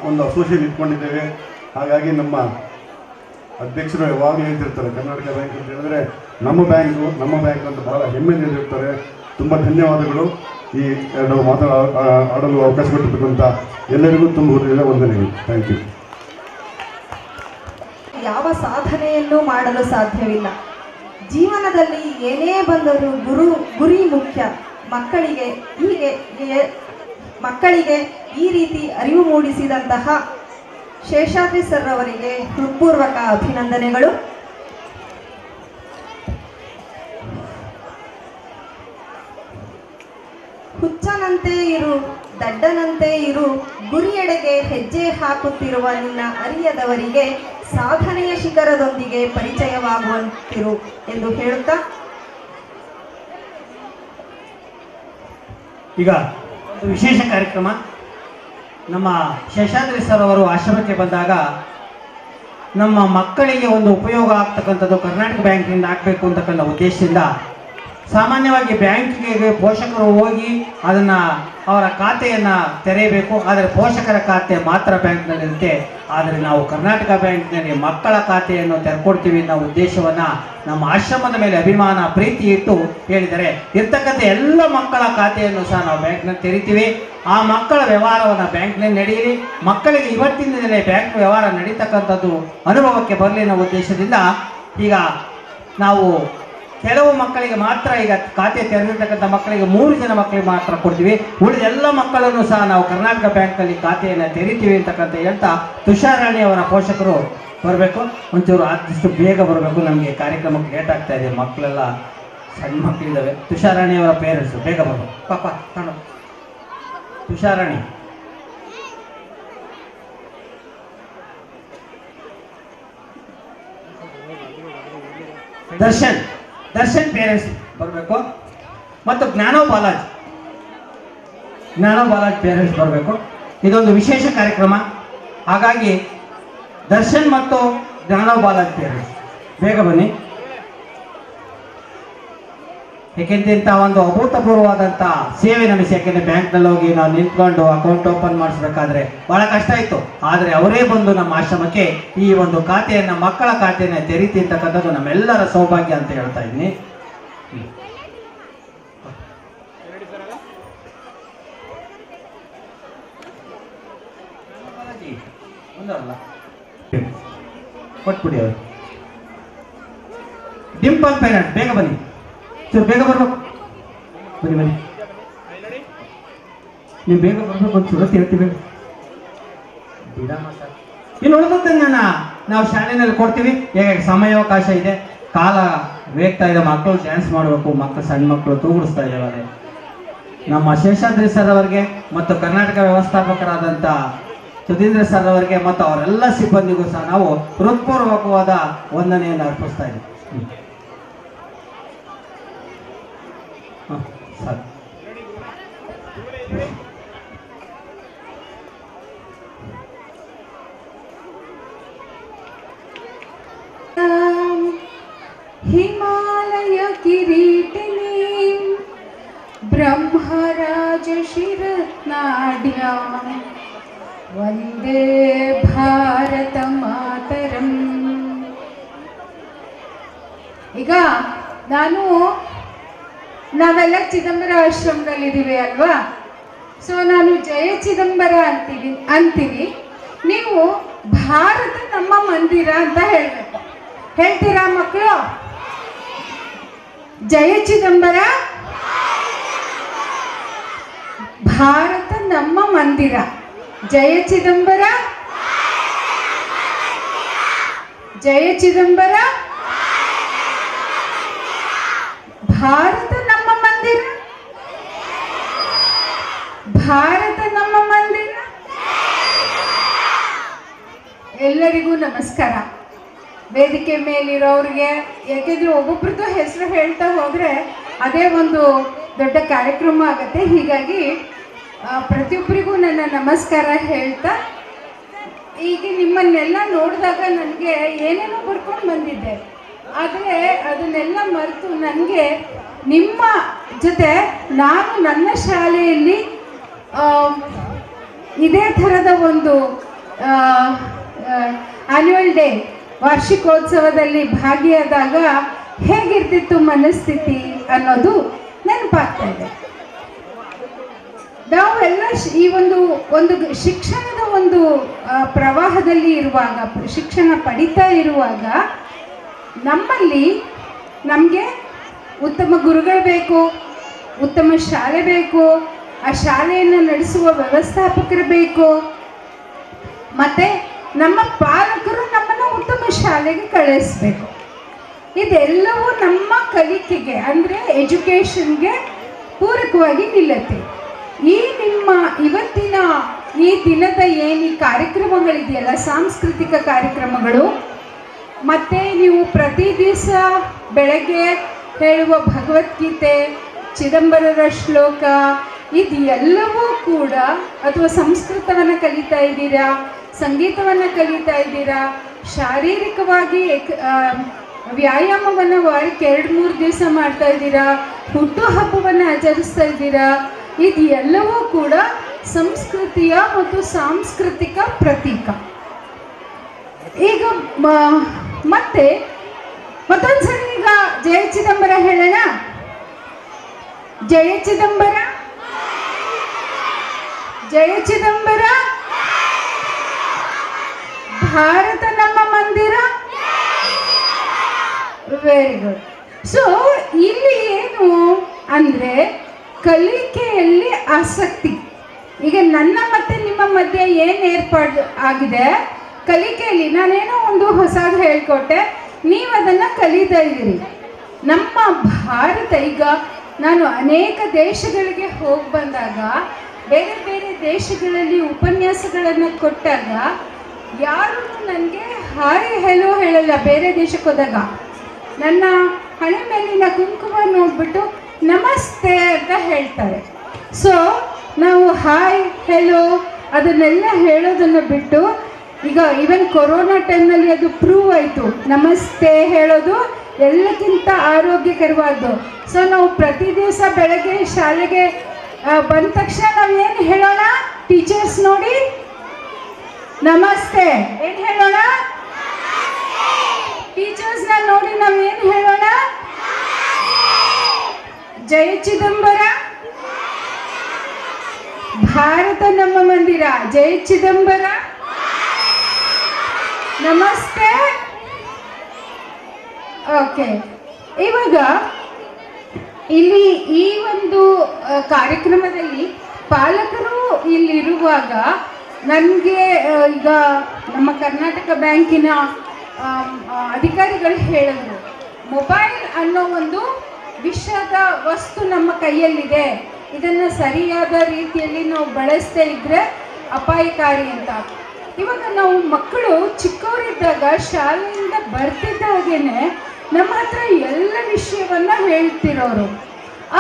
ಒಂದು ಅಸೋಸಿಯೇಷನ್ ಇಟ್ಕೊಂಡಿದ್ದೇವೆ. ಹಾಗಾಗಿ ನಮ್ಮ ಅಧ್ಯಕ್ಷರು ಯಾವಾಗಲೂ ಹೇಳ್ತಿರ್ತಾರೆ ಕರ್ನಾಟಕ ಬ್ಯಾಂಕ್ ಅಂತ ಹೇಳಿದ್ರೆ ನಮ್ಮ ಬ್ಯಾಂಕ್ ಅಂತ ಬಹಳ ಹೆಮ್ಮೆ ನೀಡಿರ್ತಾರೆ. ತುಂಬ ಧನ್ಯವಾದಗಳು. ಈ ಎರಡು ಆಡಲು ಅವಕಾಶ ಕೊಟ್ಟಿರ್ತಕ್ಕಂಥ ಎಲ್ಲರಿಗೂ ತುಂಬ ಹೃದಯದ ವಂದನೆಗಳು. Thank you. ಯಾವ ಸಾಧನೆಯನ್ನು ಮಾಡಲು ಸಾಧ್ಯವಿಲ್ಲ. ಜೀವನದಲ್ಲಿ ಏನೇ ಬಂದರೂ ಗುರಿ ಮುಖ್ಯ. ಮಕ್ಕಳಿಗೆ ಈ ರೀತಿ ಅರಿವು ಮೂಡಿಸಿದಂತಹ ಶೇಷಾದ್ರಿ ಸರ್ ಅವರಿಗೆ ಹೃತ್ಪೂರ್ವಕ ಅಭಿನಂದನೆಗಳು. ಹುಚ್ಚನಂತೆ ಇರು, ದಡ್ಡನಂತೆ ಇರು, ಗುರಿಯೆಡೆಗೆ ಹೆಜ್ಜೆ ಹಾಕುತ್ತಿರುವ ನಿನ್ನ ಅರಿಯದವರಿಗೆ ಸಾಧನೆಯ ಶಿಖರದೊಂದಿಗೆ ಪರಿಚಯವಾಗುವಂತಿರು ಎಂದು ಹೇಳುತ್ತಾ ಈಗ ಒಂದು ವಿಶೇಷ ಕಾರ್ಯಕ್ರಮ. ನಮ್ಮ ಶೇಷಾದ್ರಿ ಸರ್ ಅವರು ಆಶ್ರಮಕ್ಕೆ ಬಂದಾಗ ನಮ್ಮ ಮಕ್ಕಳಿಗೆ ಒಂದು ಉಪಯೋಗ ಆಗ್ತಕ್ಕಂಥದ್ದು ಕರ್ನಾಟಕ ಬ್ಯಾಂಕಿನಿಂದ ಆಗಬೇಕು ಅಂತಕ್ಕಂಥ ಉದ್ದೇಶದಿಂದ ಸಾಮಾನ್ಯವಾಗಿ ಬ್ಯಾಂಕಿಗೆ ಪೋಷಕರು ಹೋಗಿ ಅದನ್ನು ಅವರ ಖಾತೆಯನ್ನು ತೆರೆಯಬೇಕು. ಆದರೆ ಪೋಷಕರ ಖಾತೆ ಮಾತ್ರ ಬ್ಯಾಂಕ್ನಲ್ಲಿರುತ್ತೆ. ಆದರೆ ನಾವು ಕರ್ನಾಟಕ ಬ್ಯಾಂಕ್ನಲ್ಲಿ ಮಕ್ಕಳ ಖಾತೆಯನ್ನು ತೆರೆಕೊಡ್ತೀವಿ ಅನ್ನೋ ಉದ್ದೇಶವನ್ನು ನಮ್ಮ ಆಶ್ರಮದ ಮೇಲೆ ಅಭಿಮಾನ ಪ್ರೀತಿ ಇಟ್ಟು ಹೇಳಿದರೆ ಇರ್ತಕ್ಕಂಥ ಎಲ್ಲ ಮಕ್ಕಳ ಖಾತೆಯನ್ನು ಸಹ ನಾವು ಬ್ಯಾಂಕ್ನಲ್ಲಿ ತೆರಿತೀವಿ. ಆ ಮಕ್ಕಳ ವ್ಯವಹಾರವನ್ನು ಬ್ಯಾಂಕ್ನಲ್ಲಿ ನಡೆಯಲಿ, ಮಕ್ಕಳಿಗೆ ಇವತ್ತಿನಿಂದಲೇ ಬ್ಯಾಂಕ್ ವ್ಯವಹಾರ ನಡೀತಕ್ಕಂಥದ್ದು ಅನುಭವಕ್ಕೆ ಬರಲಿ ಅನ್ನೋ ಉದ್ದೇಶದಿಂದ ಈಗ ನಾವು ಕೆಲವು ಮಕ್ಕಳಿಗೆ ಮಾತ್ರ ಈಗ ಖಾತೆ ತೆರೆದಿರ್ತಕ್ಕಂಥ ಮಕ್ಕಳಿಗೆ 3 ಜನ ಮಕ್ಕಳಿಗೆ ಮಾತ್ರ ಕೊಡ್ತೀವಿ. ಉಳಿದ ಎಲ್ಲ ಮಕ್ಕಳನ್ನು ಸಹ ನಾವು ಕರ್ನಾಟಕ ಬ್ಯಾಂಕಲ್ಲಿ ಖಾತೆಯನ್ನು ತೆರಿತೀವಿ ಅಂತಕ್ಕಂಥ ಹೇಳ್ತಾ ತುಷಾರಾಣಿ ಅವರ ಪೋಷಕರು ಬರಬೇಕು. ಒಂಚೂರು ಆದಷ್ಟು ಬೇಗ ಬರಬೇಕು, ನಮಗೆ ಕಾರ್ಯಕ್ರಮಕ್ಕೆ ಲೇಟ್ ಆಗ್ತಾ ಇದೆ, ಮಕ್ಕಳೆಲ್ಲ ಸಣ್ಣ ಮಕ್ಕಳಿದ್ದಾವೆ. ತುಷಾರಾಣಿ ಅವರ ಪೇರೆಂಟ್ಸು ಬೇಗ ಬರಬೇಕು. ಪಾಪ ಕಾಣು ತುಷಾರಾಣಿ. ದರ್ಶನ್ ಪೇರೆಂಟ್ಸ್ ಬರಬೇಕು ಮತ್ತು ಜ್ಞಾನವ್ ಬಾಲಾಜ್ ಪೇರೆಂಟ್ಸ್ ಬರಬೇಕು. ಇದೊಂದು ವಿಶೇಷ ಕಾರ್ಯಕ್ರಮ. ಹಾಗಾಗಿ ದರ್ಶನ್ ಮತ್ತು ಜ್ಞಾನವ್ ಬಾಲಾಜ್ ಪೇರೆಂಟ್ಸ್ ಬೇಗ ಬನ್ನಿ. ಏಕೆಂದ್ರೆ ಇಂಥ ಒಂದು ಅಭೂತಪೂರ್ವವಾದಂಥ ಸೇವೆ ನಮಿಸಿ. ಯಾಕೆಂದರೆ ಬ್ಯಾಂಕ್ನಲ್ಲಿ ಹೋಗಿ ನಾವು ನಿಂತ್ಕೊಂಡು ಅಕೌಂಟ್ ಓಪನ್ ಮಾಡಿಸ್ಬೇಕಾದ್ರೆ ಭಾಳ ಕಷ್ಟ ಇತ್ತು. ಆದರೆ ಅವರೇ ಬಂದು ನಮ್ಮ ಆಶ್ರಮಕ್ಕೆ ಈ ಒಂದು ಖಾತೆಯನ್ನು, ಮಕ್ಕಳ ಖಾತೆಯನ್ನು ತೆರೀತಿ ಅಂತಕ್ಕಂಥದ್ದು ನಮ್ಮೆಲ್ಲರ ಸೌಭಾಗ್ಯ ಅಂತ ಹೇಳ್ತಾ ಇದ್ದೀನಿ. ಕೊಟ್ಬಿಡಿ ಅವರು. ಡಿಂಪಲ್ ಪೇರೆಂಟ್ಸ್ ಬೇಗ ಬನ್ನಿ, ಬೇಗ ಬರ್ಬೇಕು. ಬನ್ನಿ ನೀವು ಬೇಗ ಬರ್ಬೇಕು. ಒಂದು ಸುರತ್ ಹೇಳ್ತೀವಿ ಇನ್ನು ಉಳಿದದ್ದನ್ನ ನಾವು ಶಾಲೆಯಲ್ಲಿ ಕೊಡ್ತೀವಿ. ಹೇಗೆ ಸಮಯಾವಕಾಶ ಇದೆ, ಕಾಲ ವೇಗ್ತಾ ಇದೆ, ಮಕ್ಕಳು ಡ್ಯಾನ್ಸ್ ಮಾಡಬೇಕು, ಸಣ್ಣ ಮಕ್ಕಳು ತೂಗುಡಿಸ್ತಾ ಇದ್ದಾರೆ. ನಮ್ಮ ಶೇಷಾದ್ರಿ ಸರ್ ಅವರಿಗೆ ಮತ್ತು ಕರ್ನಾಟಕ ವ್ಯವಸ್ಥಾಪಕರಾದಂಥ ಸುಧೀಂದ್ರ ಸರ್ ಅವರಿಗೆ ಮತ್ತು ಅವರೆಲ್ಲ ಸಿಬ್ಬಂದಿಗೂ ಸಹ ನಾವು ಹೃತ್ಪೂರ್ವಕವಾದ ವಂದನೆಯನ್ನು ಅರ್ಪಿಸ್ತಾ ಇದ್ದೀವಿ. ಸರ್ ಹಿಮಾಲಯ ಕಿರೀಟಿನಿ ಬ್ರಹ್ಮರಾಜ ಶಿರತ್ನಾಢ್ಯ ವಂದೇ ಭಾರತ ಮಾತರಂ. ಈಗ ನಾವೆಲ್ಲ ಚಿದಂಬರ ಆಶ್ರಮದಲ್ಲಿದ್ದೀವಿ ಅಲ್ವಾ? ಸೊ ನಾನು ಜಯ ಚಿದಂಬರ ಅಂತೀನಿ. ನೀವು ಭಾರತ ನಮ್ಮ ಮಂದಿರ ಅಂತ ಹೇಳಬೇಕು. ಹೇಳ್ತೀರಾ ಮಕ್ಕಳು? ಜಯ ಚಿದಂಬರ, ಭಾರತ ನಮ್ಮ ಮಂದಿರ. ಜಯ ಚಿದಂಬರ, ಜಯ ಚಿದಂಬರ, ಭಾರತ ನಮ್ಮ ಮಂದಿರ, ಭಾರತ ನಮ್ಮ ಮಂದಿರ. ಎಲ್ಲರಿಗೂ ನಮಸ್ಕಾರ. ವೇದಿಕೆ ಮೇಲಿರೋರಿಗೆ, ಯಾಕೆಂದ್ರೆ ಒಬ್ಬೊಬ್ರದ್ದು ಹೆಸರು ಹೇಳ್ತಾ ಹೋದ್ರೆ ಅದೇ ಒಂದು ದೊಡ್ಡ ಕಾರ್ಯಕ್ರಮ ಆಗುತ್ತೆ. ಹೀಗಾಗಿ ಪ್ರತಿಯೊಬ್ಬರಿಗೂ ನನ್ನ ನಮಸ್ಕಾರ ಹೇಳ್ತಾ, ಈಗ ನಿಮ್ಮನ್ನೆಲ್ಲ ನೋಡಿದಾಗ ನನಗೆ ಏನೇನೋ ಬರ್ಕೊಂಡು ಬಂದಿದ್ದೆ, ಆದರೆ ಅದನ್ನೆಲ್ಲ ಮರೆತು ನನಗೆ ನಿಮ್ಮ ಜೊತೆ ನಾನು ನನ್ನ ಶಾಲೆಯಲ್ಲಿ ಇದೇ ಥರದ ಒಂದು ಆನ್ಯುವಲ್ ಡೇ ವಾರ್ಷಿಕೋತ್ಸವದಲ್ಲಿ ಭಾಗಿಯಾದಾಗ ಹೇಗಿರ್ತಿತ್ತು ಮನಸ್ಥಿತಿ ಅನ್ನೋದು ನೆನಪಾಗ್ತಾ ಇದೆ. ನಾವೆಲ್ಲ ಈ ಒಂದು ಶಿಕ್ಷಣದ ಒಂದು ಪ್ರವಾಹದಲ್ಲಿ ಇರುವಾಗ, ಶಿಕ್ಷಣ ಪಡಿತಾ ಇರುವಾಗ ನಮಗೆ ಉತ್ತಮ ಗುರುಗಳು ಬೇಕು, ಉತ್ತಮ ಶಾಲೆ ಬೇಕು, ಆ ಶಾಲೆಯನ್ನು ನಡೆಸುವ ವ್ಯವಸ್ಥಾಪಕರು ಬೇಕು, ಮತ್ತು ನಮ್ಮ ಪಾಲಕರು ನಮ್ಮನ್ನು ಉತ್ತಮ ಶಾಲೆಗೆ ಕಳಿಸ್ಬೇಕು. ಇದೆಲ್ಲವೂ ನಮ್ಮ ಕಲಿಕೆಗೆ ಅಂದರೆ ಎಜುಕೇಷನ್ಗೆ ಪೂರಕವಾಗಿ ನಿಲ್ಲುತ್ತೆ. ಈ ನಿಮ್ಮ ಇವತ್ತಿನ ಈ ದಿನದ ಏನು ಕಾರ್ಯಕ್ರಮಗಳಿದೆಯಲ್ಲ, ಸಾಂಸ್ಕೃತಿಕ ಕಾರ್ಯಕ್ರಮಗಳು, ಮತ್ತು ನೀವು ಪ್ರತಿ ದಿವಸ ಬೆಳಗ್ಗೆ ಹೇಳುವ ಭಗವದ್ಗೀತೆ, ಚಿದಂಬರರ ಶ್ಲೋಕ, ಇದು ಎಲ್ಲವೂ ಕೂಡ, ಅಥವಾ ಸಂಸ್ಕೃತವನ್ನು ಕಲಿತಾ ಇದ್ದೀರಾ, ಸಂಗೀತವನ್ನು ಕಲಿತಾ ಇದ್ದೀರಾ, ಶಾರೀರಿಕವಾಗಿ ವ್ಯಾಯಾಮವನ್ನು ವಾರಕ್ಕೆ 2-3 ದಿವಸ ಮಾಡ್ತಾ ಇದ್ದೀರಾ, ಹುಟ್ಟುಹಬ್ಬವನ್ನು ಆಚರಿಸ್ತಾ ಇದ್ದೀರಾ, ಇದು ಎಲ್ಲವೂ ಕೂಡ ಸಂಸ್ಕೃತಿಯ ಮತ್ತು ಸಾಂಸ್ಕೃತಿಕ ಪ್ರತೀಕ. ಈಗ ಮತ್ತೊಂದ್ಸರಿ ಈಗ ಜಯ ಚಿದಂಬರ ಹೇಳೋಣ. ಜಯ ಚಿದಂಬರ, ಜಯ ಚಿದಂಬರ, ಭಾರತ ನಮ್ಮ ಮಂದಿರ. Very good. ಸೊ ಇಲ್ಲಿ ಏನು ಅಂದರೆ ಕಲಿಕೆಯಲ್ಲಿ ಆಸಕ್ತಿ. ಈಗ ನನ್ನ ಮತ್ತು ನಿಮ್ಮ ಮಧ್ಯೆ ಏನು ಏರ್ಪಾಡು ಆಗಿದೆ, ಕಲಿಕೆಯಲ್ಲಿ ನಾನೇನೋ ಒಂದು ಹೊಸದು ಹೇಳ್ಕೊಟ್ಟೆ, ನೀವು ಅದನ್ನು ಕಲಿತಾ ಇದ್ದೀರಿ. ನಮ್ಮ ಭಾರತ, ಈಗ ನಾನು ಅನೇಕ ದೇಶಗಳಿಗೆ ಹೋಗಿ ಬಂದಾಗ, ಬೇರೆ ಬೇರೆ ದೇಶಗಳಲ್ಲಿ ಉಪನ್ಯಾಸಗಳನ್ನು ಕೊಟ್ಟಾಗ ಯಾರೂ ನನಗೆ ಹಾಯ್ ಹೆಲೋ ಹೇಳಲ್ಲ. ಬೇರೆ ದೇಶಕ್ಕೆ ಹೋದಾಗ ನನ್ನ ಹಣೆ ಮೇಲಿನ ಕುಂಕುಮ ನೋಡ್ಬಿಟ್ಟು ನಮಸ್ತೆ ಅಂತ ಹೇಳ್ತಾರೆ. ಸೊ ನಾವು ಹಾಯ್ ಹೆಲೋ ಅದನ್ನೆಲ್ಲ ಹೇಳೋದನ್ನು ಬಿಟ್ಟು, ಈಗ ಈವನ್ ಕೊರೋನಾ ಟೈಮ್ನಲ್ಲಿ ಅದು ಪ್ರೂವ್ ಆಯಿತು, ನಮಸ್ತೆ ಹೇಳೋದು ಎಲ್ಲಕ್ಕಿಂತ ಆರೋಗ್ಯಕರವಾದ್ದು. ಸೊ ನಾವು ಪ್ರತಿ ದಿವಸ ಬೆಳಗ್ಗೆ ಶಾಲೆಗೆ ಬಂದ ತಕ್ಷಣ ನಾವು ಏನು ಹೇಳೋಣ? ಟೀಚರ್ಸ್ ನೋಡಿ ನಮಸ್ತೆ ಏನು ಹೇಳೋಣ? ಟೀಚರ್ಸ್ನ ನೋಡಿ ನಾವು ಏನು ಹೇಳೋಣ? ಜಯ ಚಿದಂಬರ, ಭಾರತ ನಮ್ಮ ಮಂದಿರ. ಜಯ ಚಿದಂಬರ, ನಮಸ್ತೆ. ಓಕೆ, ಇವಾಗ ಇಲ್ಲಿ ಈ ಒಂದು ಕಾರ್ಯಕ್ರಮದಲ್ಲಿ ಪಾಲಕರು ಇಲ್ಲಿರುವಾಗ ನನಗೆ ಈಗ ನಮ್ಮ ಕರ್ನಾಟಕ ಬ್ಯಾಂಕಿನ ಅಧಿಕಾರಿಗಳು ಹೇಳಿದ್ರು, ಮೊಬೈಲ್ ಅನ್ನೋ ಒಂದು ವಿಷದ ವಸ್ತು ನಮ್ಮ ಕೈಯಲ್ಲಿದೆ, ಇದನ್ನು ಸರಿಯಾದ ರೀತಿಯಲ್ಲಿ ನಾವು ಬಳಸ್ತಾ ಇದ್ದರೆ ಅಪಾಯಕಾರಿ ಅಂತ. ಇವಾಗ ನಾವು ಮಕ್ಕಳು ಚಿಕ್ಕವರಿದ್ದಾಗ ಶಾಲೆಯಿಂದ ಬರ್ತಿದ್ದ ಹಾಗೇನೆ ನಮ್ಮ ಹತ್ರ ಎಲ್ಲ ವಿಷಯವನ್ನು ಹೇಳ್ತಿರೋರು.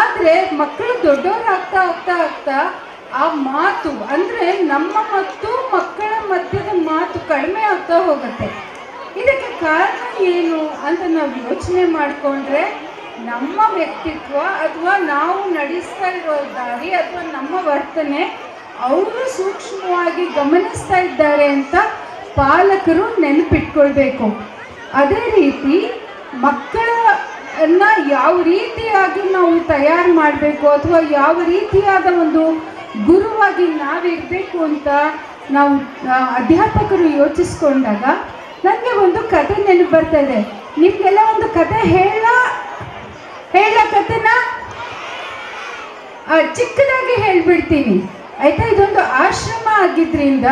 ಆದರೆ ಮಕ್ಕಳು ದೊಡ್ಡವರು ಆಗ್ತಾ ಆ ಮಾತು ಅಂದರೆ ನಮ್ಮ ಮತ್ತು ಮಕ್ಕಳ ಮಧ್ಯದ ಮಾತು ಕಡಿಮೆ ಆಗ್ತಾ ಹೋಗುತ್ತೆ. ಇದಕ್ಕೆ ಕಾರಣ ಏನು ಅಂತ ನಾವು ಯೋಚನೆ ಮಾಡಿಕೊಂಡ್ರೆ, ನಮ್ಮ ವ್ಯಕ್ತಿತ್ವ ಅಥವಾ ನಾವು ನಡೆಸ್ತಾ ಇರೋ ದಾರಿ ಅಥವಾ ನಮ್ಮ ವರ್ತನೆ ಅವರು ಸೂಕ್ಷ್ಮವಾಗಿ ಗಮನಿಸ್ತಾ ಇದ್ದಾರೆ ಅಂತ ಪಾಲಕರು ನೆನಪಿಟ್ಕೊಳ್ಬೇಕು. ಅದೇ ರೀತಿ ಮಕ್ಕಳನ್ನು ಯಾವ ರೀತಿಯಾಗಿ ನಾವು ತಯಾರು ಮಾಡಬೇಕು ಅಥವಾ ಯಾವ ರೀತಿಯಾದ ಒಂದು ಗುರುವಾಗಿ ನಾವಿರಬೇಕು ಅಂತ ನಾವು ಅಧ್ಯಾಪಕರು ಯೋಚಿಸ್ಕೊಂಡಾಗ ನನಗೆ ಒಂದು ಕತೆ ನೆನಪು ಬರ್ತಾ ಇದೆ. ನಿಮಗೆಲ್ಲ ಒಂದು ಕತೆ ಹೇಳ ಕತೆನ ಚಿಕ್ಕದಾಗಿ ಹೇಳ್ಬಿಡ್ತೀನಿ ಆಯಿತಾ. ಇದೊಂದು ಆಶ್ರಮ ಆಗಿದ್ದರಿಂದ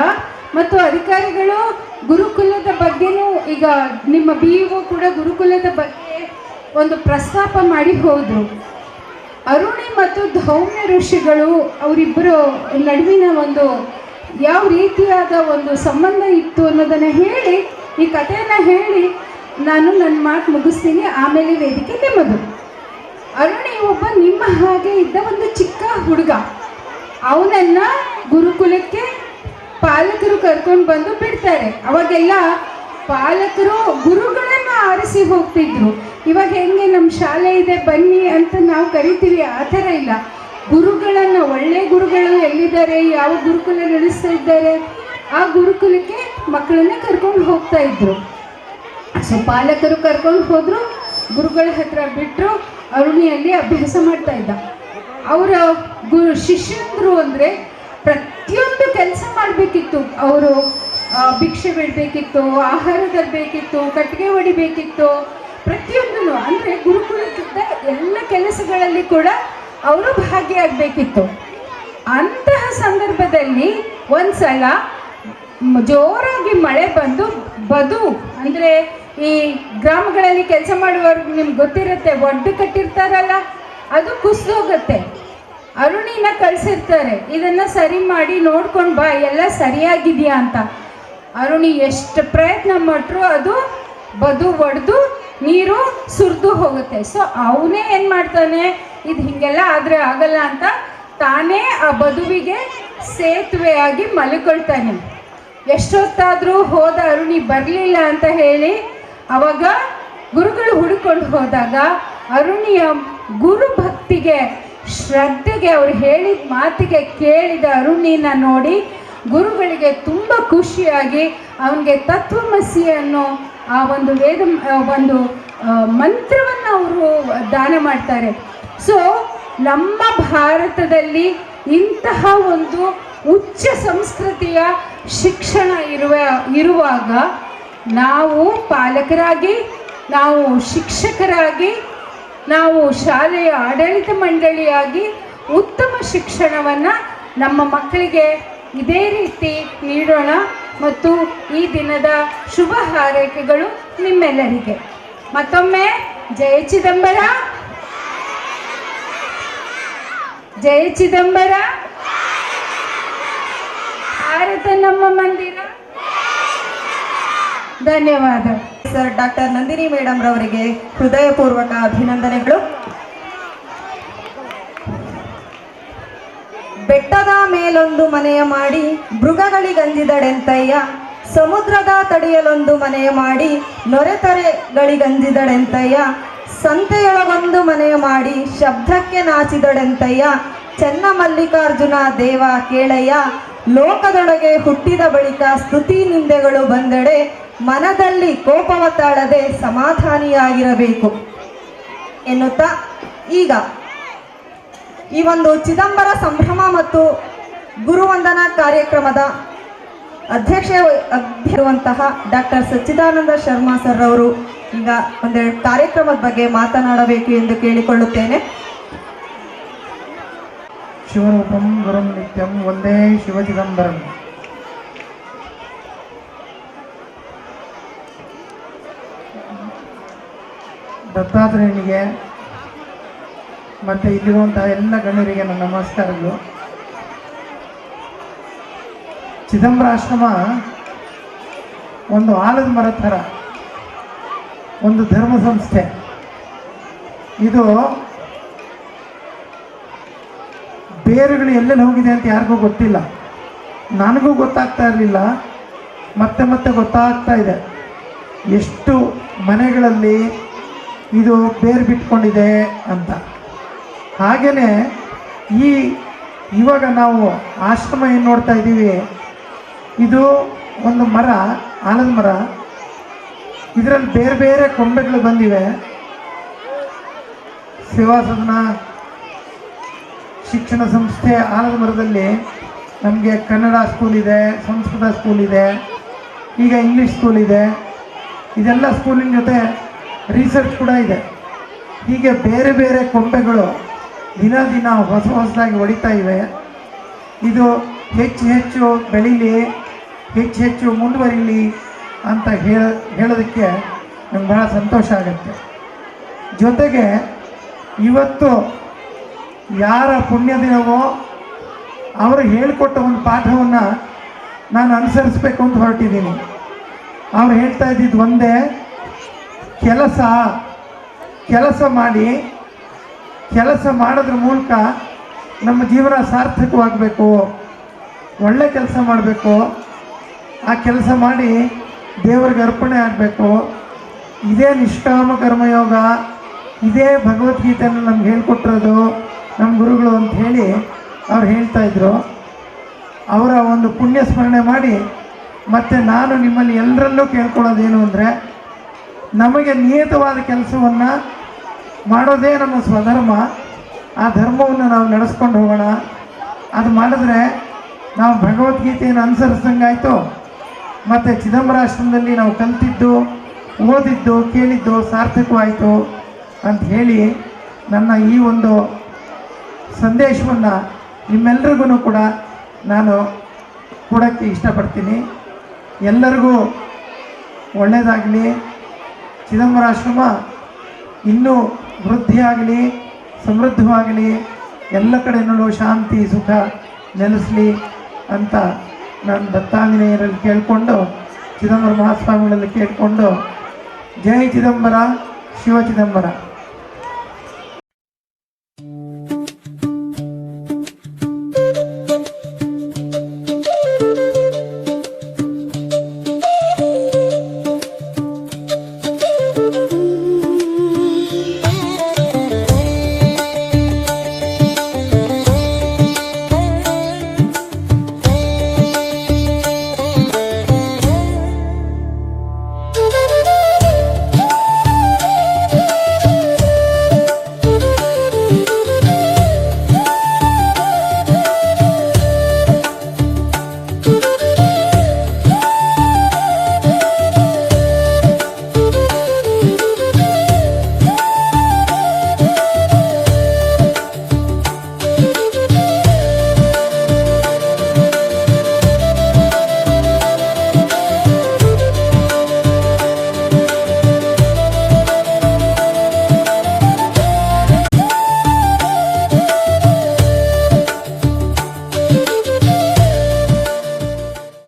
ಮತ್ತು ಅಧಿಕಾರಿಗಳು ಗುರುಕುಲದ ಬಗ್ಗೆನೂ ಈಗ ನಿಮ್ಮ BEO ಕೂಡ ಗುರುಕುಲದ ಬಗ್ಗೆ ಒಂದು ಪ್ರಸ್ತಾಪ ಮಾಡಿ ಹೋದರು. ಅರುಣಿ ಮತ್ತು ಧೌಮ್ಯ ಋಷಿಗಳು ಅವರಿಬ್ಬರು ನಡುವಿನ ಒಂದು ಯಾವ ರೀತಿಯಾದ ಒಂದು ಸಂಬಂಧ ಇತ್ತು ಅನ್ನೋದನ್ನು ಹೇಳಿ ಈ ಕಥೆಯನ್ನು ಹೇಳಿ ನಾನು ನನ್ನ ಮಾತು ಮುಗಿಸ್ತೀನಿ. ಆಮೇಲೆ ವೇದಿಕೆ ನಿಮ್ಮದು. ಅರುಣಿ ಒಬ್ಬ ನಿಮ್ಮ ಹಾಗೆ ಇದ್ದ ಒಂದು ಚಿಕ್ಕ ಹುಡುಗ. ಅವನನ್ನು ಗುರುಕುಲಕ್ಕೆ ಪಾಲಕರು ಕರ್ಕೊಂಡು ಬಂದು ಬಿಡ್ತಾರೆ. ಅವಾಗೆಲ್ಲ ಪಾಲಕರು ಗುರುಗಳನ್ನು ಆರಿಸಿ ಹೋಗ್ತಿದ್ರು. ಇವಾಗ ಹೆಂಗೆ ನಮ್ಮ ಶಾಲೆ ಇದೆ ಬನ್ನಿ ಅಂತ ನಾವು ಕರಿತೀವಿ, ಆ ಥರ ಇಲ್ಲ. ಗುರುಗಳನ್ನು, ಒಳ್ಳೆಯ ಗುರುಗಳು ಎಲ್ಲಿದ್ದಾರೆ, ಯಾವ ಗುರುಕುಲ ನಡೆಸ್ತಾ ಇದ್ದಾರೆ ಆ ಗುರುಕುಲಕ್ಕೆ ಮಕ್ಕಳನ್ನ ಕರ್ಕೊಂಡು ಹೋಗ್ತಾ ಇದ್ರು. ಸೊ ಪಾಲಕರು ಕರ್ಕೊಂಡು ಹೋದರು, ಗುರುಗಳ ಹತ್ರ ಬಿಟ್ಟರು. ಅರುಣಿಯಲ್ಲಿ ಅಭ್ಯಾಸ ಮಾಡ್ತಾ ಇದ್ದ. ಅವರ ಶಿಷ್ಯಂದರು ಅಂದರೆ ಪ್ರತಿಯೊಂದು ಕೆಲಸ ಮಾಡಬೇಕಿತ್ತು. ಅವರು ಭಿಕ್ಷೆ ಬಿಡಬೇಕಿತ್ತು, ಆಹಾರ ತರಬೇಕಿತ್ತು, ಕಟ್ಟಿಗೆ ಹೊಡಿಬೇಕಿತ್ತು, ಪ್ರತಿಯೊಂದೂ ಅಂದರೆ ಗುರುಕುಲಕ್ಕಿದ್ದ ಎಲ್ಲ ಕೆಲಸಗಳಲ್ಲಿ ಕೂಡ ಅವರು ಭಾಗಿಯಾಗಬೇಕಿತ್ತು. ಅಂತಹ ಸಂದರ್ಭದಲ್ಲಿ ಒಂದು ಸಲ ಜೋರಾಗಿ ಮಳೆ ಬಂದು ಬದು ಅಂದರೆ ಈ ಗ್ರಾಮಗಳಲ್ಲಿ ಕೆಲಸ ಮಾಡುವವ್ರಿಗೆ ನಿಮ್ಗೆ ಗೊತ್ತಿರುತ್ತೆ, ಒಡ್ಡು ಕಟ್ಟಿರ್ತಾರಲ್ಲ ಅದು ಕುಸಿದೋಗುತ್ತೆ. ಅರುಣಿನ ಕಳಿಸಿರ್ತಾರೆ, ಇದನ್ನು ಸರಿ ಮಾಡಿ ನೋಡ್ಕೊಂಡು ಬಾ ಎಲ್ಲ ಸರಿಯಾಗಿದೆಯಾ ಅಂತ. ಅರುಣಿ ಎಷ್ಟು ಪ್ರಯತ್ನ ಮಾಡ್ರು ಅದು ಬದು ಒಡೆದು ನೀರು ಸುರಿದು ಹೋಗುತ್ತೆ. ಸೊ ಅವನೇ ಏನು ಮಾಡ್ತಾನೆ, ಇದು ಹೀಗೆಲ್ಲ ಆದರೆ ಆಗಲ್ಲ ಅಂತ ತಾನೇ ಆ ಬದುವಿಗೆ ಸೇತುವೆಯಾಗಿ ಮಲ್ಕೊಳ್ತಾನೆ. ಎಷ್ಟೊತ್ತಾದರೂ ಹೋದ ಅರುಣಿ ಬರಲಿಲ್ಲ ಅಂತ ಹೇಳಿ ಅವಾಗ ಗುರುಗಳು ಹುಡುಕೊಂಡು ಹೋದಾಗ ಅರುಣಿಯ ಗುರು ಭಕ್ತಿಗೆ, ಶ್ರದ್ಧೆಗೆ, ಅವ್ರು ಹೇಳಿದ ಮಾತಿಗೆ ಕೇಳಿದ ಅರುಣಿನ ನೋಡಿ ಗುರುಗಳಿಗೆ ತುಂಬ ಖುಷಿಯಾಗಿ ಅವನಿಗೆ ತತ್ವಮಸಿ ಅನ್ನೋ ಆ ಒಂದು ಒಂದು ಮಂತ್ರವನ್ನು ಅವರು ದಾನ ಮಾಡ್ತಾರೆ. ಸೊ ನಮ್ಮ ಭಾರತದಲ್ಲಿ ಇಂತಹ ಒಂದು ಉಚ್ಚ ಸಂಸ್ಕೃತಿಯ ಶಿಕ್ಷಣ ಇರುವಾಗ ನಾವು ಪಾಲಕರಾಗಿ, ನಾವು ಶಿಕ್ಷಕರಾಗಿ, ನಾವು ಶಾಲೆಯ ಆಡಳಿತ ಮಂಡಳಿಯಾಗಿ ಉತ್ತಮ ಶಿಕ್ಷಣವನ್ನು ನಮ್ಮ ಮಕ್ಕಳಿಗೆ ಇದೇ ರೀತಿ ನೀಡೋಣ. ಮತ್ತು ಈ ದಿನದ ಶುಭ ಹಾರೈಕೆಗಳು ನಿಮ್ಮೆಲ್ಲರಿಗೆ. ಮತ್ತೊಮ್ಮೆ ಜಯ ಚಿದಂಬರ, ಜಯ ಚಿದಂಬರ, ಭಾರತ ನಮ್ಮ ಮಂದಿರ. ಧನ್ಯವಾದ. ಸರ್ ಡಾಕ್ಟರ್ ನಂದಿನಿ ಮೇಡಮ್ ರವರಿಗೆ ಹೃದಯಪೂರ್ವಕ ಅಭಿನಂದನೆಗಳು. ಬೆಟ್ಟದ ಮೇಲೊಂದು ಮನೆಯ ಮಾಡಿ ಮೃಗಗಳಿಗಂಜಿದಡೆಂತಯ್ಯ, ಸಮುದ್ರದ ತಡಿಯಲೊಂದು ಮನೆಯ ಮಾಡಿ ನೊರೆತರೆಗಳಿಗಂಜಿದಡೆಂತಯ್ಯ, ಸಂತೆಯೊಳಗೊಂದು ಮನೆಯ ಮಾಡಿ ಶಬ್ದಕ್ಕೆ ನಾಚಿದಡೆಂತಯ್ಯ, ಚೆನ್ನ ಮಲ್ಲಿಕಾರ್ಜುನ ದೇವ ಕೇಳಯ್ಯ, ಲೋಕದೊಳಗೆ ಹುಟ್ಟಿದ ಬಳಿಕ ಸ್ತುತಿ ನಿಂದೆಗಳು ಬಂದೆಡೆ ಮನದಲ್ಲಿ ಕೋಪವ ತಾಳದೆ ಸಮಾಧಾನಿಯಾಗಿರಬೇಕು ಎನ್ನುತ್ತಾ ಈಗ ಈ ಒಂದು ಚಿದಂಬರ ಸಂಭ್ರಮ ಮತ್ತು ಗುರುವಂದನಾ ಕಾರ್ಯಕ್ರಮದ ಅಧ್ಯಕ್ಷರುವಂತಹ ಡಾಕ್ಟರ್ ಸಚ್ಚಿದಾನಂದ ಶರ್ಮಾ ಸರ್ ಅವರು ಈಗ ಒಂದೆರಡು ಕಾರ್ಯಕ್ರಮದ ಬಗ್ಗೆ ಮಾತನಾಡಬೇಕು ಎಂದು ಕೇಳಿಕೊಳ್ಳುತ್ತೇನೆ. ಶಿವರೂಪಂ ಗುರುಂ ನಿತ್ಯಂ ಒಂದೇ ಶಿವಚಿದಂಬರಂ. ದತ್ತಾತ್ರೇಯನಿಗೆ ಮತ್ತು ಇಲ್ಲಿರುವಂತಹ ಎಲ್ಲ ಗಣ್ಯರಿಗೆ ನನ್ನ ನಮಸ್ಕಾರಗಳು. ಚಿದಂಬರ ಆಶ್ರಮ ಒಂದು ಆಲದ ಮರ ಥರ ಒಂದು ಧರ್ಮ ಸಂಸ್ಥೆ. ಇದು ಬೇರುಗಳು ಎಲ್ಲೆಲ್ಲಿ ಹೋಗಿದೆ ಅಂತ ಯಾರಿಗೂ ಗೊತ್ತಿಲ್ಲ, ನನಗೂ ಗೊತ್ತಾಗ್ತಾ ಇರಲಿಲ್ಲ, ಮತ್ತೆ ಮತ್ತೆ ಗೊತ್ತಾಗ್ತಾ ಇದೆ. ಎಷ್ಟು ಮನೆಗಳಲ್ಲಿ ಇದು ಬೇರು ಬಿಟ್ಕೊಂಡಿದೆ ಅಂತ. ಹಾಗೆಯೇ ಈ ಇವಾಗ ನಾವು ಆಶ್ರಮ ಏನು ನೋಡ್ತಾ ಇದ್ದೀವಿ, ಇದು ಒಂದು ಮರ, ಆಲದ ಮರ. ಇದರಲ್ಲಿ ಬೇರೆ ಬೇರೆ ಕೊಂಬೆಗಳು ಬಂದಿವೆ. ಸೇವಾ ಸದನ ಶಿಕ್ಷಣ ಸಂಸ್ಥೆ ಆಲದ ಮರದಲ್ಲಿ ನಮಗೆ ಕನ್ನಡ ಸ್ಕೂಲ್ ಇದೆ, ಸಂಸ್ಕೃತ ಸ್ಕೂಲ್ ಇದೆ, ಈಗ ಇಂಗ್ಲೀಷ್ ಸ್ಕೂಲ್ ಇದೆ. ಇದೆಲ್ಲ ಸ್ಕೂಲಿನ ಜೊತೆ ರಿಸರ್ಚ್ ಕೂಡ ಇದೆ. ಹೀಗೆ ಬೇರೆ ಬೇರೆ ಕೊಂಬೆಗಳು ದಿನ ದಿನ ಹೊಸದಾಗಿ ಹೊಡಿತಾ ಇವೆ. ಇದು ಹೆಚ್ಚು ಹೆಚ್ಚು ಬೆಳೀಲಿ, ಹೆಚ್ಚು ಹೆಚ್ಚು ಮುಂದುವರಿಲಿ ಅಂತ ಹೇಳೋದಕ್ಕೆ ನಂಗೆ ಬಹಳ ಸಂತೋಷ ಆಗುತ್ತೆ. ಜೊತೆಗೆ ಇವತ್ತು ಯಾರ ಪುಣ್ಯ ದಿನವೋ ಅವರು ಹೇಳಿಕೊಟ್ಟ ಒಂದು ಪಾಠವನ್ನು ನಾನು ಅನುಸರಿಸಬೇಕು ಅಂತ ಹೊರಟಿದ್ದೀನಿ. ಅವ್ರು ಹೇಳ್ತಾ ಇದ್ದಿದ್ದು ಒಂದೇ, ಕೆಲಸ ಮಾಡಿ, ಕೆಲಸ ಮಾಡೋದ್ರ ಮೂಲಕ ನಮ್ಮ ಜೀವನ ಸಾರ್ಥಕವಾಗಬೇಕು, ಒಳ್ಳೆ ಕೆಲಸ ಮಾಡಬೇಕು, ಆ ಕೆಲಸ ಮಾಡಿ ದೇವರಿಗೆ ಅರ್ಪಣೆ ಆಗಬೇಕು. ಇದೇ ನಿಷ್ಕಾಮ ಕರ್ಮಯೋಗ, ಇದೇ ಭಗವದ್ಗೀತೆಯನ್ನು ನಮ್ಗೆ ಹೇಳ್ಕೊಟ್ಟಿರೋದು ನಮ್ಮ ಗುರುಗಳು ಅಂತ ಹೇಳಿ ಅವ್ರು ಹೇಳ್ತಾಯಿದ್ರು. ಅವರ ಒಂದು ಪುಣ್ಯ ಸ್ಮರಣೆ ಮಾಡಿ ಮತ್ತು ನಾನು ನಿಮ್ಮಲ್ಲಿ ಎಲ್ಲರಲ್ಲೂ ಕೇಳ್ಕೊಳ್ಳೋದೇನು ಅಂದರೆ, ನಮಗೆ ನಿಯತವಾದ ಕೆಲಸವನ್ನು ಮಾಡೋದೇ ನಮ್ಮ ಸ್ವಧರ್ಮ. ಆ ಧರ್ಮವನ್ನು ನಾವು ನಡೆಸ್ಕೊಂಡು ಹೋಗೋಣ. ಅದು ಮಾಡಿದ್ರೆ ನಾವು ಭಗವದ್ಗೀತೆಯನ್ನು ಅನುಸರಿಸ್ದಂಗಾಯಿತು, ಮತ್ತು ಚಿದಂಬರಾಶ್ರಮದಲ್ಲಿ ನಾವು ಕಲಿತಿದ್ದು, ಓದಿದ್ದು, ಕೇಳಿದ್ದು ಸಾರ್ಥಕವಾಯಿತು ಅಂತ ಹೇಳಿ ನನ್ನ ಈ ಒಂದು ಸಂದೇಶವನ್ನು ನಿಮ್ಮೆಲ್ಲರಿಗೂ ಕೂಡ ನಾನು ಕೊಡೋಕ್ಕೆ ಇಷ್ಟಪಡ್ತೀನಿ. ಎಲ್ಲರಿಗೂ ಒಳ್ಳೆಯದಾಗಲಿ, ಚಿದಂಬರಾಶ್ರಮ ಇನ್ನೂ ವೃದ್ಧಿಯಾಗಲಿ, ಸಮೃದ್ಧವಾಗಲಿ, ಎಲ್ಲ ಕಡೆಯೂ ಶಾಂತಿ ಸುಖ ನೆಲೆಸಲಿ ಅಂತ ನಾನು ದತ್ತಾಂಜನೇಯರಲ್ಲಿ ಕೇಳಿಕೊಂಡು, ಚಿದಂಬರ ಮಹಾಸ್ವಾಮಿಗಳಲ್ಲಿ ಕೇಳಿಕೊಂಡು, ಜೈ ಚಿದಂಬರ, ಶಿವ ಚಿದಂಬರ.